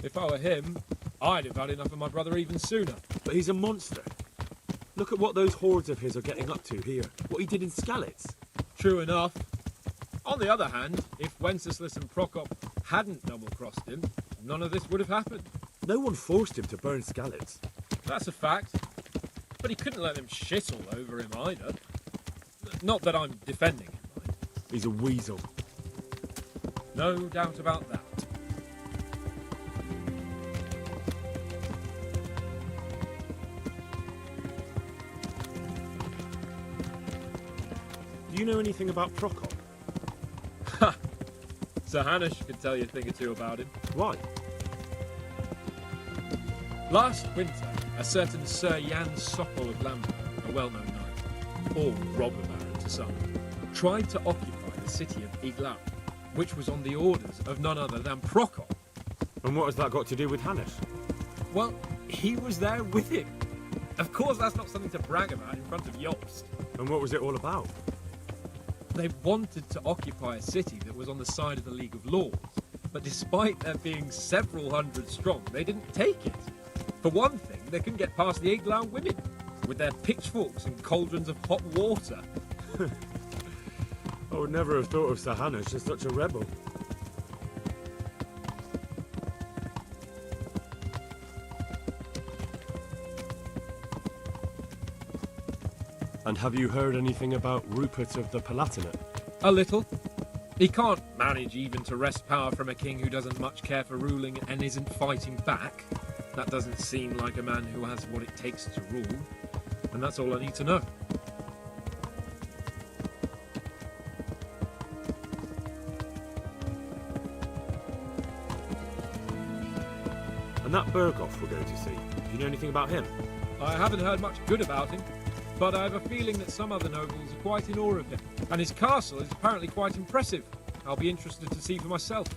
If I were him, I'd have had enough of my brother even sooner. But he's a monster. Look at what those hordes of his are getting up to here. What he did in Skalitz. True enough. On the other hand, if Wenceslas and Prokop hadn't double-crossed him, none of this would have happened. No one forced him to burn Skalitz. That's a fact. But he couldn't let them shit all over him either. Not that I'm defending him, mind. He's a weasel. No doubt about that. Do you know anything about Prokop? Ha! Sir Hanush could tell you a thing or two about him. Why? Last winter, a certain Sir Jan Sokol of Lamberg, a well-known knight, or robber baron to some, tried to occupy the city of Iglau, which was on the orders of none other than Prokop. And what has that got to do with Hanush? Well, he was there with him. Of course that's not something to brag about in front of Jobst. And what was it all about? They wanted to occupy a city that was on the side of the League of Lords, but despite there being several hundred strong, they didn't take it. For one thing, they couldn't get past the Iglau women, with their pitchforks and cauldrons of hot water. I would never have thought of Sir Hanush as such a rebel. And have you heard anything about Rupert of the Palatinate? A little. He can't manage even to wrest power from a king who doesn't much care for ruling and isn't fighting back. That doesn't seem like a man who has what it takes to rule. And that's all I need to know. And that Berghoff we're going to see, do you know anything about him? I haven't heard much good about him, but I have a feeling that some other nobles are quite in awe of him. And his castle is apparently quite impressive. I'll be interested to see for myself.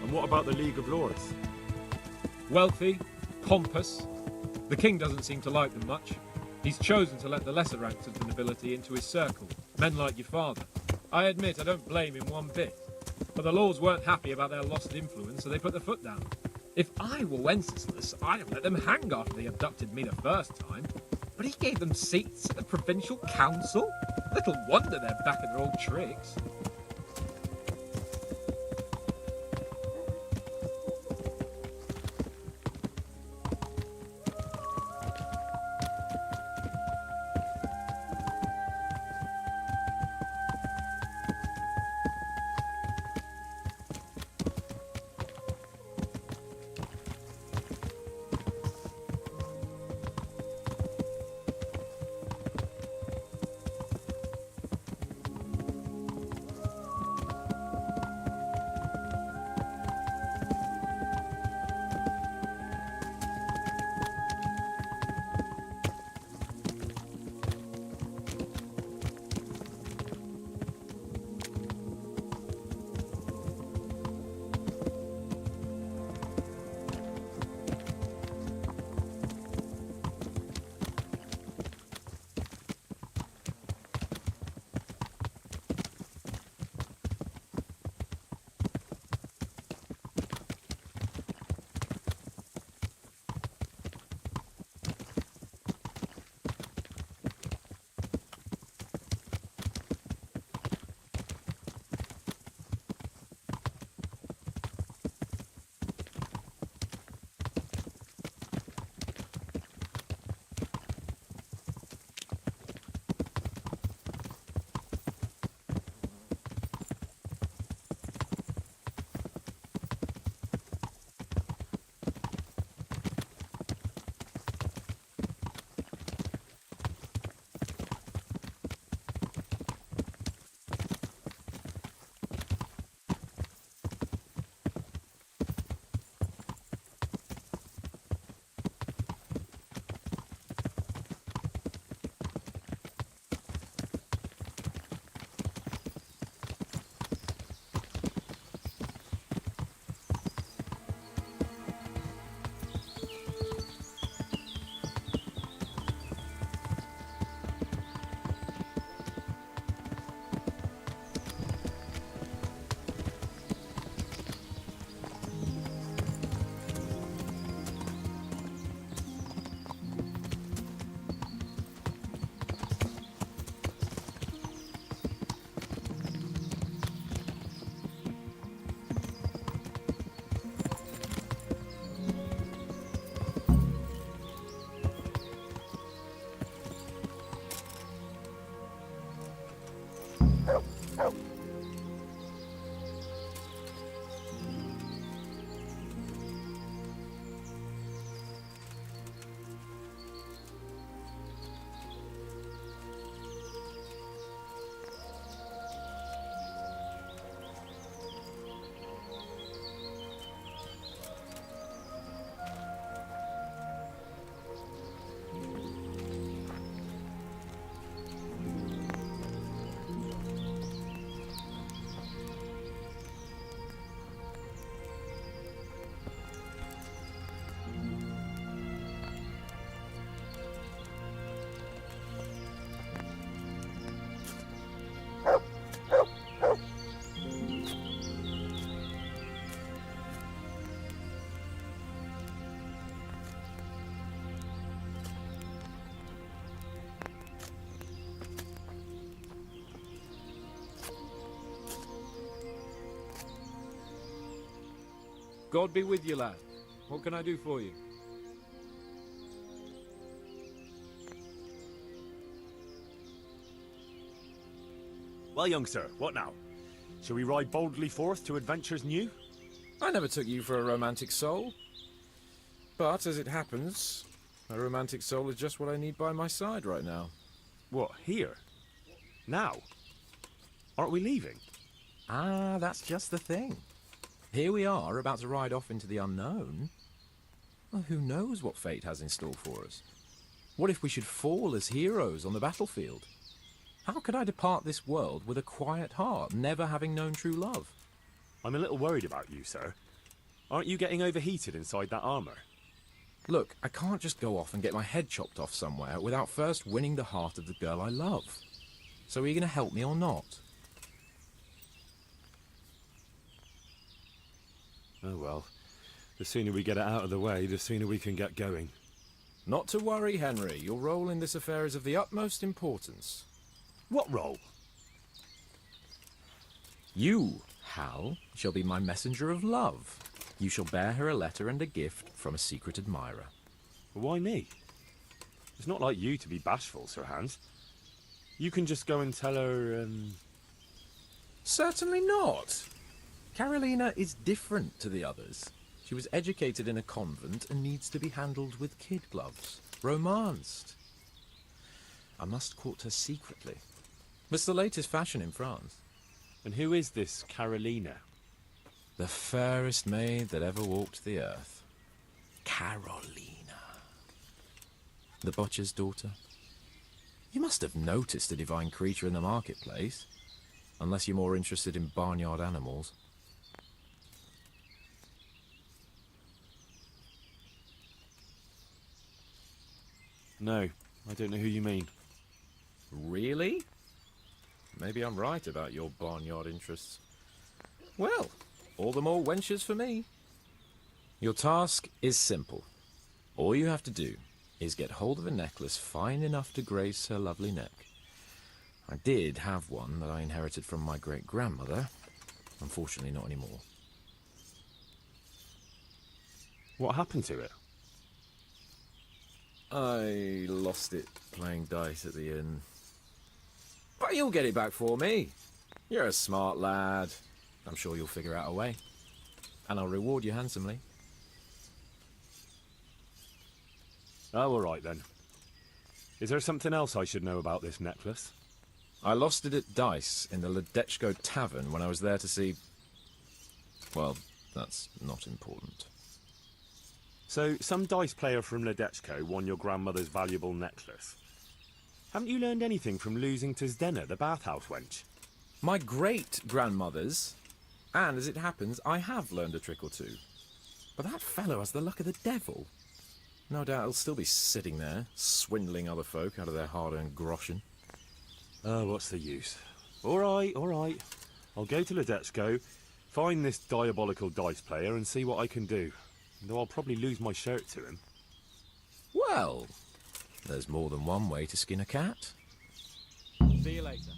And what about the League of Lords? Wealthy, pompous. The king doesn't seem to like them much. He's chosen to let the lesser ranks of the nobility into his circle, men like your father. I admit I don't blame him one bit. But the lords weren't happy about their lost influence, so they put their foot down. If I were Wenceslas, I'd have let them hang after they abducted me the first time. But he gave them seats at the provincial council? Little wonder they're back at their old tricks. God be with you, lad. What can I do for you? Well, young sir, what now? Shall we ride boldly forth to adventures new? I never took you for a romantic soul. But, as it happens, a romantic soul is just what I need by my side right now. What, here? Now? Aren't we leaving? Ah, that's just the thing. Here we are, about to ride off into the unknown. Well, who knows what fate has in store for us? What if we should fall as heroes on the battlefield? How could I depart this world with a quiet heart, never having known true love? I'm a little worried about you, sir. Aren't you getting overheated inside that armor? Look, I can't just go off and get my head chopped off somewhere without first winning the heart of the girl I love. So are you going to help me or not? Oh well. The sooner we get it out of the way, the sooner we can get going. Not to worry, Henry. Your role in this affair is of the utmost importance. What role? You, Hal, shall be my messenger of love. You shall bear her a letter and a gift from a secret admirer. Why me? It's not like you to be bashful, Sir Hans. You can just go and tell her, Certainly not. Carolina is different to the others. She was educated in a convent and needs to be handled with kid gloves. Romanced. I must court her secretly. It's the latest fashion in France. And who is this Carolina? The fairest maid that ever walked the earth. Carolina. The butcher's daughter. You must have noticed a divine creature in the marketplace. Unless you're more interested in barnyard animals. No, I don't know who you mean. Really? Maybe I'm right about your barnyard interests. Well, all the more wenches for me. Your task is simple. All you have to do is get hold of a necklace fine enough to grace her lovely neck. I did have one that I inherited from my great-grandmother. Unfortunately, not anymore. What happened to it? I lost it playing dice at the inn. But you'll get it back for me. You're a smart lad. I'm sure you'll figure out a way. And I'll reward you handsomely. Oh, all right then. Is there something else I should know about this necklace? I lost it at dice in the Ledechko Tavern when I was there to see... Well, that's not important. So, some dice player from Ledechko won your grandmother's valuable necklace. Haven't you learned anything from losing to Zdena, the bathhouse wench? My great-grandmother's. And as it happens, I have learned a trick or two. But that fellow has the luck of the devil. No doubt he'll still be sitting there, swindling other folk out of their hard-earned groschen. Oh, what's the use? All right, all right. I'll go to Ledechko, find this diabolical dice player and see what I can do. Though I'll probably lose my shirt to him. Well, there's more than one way to skin a cat. See you later.